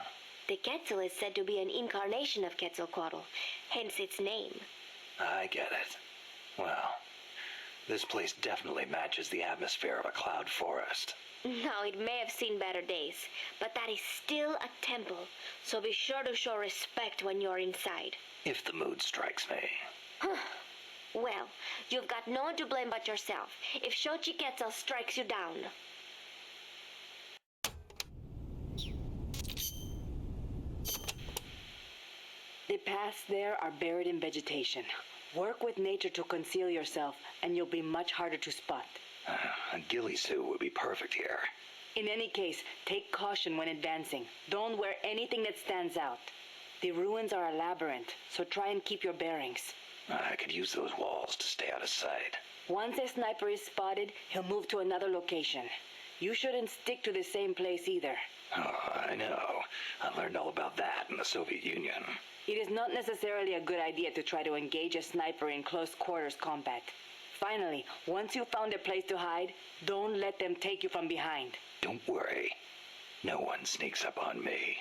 The Quetzal is said to be an incarnation of Quetzalcoatl, hence its name. I get it. Well, this place definitely matches the atmosphere of a cloud forest. Now, it may have seen better days, but that is still a temple, so be sure to show respect when you're inside. If the mood strikes me. Well, you've got no one to blame but yourself if Xochiquetzal strikes you down. The paths there are buried in vegetation. Work with nature to conceal yourself, and you'll be much harder to spot. A ghillie suit would be perfect here. In any case, take caution when advancing. Don't wear anything that stands out. The ruins are a labyrinth, so try and keep your bearings. I could use those walls to stay out of sight. Once a sniper is spotted, he'll move to another location. You shouldn't stick to the same place either. Oh, I know. I learned all about that in the Soviet Union. It is not necessarily a good idea to try to engage a sniper in close quarters combat. Finally, once you've found a place to hide, don't let them take you from behind. Don't worry. No one sneaks up on me.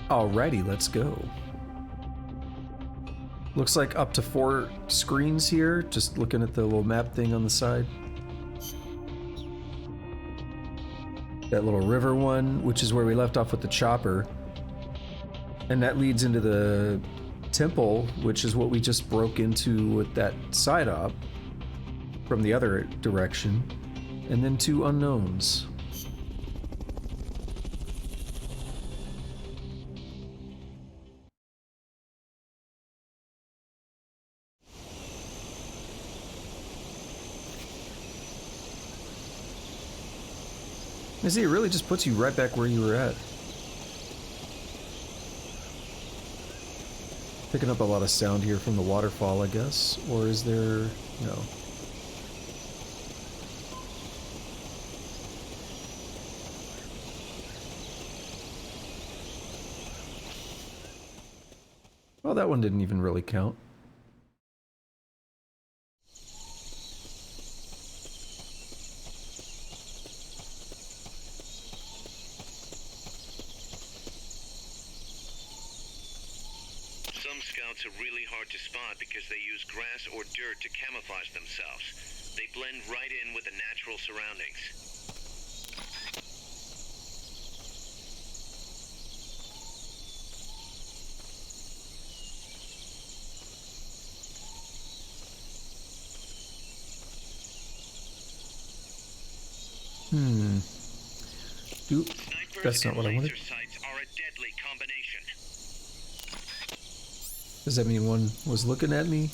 Alrighty, let's go. Looks like up to 4 screens here, just looking at the little map thing on the side. That little river one, which is where we left off with the chopper. And that leads into the temple, which is what we just broke into with that side op from the other direction. And then 2 unknowns. I see, it really just puts you right back where you were at. Picking up a lot of sound here from the waterfall, I guess. Or is there... no. Well, that one didn't even really count. scouts are really hard to spot because they use grass or dirt to camouflage themselves. They blend right in with the natural surroundings. Oop, that's not what I wanted. Laser sights are a deadly combination. Does that mean one was looking at me?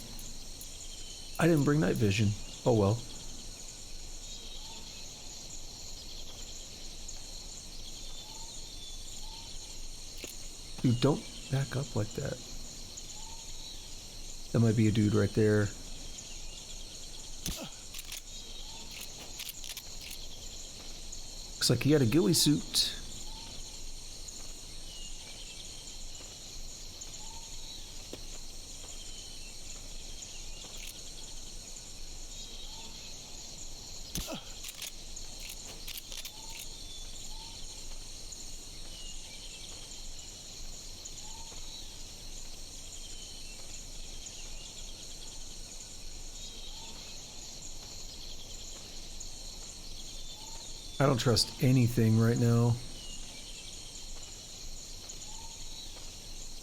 I didn't bring night vision. Oh well. Dude, don't back up like that. That might be a dude right there. Looks like he had a ghillie suit. I don't trust anything right now.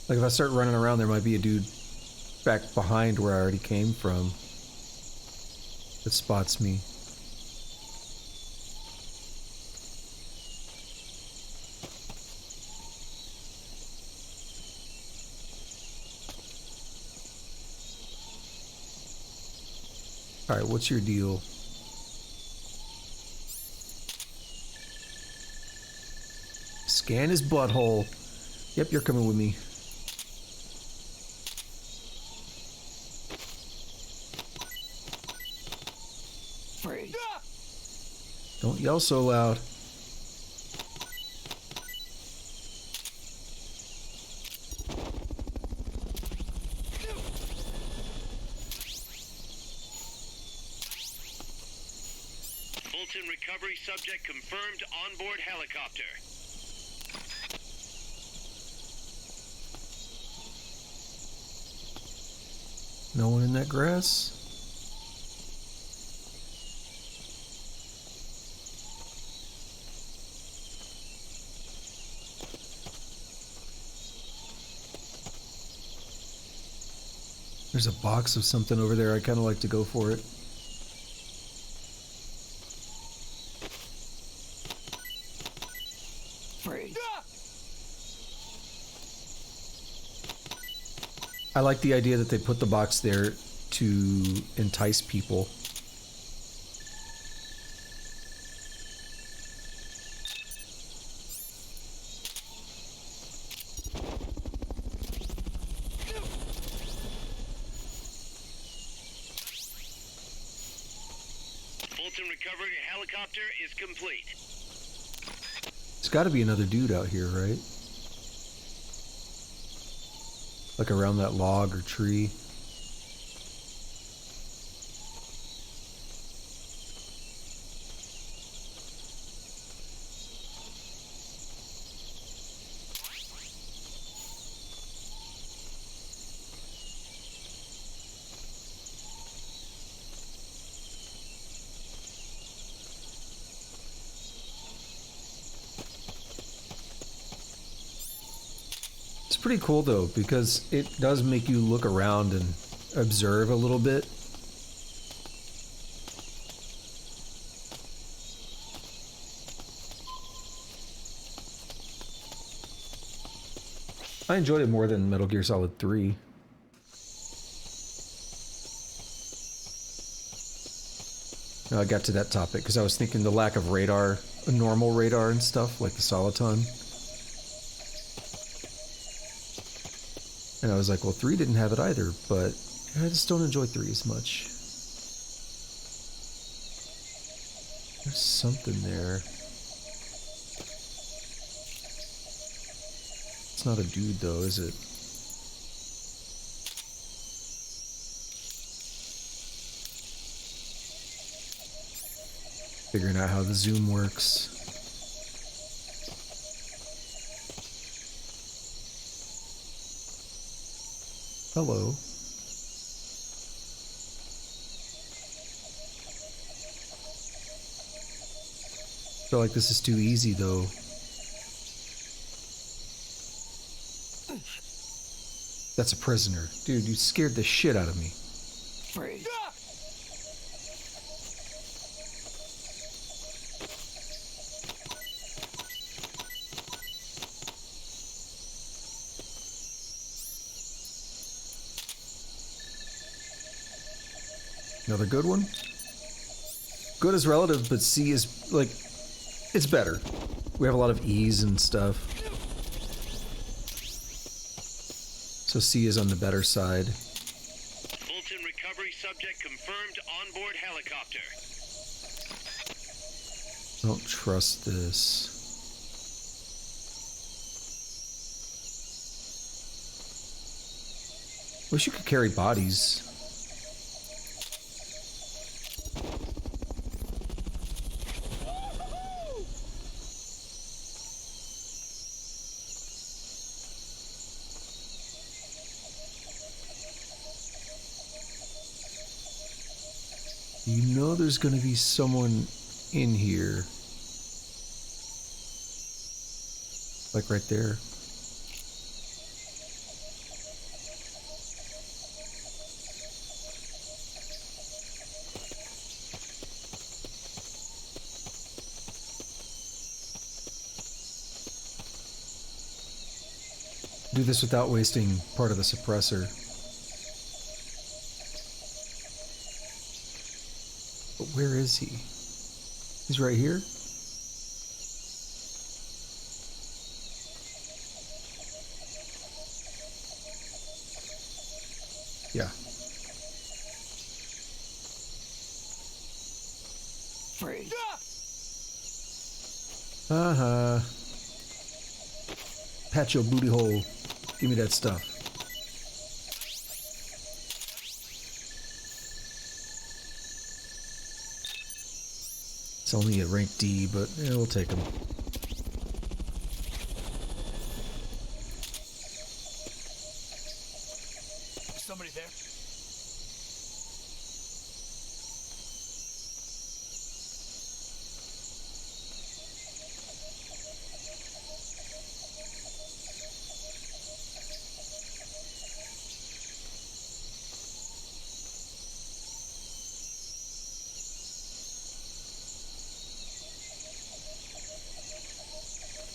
Like if I start running around, there might be a dude back behind where I already came from that spots me. All right, what's your deal? Scan his butthole. Yep, you're coming with me. Freeze. Don't yell so loud. Fulton recovery subject confirmed onboard helicopter. No one in that grass? There's a box of something over there. I kind of like to go for it. Freeze. I like the idea that they put the box there to entice people. Fulton recovery helicopter is complete. There's got to be another dude out here, right? Like around that log or tree. It's pretty cool though, because it does make you look around and observe a little bit. I enjoyed it more than Metal Gear Solid 3. Now I got to that topic because I was thinking the lack of radar, normal radar and stuff, like the Soliton. And I was like, well, 3 didn't have it either, but I just don't enjoy 3 as much. There's something there. It's not a dude, though, is it? Figuring out how the zoom works. Hello. Feel like this is too easy though. That's a prisoner. Dude, you scared the shit out of me. Freeze. Another good one? Good is relative, but C is, like, it's better. We have a lot of E's and stuff. So C is on the better side. Fulton recovery subject confirmed onboard helicopter. I don't trust this. Wish you could carry bodies. You know there's gonna be someone in here. Like right there. Do this without wasting part of the suppressor. But where is he? He's right here? Yeah. Freeze. Uh-huh. Pat your booty hole. Give me that stuff. It's only a rank D, but yeah, we'll take him. Somebody there?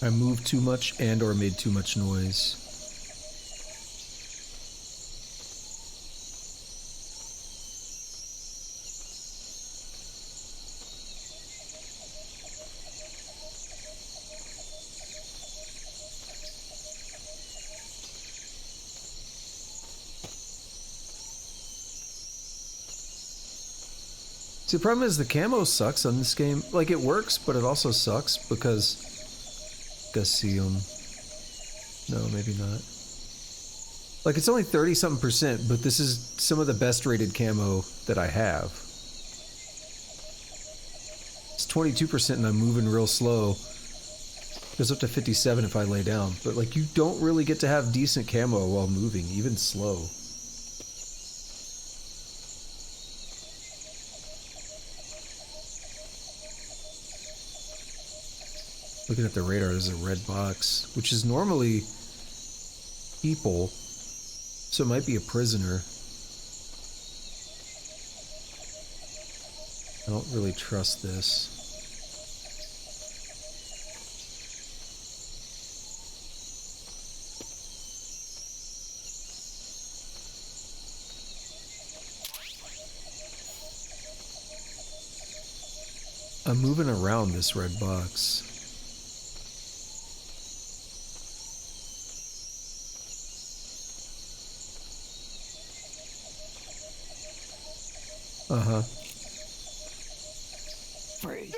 I moved too much and or made too much noise. See, the problem is the camo sucks on this game. Like, it works, but it also sucks because... Go see him. No, maybe not. Like, it's only 30-something%, but this is some of the best rated camo that I have. It's 22% and I'm moving real slow. Goes up to 57 if I lay down. But, like, you don't really get to have decent camo while moving, even slow. Looking at the radar, there's a red box, which is normally people, so it might be a prisoner. I don't really trust this. I'm moving around this red box. Uh-huh. Freeze.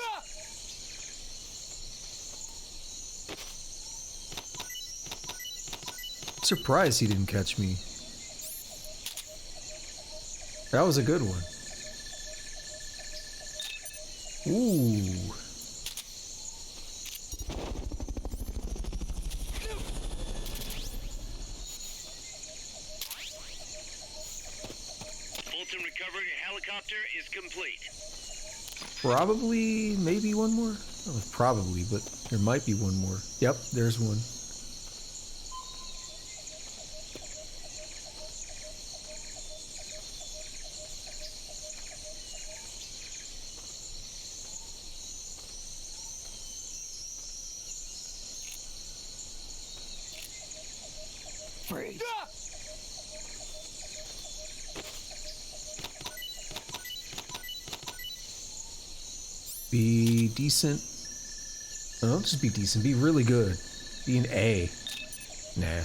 Surprised he didn't catch me. That was a good one. Ooh. helicopter is complete. Probably, maybe one more? Oh, probably, but there might be one more. Yep, there's one. Freeze. Be decent. No, don't just be decent. Be really good. Be an A. Nah.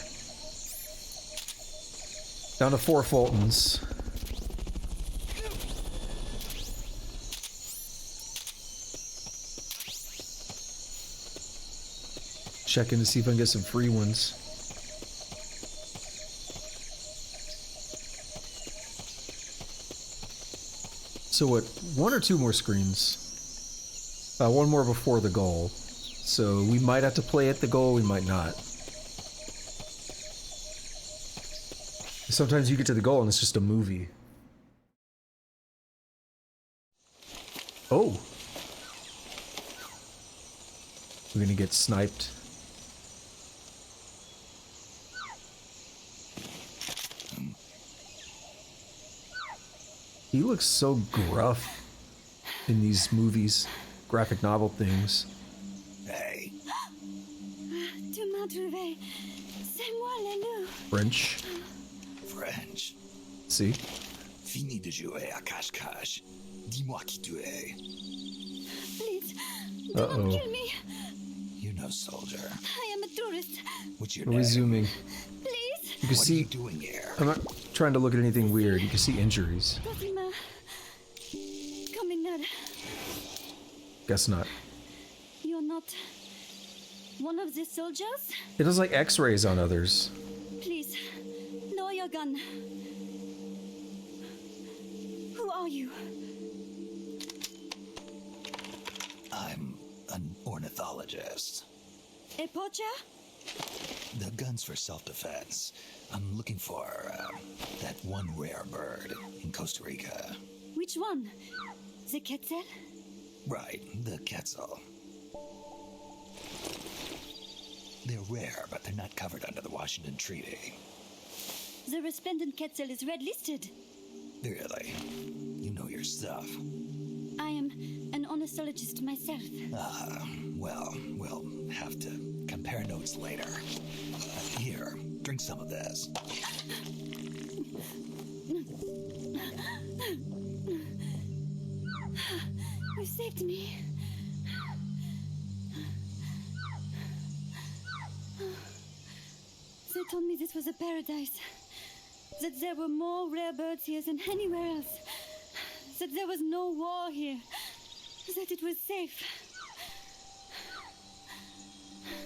Down to 4 Fultons. Checking to see if I can get some free ones. So what? 1 or 2 more screens? One more before the goal. So we might have to play at the goal, we might not. Sometimes you get to the goal and it's just a movie. Oh! We're gonna get sniped. He looks so gruff in these movies, graphic novel things. Hey. Tu m'as trouvé. C'est moi, le loup. French. French. See? Fini de jouer à cache-cache. Dis-moi qui tu es. Please, do not kill me. You're no soldier. I am a tourist. What's your Are name? we zooming? Please. You can What are see. you doing here? I'm not trying to look at anything weird. You can see injuries. Cosima. Coming. Guess not. You're not one of the soldiers? It does like X-rays on others. Please, lower your gun. Who are you? I'm an ornithologist. A poacher? The gun's for self-defense. I'm looking for that one rare bird in Costa Rica. Which one? The Quetzal? Right, the Quetzal. They're rare, but they're not covered under the Washington Treaty. The resplendent Quetzal is red listed. Really? You know your stuff. I am an ornithologist myself. Well, we'll have to compare notes later. Here, drink some of this. You saved me. They told me this was a paradise. That there were more rare birds here than anywhere else. That there was no war here. That it was safe.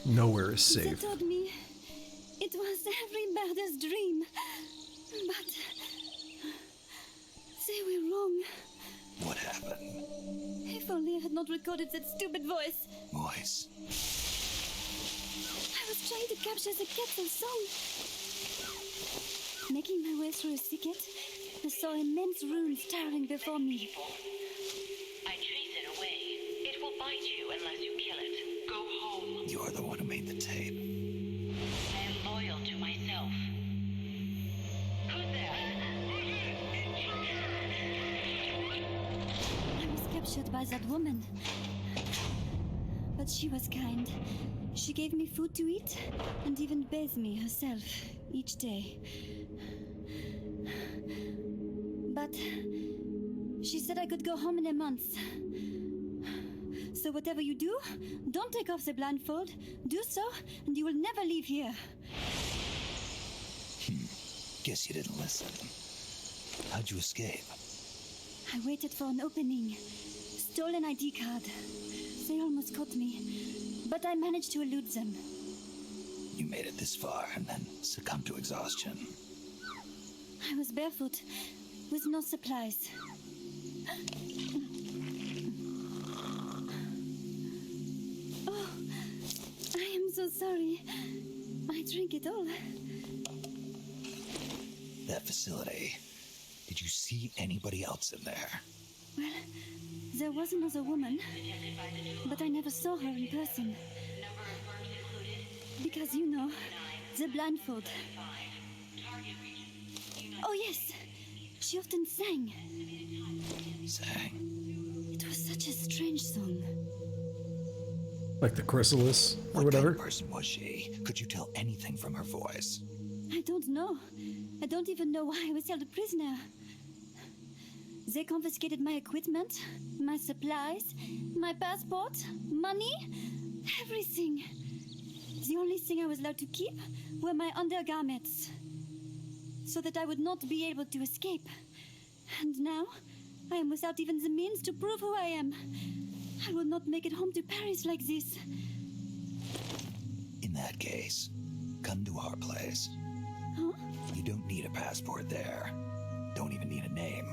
Nowhere is They safe. told me it was every birder's dream. But they were wrong. What happened? If only I had not recorded that stupid voice. Voice. I was trying to capture the Quetzal song. Making my way through a thicket, I saw immense runes towering before me. I chase it away. It will bite you unless you kill it. Go home. You're the one who made the tape. I am loyal to myself. Who's there? I was captured by that woman. But she was kind. She gave me food to eat and even bathed me herself each day. But she said I could go home in a month. So whatever you do, don't take off the blindfold. Do so, and you will never leave here. Guess you didn't listen. How'd you escape? I waited for an opening. Stole an ID card. They almost caught me, but I managed to elude them. You made it this far and then succumbed to exhaustion. I was barefoot, with no supplies. Oh, I am so sorry. I drank it all. That facility. Did you see anybody else in there? Well, there was another woman, but I never saw her in person. Because, you know, the blindfold. Oh, yes. She often sang. Sang? It was such a strange song. Like the chrysalis or What whatever? kind of person was she? Could you tell anything from her voice? I don't know. I don't even know why I was held a prisoner. They confiscated my equipment, my supplies, my passport, money, everything. The only thing I was allowed to keep were my undergarments, so that I would not be able to escape. And now, I am without even the means to prove who I am. I will not make it home to Paris like this. In that case, come to our place. Huh? You don't need a passport there. Don't even need a name.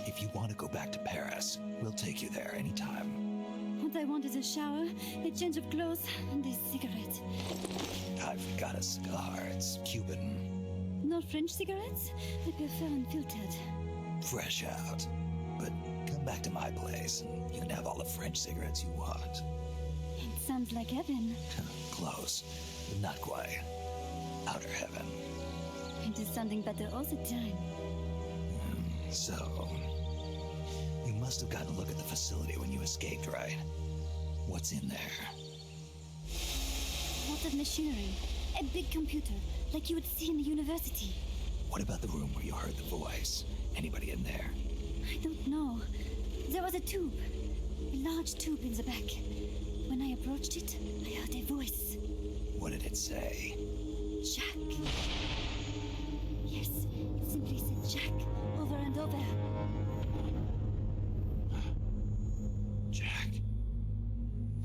If you want to go back to Paris, we'll take you there anytime. What I want is a shower, a change of clothes, and a cigarette. I've got a cigar. It's Cuban. No French cigarettes? I prefer unfiltered. Fresh out. But come back to my place and you can have all the French cigarettes you want. It sounds like heaven. Close, but not quite. Outer heaven. It is sounding better all the time. So, you must have gotten a look at the facility when you escaped, right? What's in there? Lots of machinery. A big computer, like you would see in a university. What about the room where you heard the voice? Anybody in there? I don't know. There was a tube. A large tube in the back. When I approached it, I heard a voice. What did it say? Jack. Yes, it simply said Jack over and over. Jack.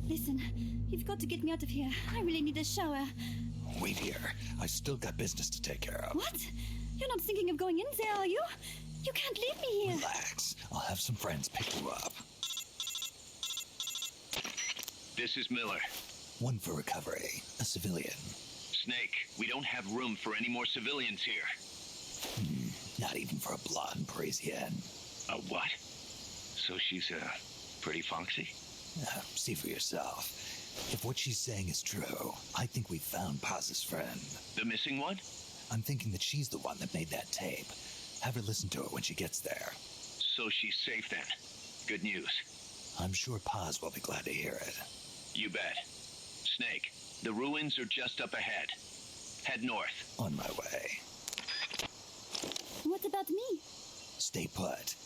Listen, you've got to get me out of here. I really need a shower. Wait here. I still got business to take care of. What? You're not thinking of going in there, are you? You can't leave me here. Relax. I'll have some friends pick you up. This is Miller. One for recovery. A civilian. Snake, we don't have room for any more civilians here. Not even for a blonde Parisienne. A what? So she's, pretty foxy? See for yourself. If what she's saying is true, I think we've found Paz's friend. The missing one? I'm thinking that she's the one that made that tape. Have her listen to it when she gets there. So she's safe then. Good news. I'm sure Paz will be glad to hear it. You bet. Snake, the ruins are just up ahead. Head north. On my way. What about me? Stay put.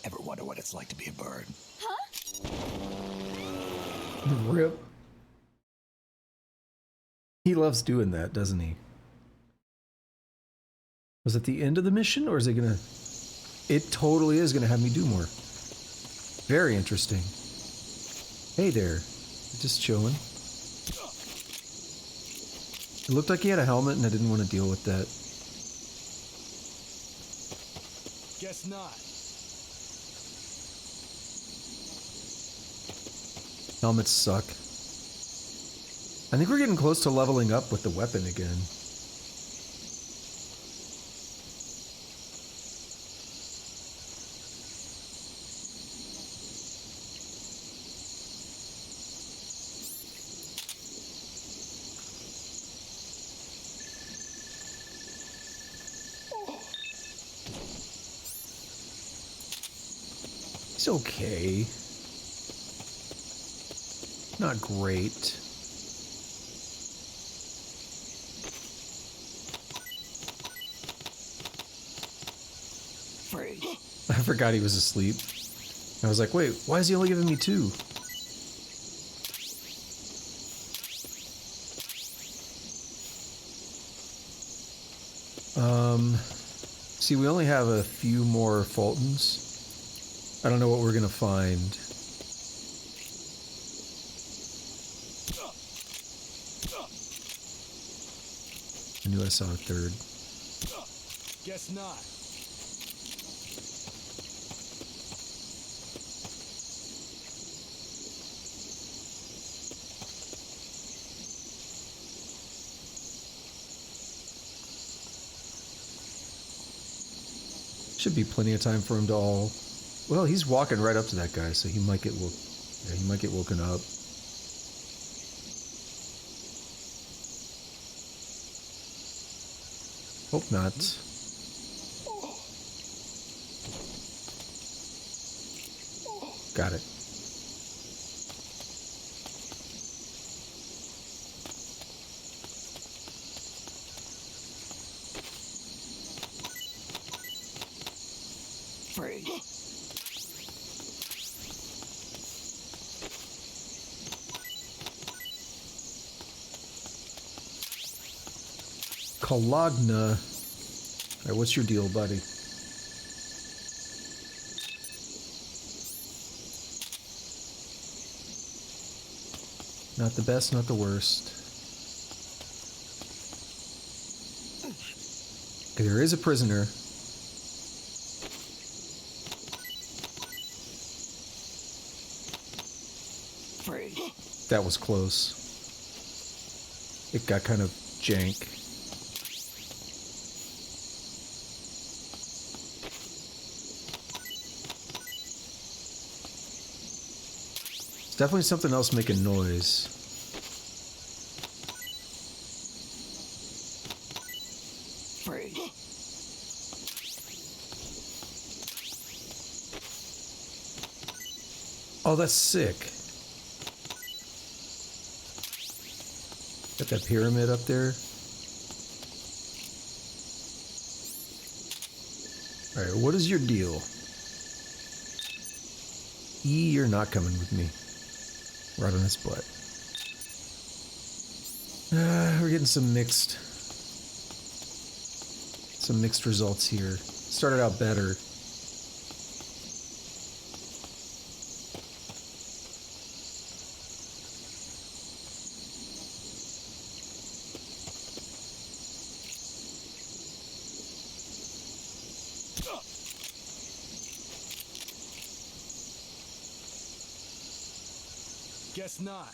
Ever wonder what it's like to be a bird? Huh? Rip. He loves doing that, doesn't he? Was it the end of the mission, or is it gonna... It totally is gonna have me do more. Very interesting. Hey there. Just chilling. It looked like he had a helmet, and I didn't want to deal with that. Guess not. Helmets suck. I think we're getting close to leveling up with the weapon again. It's okay. Not great. Free. I forgot he was asleep. I was like, wait, why is he only giving me 2? See, we only have a few more Fultons. I don't know what we're gonna find. I knew I saw a third. Guess not. Should be plenty of time for him to all... Well, he's walking right up to that guy, so he might get he might get woken up. Hope not. Got it. Free. Kalagna. Alright, what's your deal, buddy? Not the best, not the worst. Okay, there is a prisoner. Free. That was close. It got kind of jank. Definitely something else making noise. Free. Oh, that's sick. Got that pyramid up there. Alright, what is your deal? E, you're not coming with me. Right on his butt. We're getting some mixed results here. Started out better. Guess not.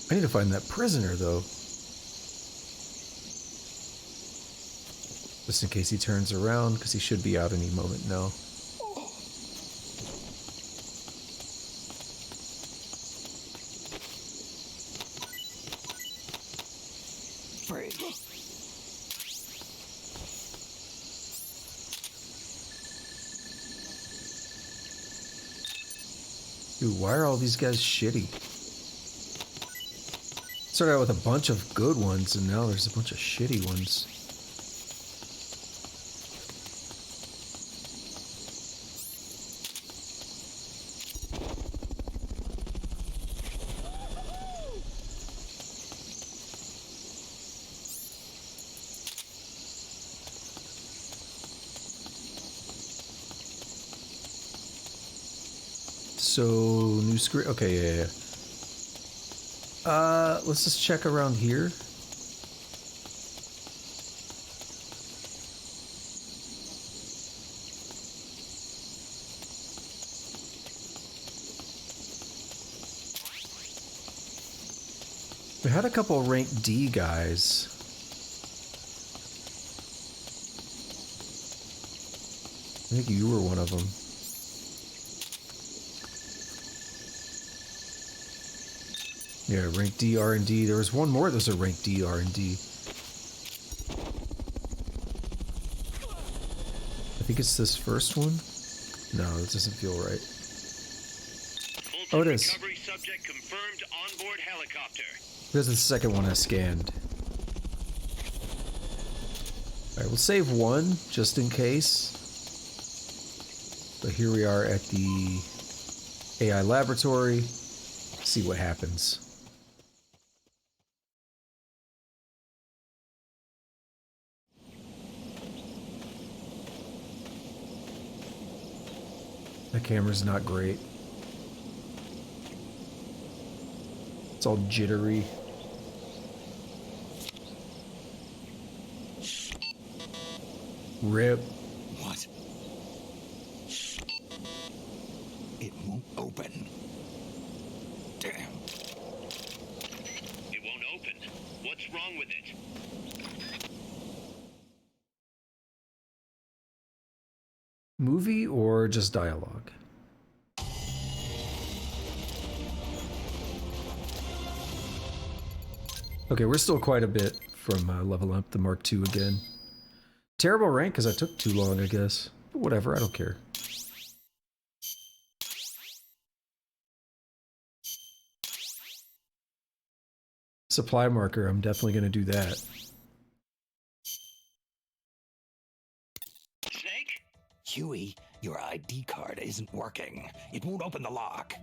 I need to find that prisoner, though. Just in case he turns around, because he should be out any moment now. Free. Dude, why are all these guys shitty? Started out with a bunch of good ones, and now there's a bunch of shitty ones. So, new screen. Okay, yeah. Let's just check around here. We had a couple rank D guys. I think you were one of them. Yeah, rank D, R&D. There was one more that was a rank D, R&D. I think it's this first one. No, it doesn't feel right. Oh, it is. Recovery subject confirmed onboard helicopter. This is the second one I scanned. Alright, we'll save one, just in case. But here we are at the AI laboratory. See what happens. The camera's not great. It's all jittery. Rip. What? It won't open. Damn. It won't open. What's wrong with it? Movie or just dialogue? Okay, we're still quite a bit from leveling up the Mark II again. Terrible rank because I took too long, I guess. But whatever, I don't care. Supply marker, I'm definitely going to do that. Snake? Huey, your ID card isn't working. It won't open the lock.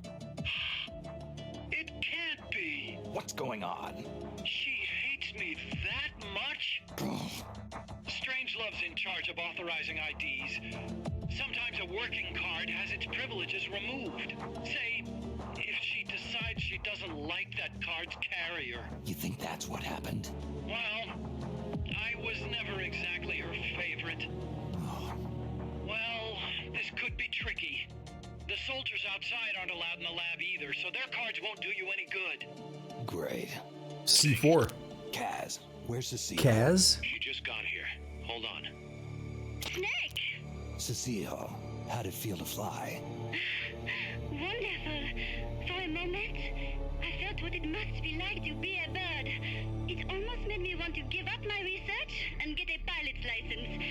It can't be. What's going on? She hates me that much? Strangelove's in charge of authorizing IDs. Sometimes a working card has its privileges removed. Say, if she decides she doesn't like that card's carrier. You think that's what happened? Well, I was never exactly her favorite. Well, this could be tricky. The soldiers outside aren't allowed in the lab either, so their cards won't do you any good. Great. C4. Kaz, where's Cecile? Kaz? She just got here. Hold on. Snake! Cecile, how'd it feel to fly? Wonderful. For a moment, I felt what it must be like to be a bird. It almost made me want to give up my research and get a pilot's license.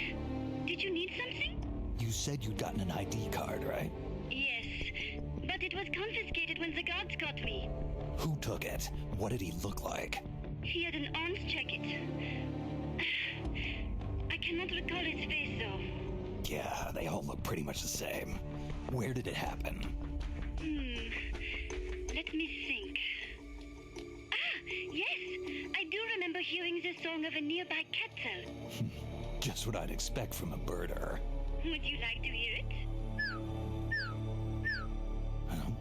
Did you need something? You said you'd gotten an ID card, right? Yes, but it was confiscated when the guards caught me. Who took it? What did he look like? He had an orange jacket. I cannot recall his face, though. Yeah, they all look pretty much the same. Where did it happen? Let me think. Yes! I do remember hearing the song of a nearby Quetzal. Just what I'd expect from a birder. Would you like to hear it? Huh?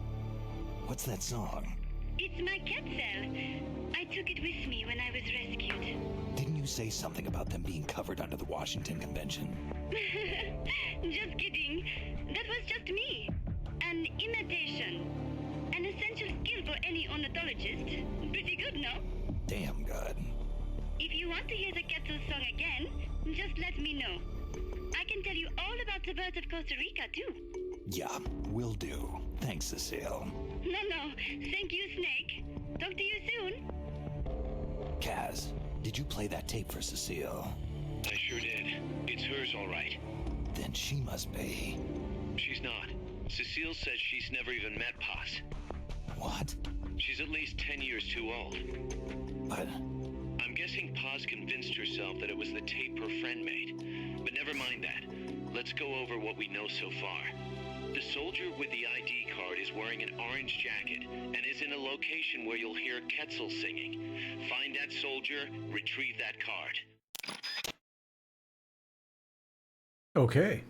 What's that song? It's my Quetzal. I took it with me when I was rescued. Didn't you say something about them being covered under the Washington Convention? Just kidding. That was just me. An imitation. An essential skill for any ornithologist. Pretty good, no? Damn good. If you want to hear the Quetzal song again, just let me know. I can tell you all about the birds of Costa Rica, too. Yeah, will do. Thanks, Cecile. No. Thank you, Snake. Talk to you soon. Kaz, did you play that tape for Cecile? I sure did. It's hers, all right. Then she must be... She's not. Cecile says she's never even met Paz. What? She's at least 10 years too old. But... I'm guessing Paz convinced herself that it was the tape her friend made. But never mind that. Let's go over what we know so far. The soldier with the ID card is wearing an orange jacket and is in a location where you'll hear Quetzal singing. Find that soldier, retrieve that card. Okay.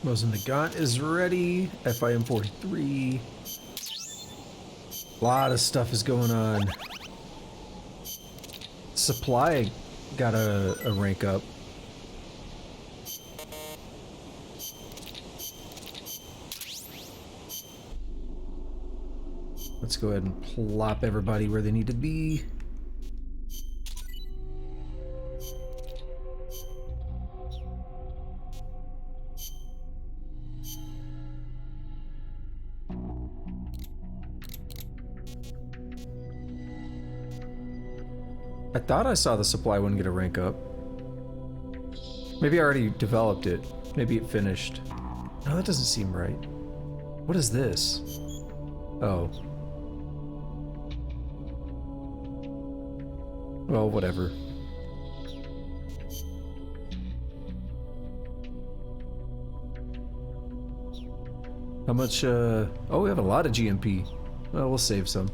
Mosin Nagant is ready. FIM 43. A lot of stuff is going on. Supply got a rank up. Let's go ahead and plop everybody where they need to be. I thought I saw the supply one get a rank up. Maybe I already developed it. Maybe it finished. No, that doesn't seem right. What is this? Oh. Well, whatever. How much, oh, we have a lot of GMP. Well, we'll save some.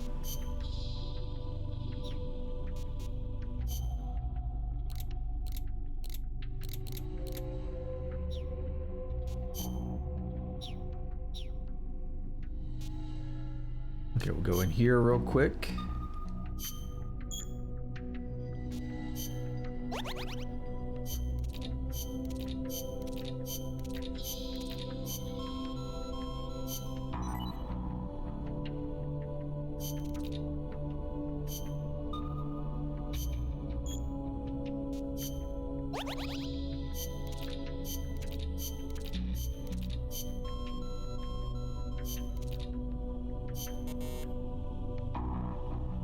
Okay, we'll go in here real quick.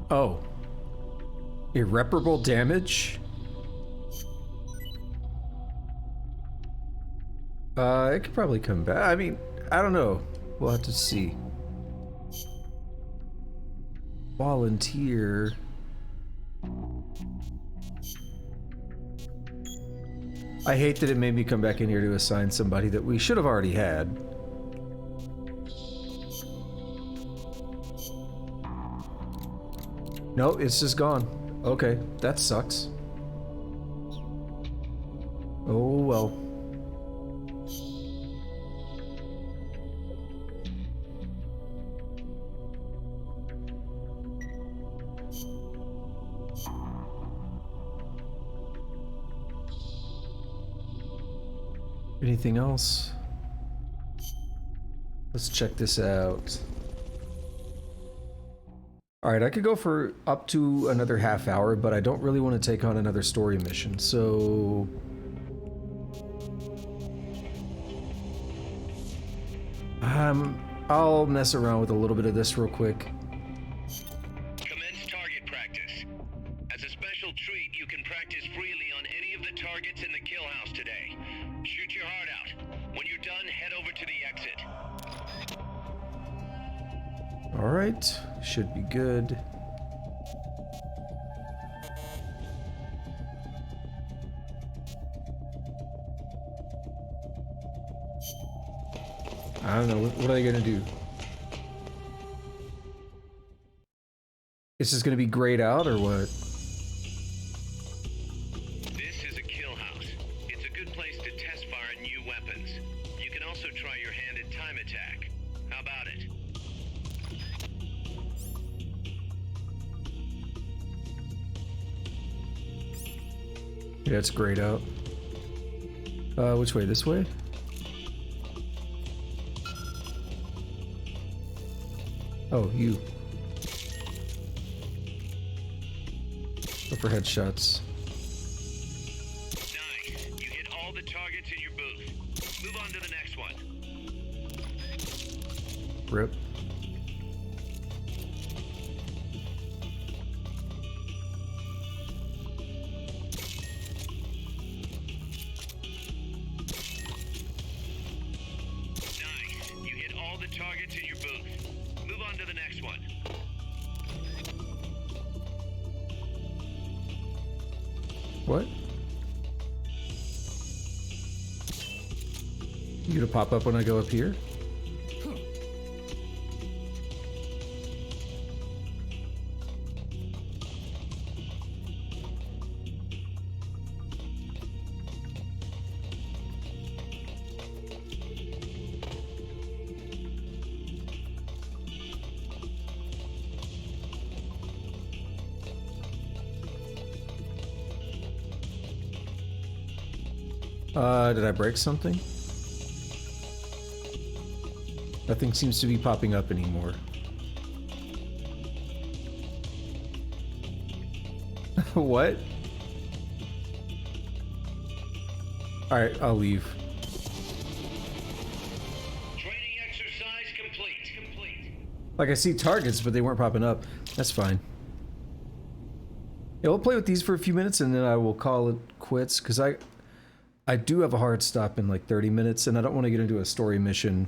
Oh. Irreparable damage? It could probably come back. I mean, I don't know. We'll have to see. Volunteer. I hate that it made me come back in here to assign somebody that we should have already had. No, it's just gone. Okay, that sucks. Oh well. Anything else? Let's check this out. Alright, I could go for up to another half hour, but I don't really want to take on another story mission, so... I'll mess around with a little bit of this real quick. Commence target practice. As a special treat, you can practice freely on any of the targets in the kill house today. Shoot your heart out. When you're done, head over to the exit. Alright, should be good. I don't know, what are they gonna do? Is this gonna be grayed out or what? This is a kill house. It's a good place to test fire new weapons. You can also try your hand at time attack. How about it? Yeah, it's grayed out. Which way? This way? Oh, you. Go for headshots. Nice. You hit all the targets in your booth. Move on to the next one. Rip. Nice. You hit all the targets in your booth. Move on to the next one. What? You gonna pop up when I go up here? Did I break something? Nothing seems to be popping up anymore. What? Alright, I'll leave. Training exercise complete. Like, I see targets, but they weren't popping up. That's fine. Yeah, we'll play with these for a few minutes, and then I will call it quits, because I do have a hard stop in like 30 minutes, and I don't want to get into a story mission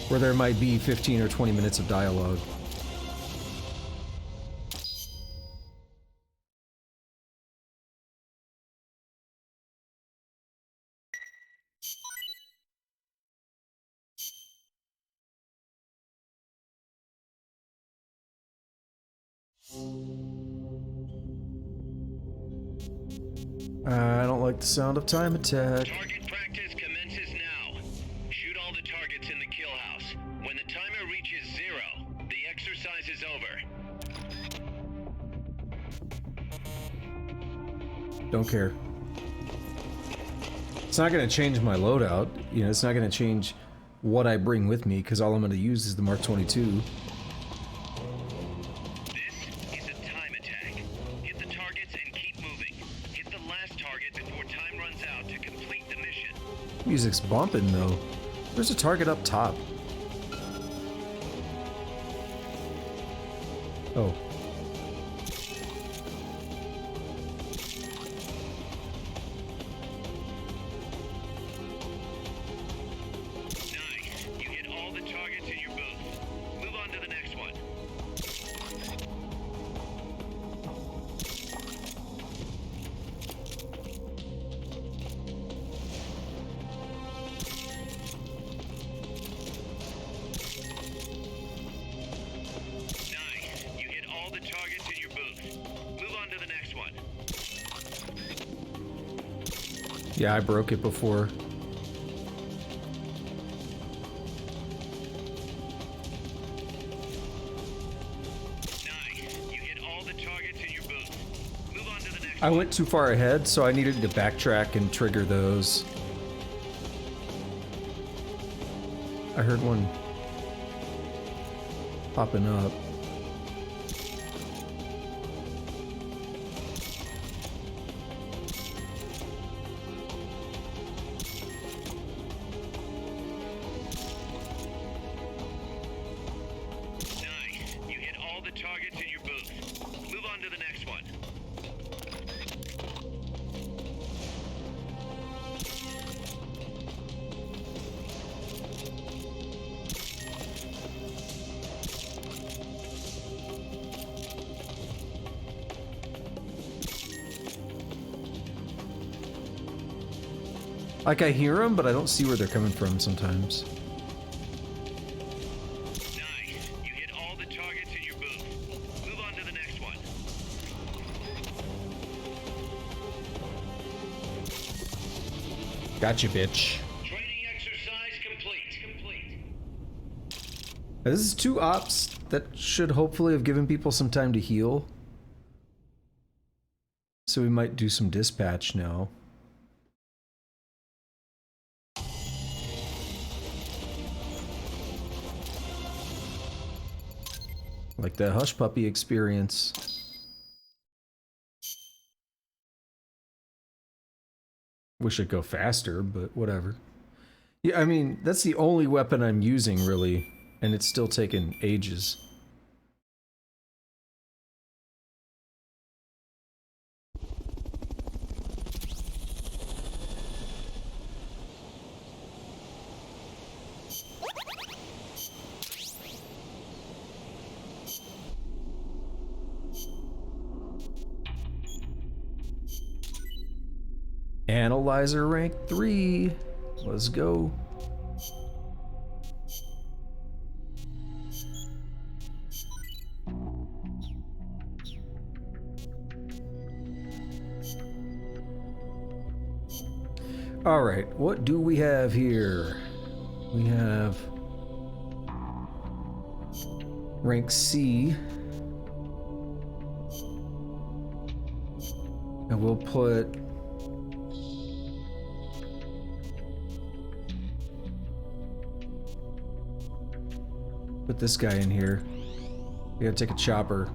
where there might be 15 or 20 minutes of dialogue. I don't like the sound of time attack. Target practice commences now. Shoot all the targets in the kill house. When the timer reaches 0, the exercise Don't care. It's not going to change my loadout. You know, it's not going to change what I bring with me, because all I'm going to use is the Mark 22. This is a time attack. Hit the targets and keep moving. Hit the last target before time runs out to complete the mission. Music's bumping, though. There's a target up top. Oh. Nice. You hit all the targets in your booth. Move on to the next one. Nice. You hit all the targets in your booth. Move on to the next one. Yeah, I broke it before. Nice. You hit all the targets in your booth. Move on to the next I one. went too far ahead, so I needed to backtrack and trigger those. I heard one popping up. Nice. You hit all the targets in your booth. Move on to the next one. Like, I hear them, but I don't see where they're coming from sometimes. Nice. You hit all the targets in your booth. Move on to the next one. Gotcha, bitch. Training exercise complete. Now, this is 2 ops that should hopefully have given people some time to heal. So we might do some dispatch now. Like that Hush Puppy experience. Wish it'd go faster, but whatever. Yeah, I mean, that's the only weapon I'm using, really, and it's still taking ages. Analyzer rank 3. Let's go. All right, what do we have here? We have rank C. And we'll put this guy in here. We gotta take a chopper.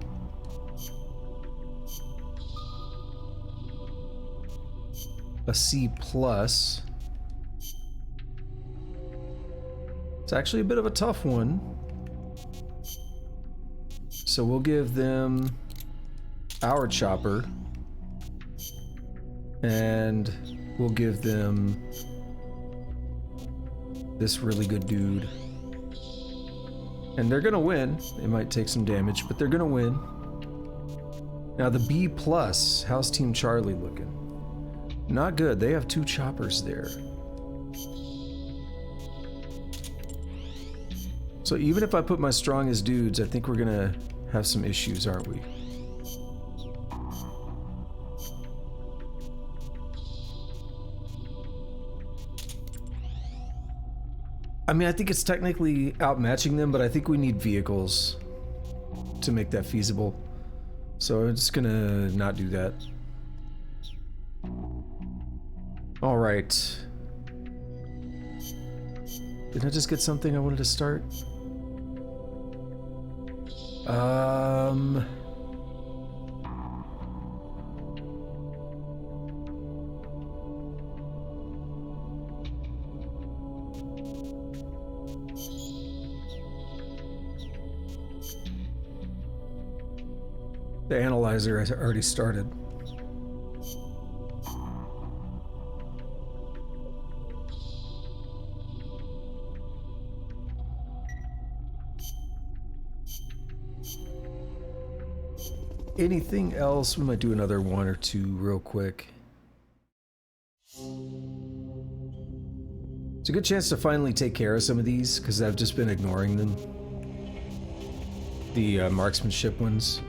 A C+. It's actually a bit of a tough one. So we'll give them our chopper. And we'll give them this really good dude. And they're gonna win. They might take some damage, but they're gonna win. Now the B+, how's Team Charlie looking? Not good. They have 2 choppers there. So even if I put my strongest dudes, I think we're gonna have some issues, aren't we? I mean, I think it's technically outmatching them, but I think we need vehicles to make that feasible. So I'm just gonna not do that. All right. Did I just get something I wanted to start? The analyzer has already started. Anything else? We might do another one or two real quick. It's a good chance to finally take care of some of these, because I've just been ignoring them. The marksmanship ones.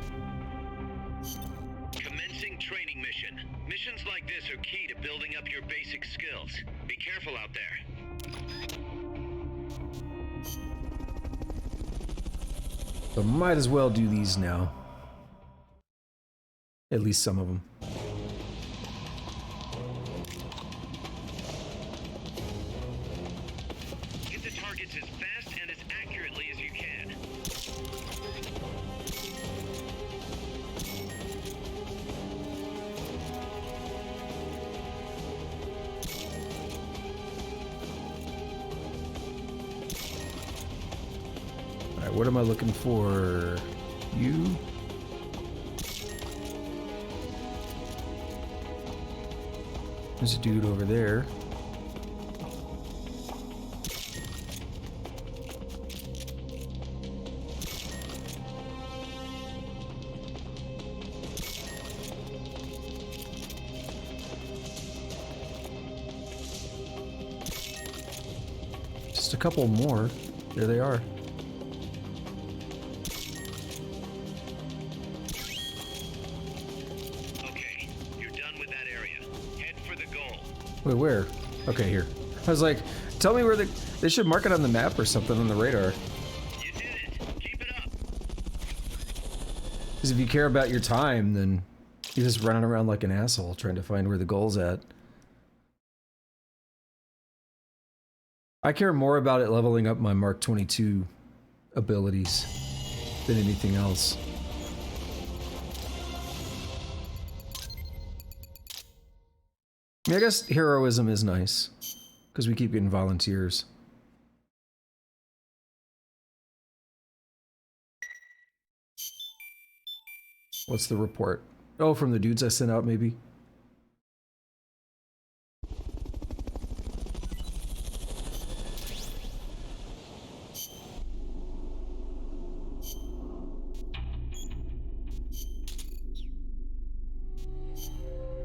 Commencing training mission. Missions like this are key to building up your basic skills. Be careful out there. But might as well do these now. At least some of them. Hit the targets as fast and as accurately as you can. Alright, what am I looking for? You? There's a dude over there. Just a couple more. There they are. Wait, where? Okay, here. I was like, tell me where they should mark it on the map or something on the radar. You did it. Keep it up. Because if you care about your time, then you're just running around like an asshole trying to find where the goal's at. I care more about it leveling up my Mark 22 abilities than anything else. I mean, I guess heroism is nice, because we keep getting volunteers. What's the report? Oh, from the dudes I sent out, maybe?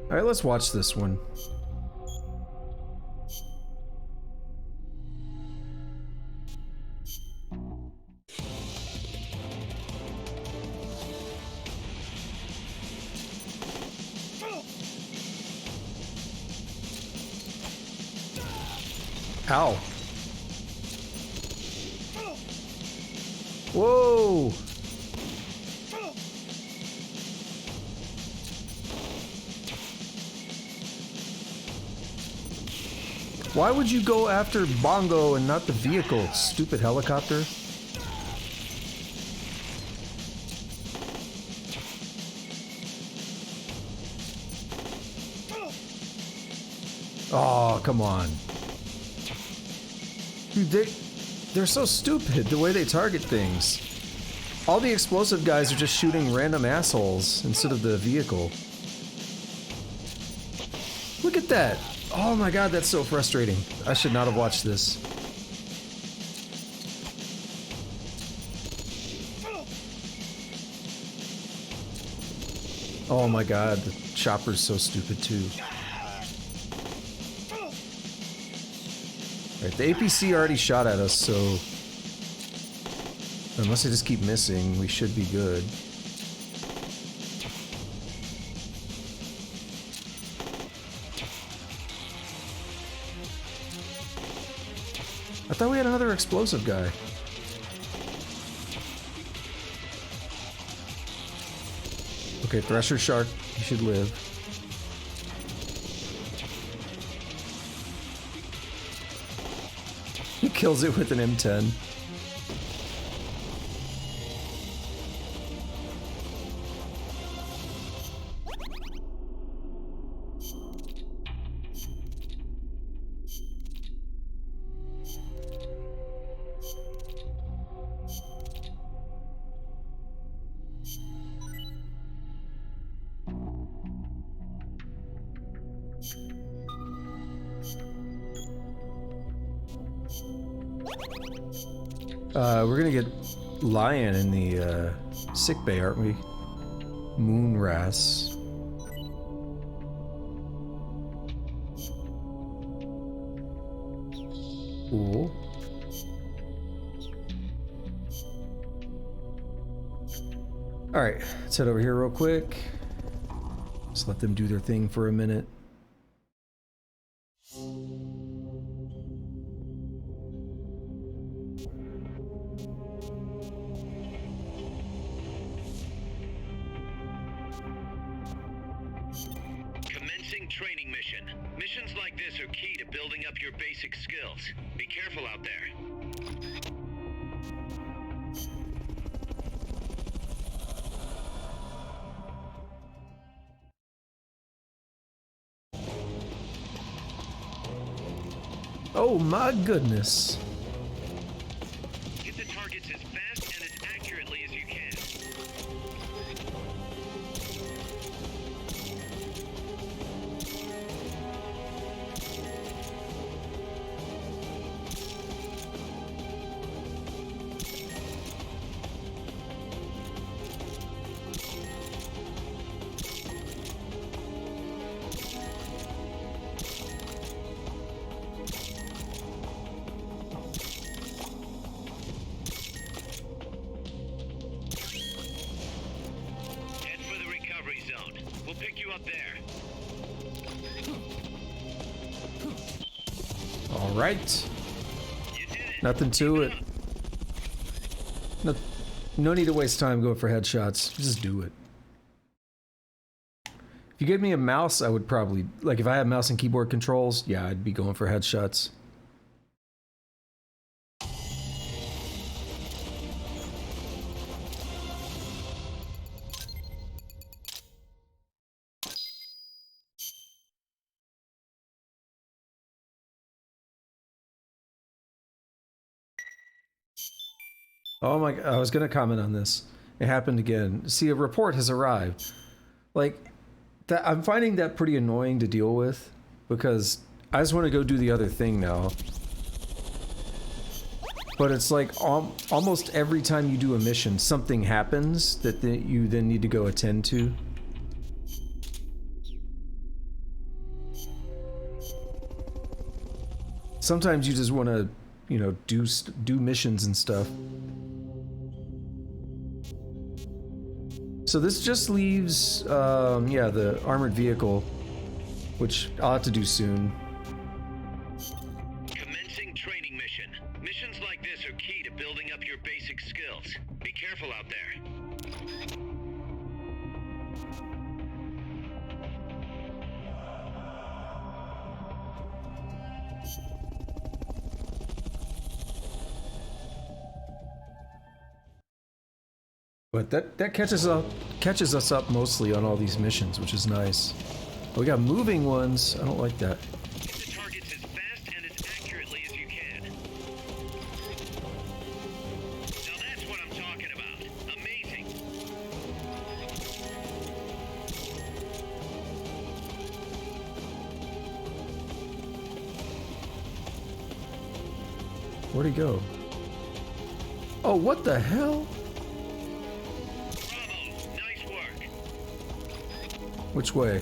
Alright, let's watch this one. Ow. Whoa! Why would you go after Bongo and not the vehicle, stupid helicopter? Oh, come on. Dude, they're so stupid, the way they target things. All the explosive guys are just shooting random assholes instead of the vehicle. Look at that! Oh my god, that's so frustrating. I should not have watched this. Oh my god, the chopper's so stupid too. Right, the APC already shot at us, so unless they just keep missing, we should be good. I thought we had another explosive guy. Okay, Thresher Shark, he should live. He kills it with an M10. We're gonna get Lion in the sick bay, aren't we? Moonras. Cool. Alright, let's head over here real quick. Just let them do their thing for a minute. Commencing training mission. Missions like this are key to building up your basic skills. Be careful out there. Oh my goodness. Hit the targets as fast and as accurately as you can. We'll pick you up there. All right. Nothing to it. No need to waste time going for headshots. Just do it. If you gave me a mouse, I would probably, like if I had mouse and keyboard controls, yeah, I'd be going for headshots. Oh my, I was gonna comment on this. It happened again. See, a report has arrived. Like, that, I'm finding that pretty annoying to deal with, because I just want to go do the other thing now. But it's like, almost every time you do a mission, something happens that you then need to go attend to. Sometimes you just want to, you know, do missions and stuff. So this just leaves, yeah, the armored vehicle, which I'll have to do soon. Commencing training mission. Missions like this are key to building up your basic skills. Be careful out there. But that catches us up mostly on all these missions, which is nice. We got moving ones. I don't like that. Hit the targets as fast and as accurately as you can. Now that's what I'm talking about. Amazing. Where'd he go? Oh, what the hell? Which way? Now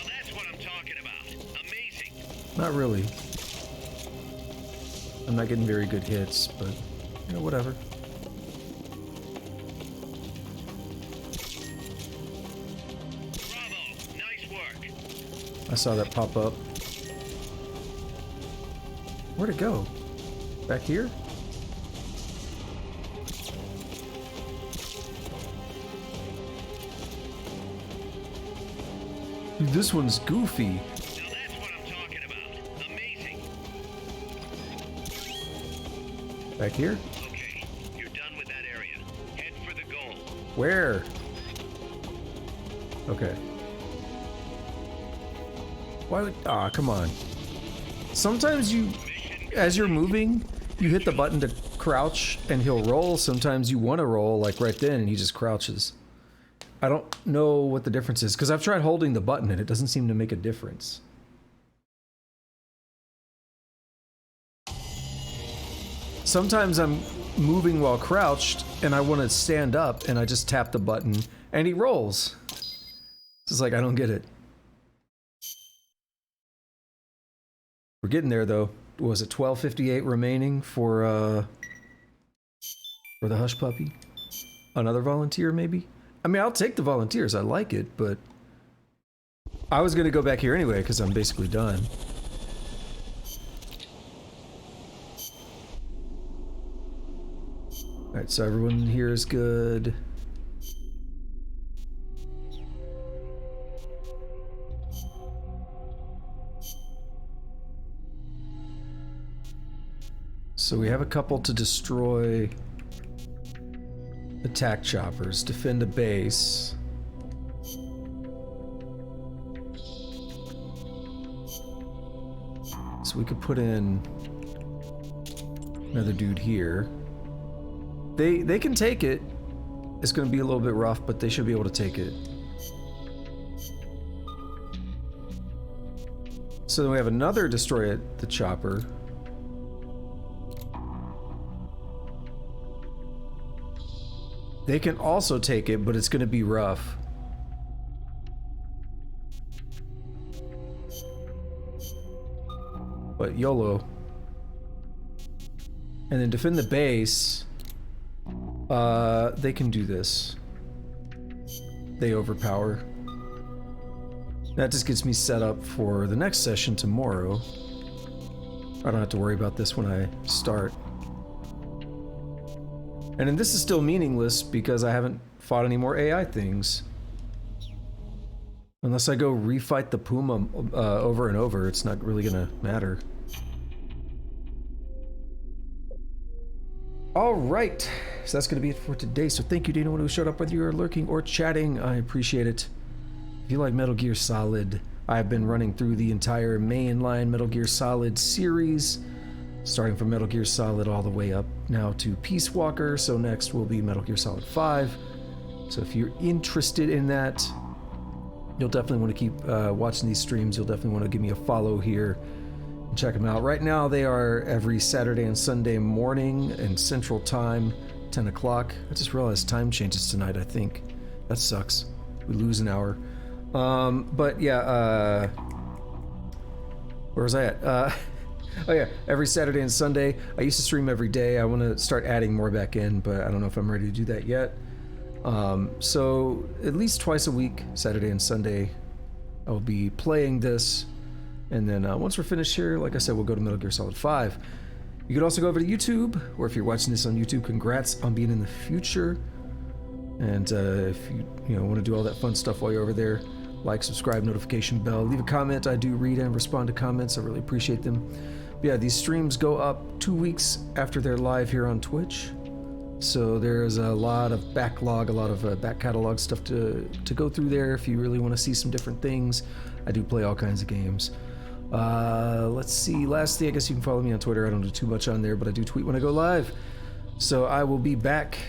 that's what I'm talking about. Amazing. Not really. I'm not getting very good hits, but, you know, whatever. Bravo. Nice work. I saw that pop up. Where'd it go? Back here? Dude, this one's goofy. Now that's what I'm talking about. Amazing. Back here? Okay, you're done with that area. Head for the goal. Where? Okay. Why would... Ah, come on. Sometimes you... As you're moving, you hit the button to crouch and he'll roll. Sometimes you want to roll, like right then, and he just crouches. I don't know what the difference is, because I've tried holding the button and it doesn't seem to make a difference. Sometimes I'm moving while crouched and I want to stand up and I just tap the button and he rolls. It's like, I don't get it. We're getting there though. Was it 12:58 remaining for the Hush Puppy? Another volunteer maybe? I mean, I'll take the volunteers, I like it, but I was gonna go back here anyway because I'm basically done. Alright, so everyone here is good. So we have a couple to destroy attack choppers, defend a base. So we could put in another dude here. They can take it. It's going to be a little bit rough, but they should be able to take it. So then we have another destroy the chopper. They can also take it, but it's going to be rough. But YOLO. And then defend the base. They can do this. They overpower. That just gets me set up for the next session tomorrow. I don't have to worry about this when I start. And then this is still meaningless because I haven't fought any more AI things. Unless I go refight the Puma over and over, it's not really gonna matter. Alright, so that's gonna be it for today. So thank you to anyone who showed up, whether you're lurking or chatting. I appreciate it. If you like Metal Gear Solid, I've been running through the entire mainline Metal Gear Solid series, starting from Metal Gear Solid all the way up now to Peace Walker. So next will be Metal Gear Solid 5. So if you're interested in that, you'll definitely want to keep watching these streams. You'll definitely want to give me a follow here and check them out. Right now they are every Saturday and Sunday morning in Central Time, 10 o'clock. I just realized time changes tonight, I think. That sucks. We lose an hour. But yeah, where was I at? Oh yeah, every Saturday and Sunday. I used to stream every day. I want to start adding more back in, but I don't know if I'm ready to do that yet. So at least twice a week, Saturday and Sunday, I'll be playing this. And then once we're finished here, like I said, we'll go to Metal Gear Solid 5. You could also go over to YouTube, or if you're watching this on YouTube, congrats on being in the future. And if you want to do all that fun stuff while you're over there, like, subscribe, notification bell, leave a comment. I do read and respond to comments. I really appreciate them. But yeah, these streams go up 2 weeks after they're live here on Twitch. So there's a lot of backlog, a lot of back catalog stuff to go through there if you really want to see some different things. I do play all kinds of games. Let's see. Lastly, I guess you can follow me on Twitter. I don't do too much on there, but I do tweet when I go live. So I will be back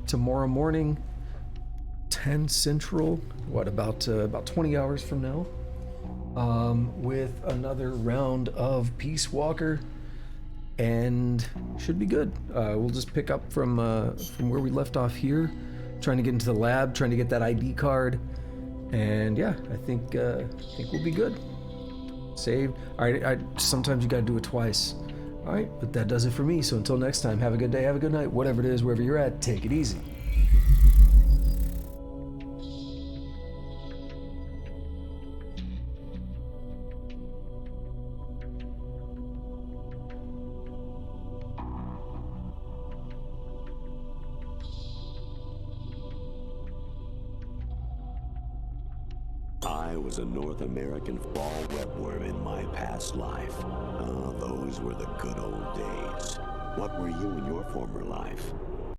tomorrow morning, 10 Central. What, about 20 hours from now? With another round of Peace Walker, and should be good. We'll just pick up from where we left off here, trying to get into the lab, trying to get that ID card, and yeah, I think we'll be good. Saved. All right, sometimes you gotta do it twice. All right, but that does it for me. So until next time, have a good day, have a good night, whatever it is, wherever you're at, take it easy. I was a North American fall webworm in my past life. Oh, those were the good old days. What were you in your former life?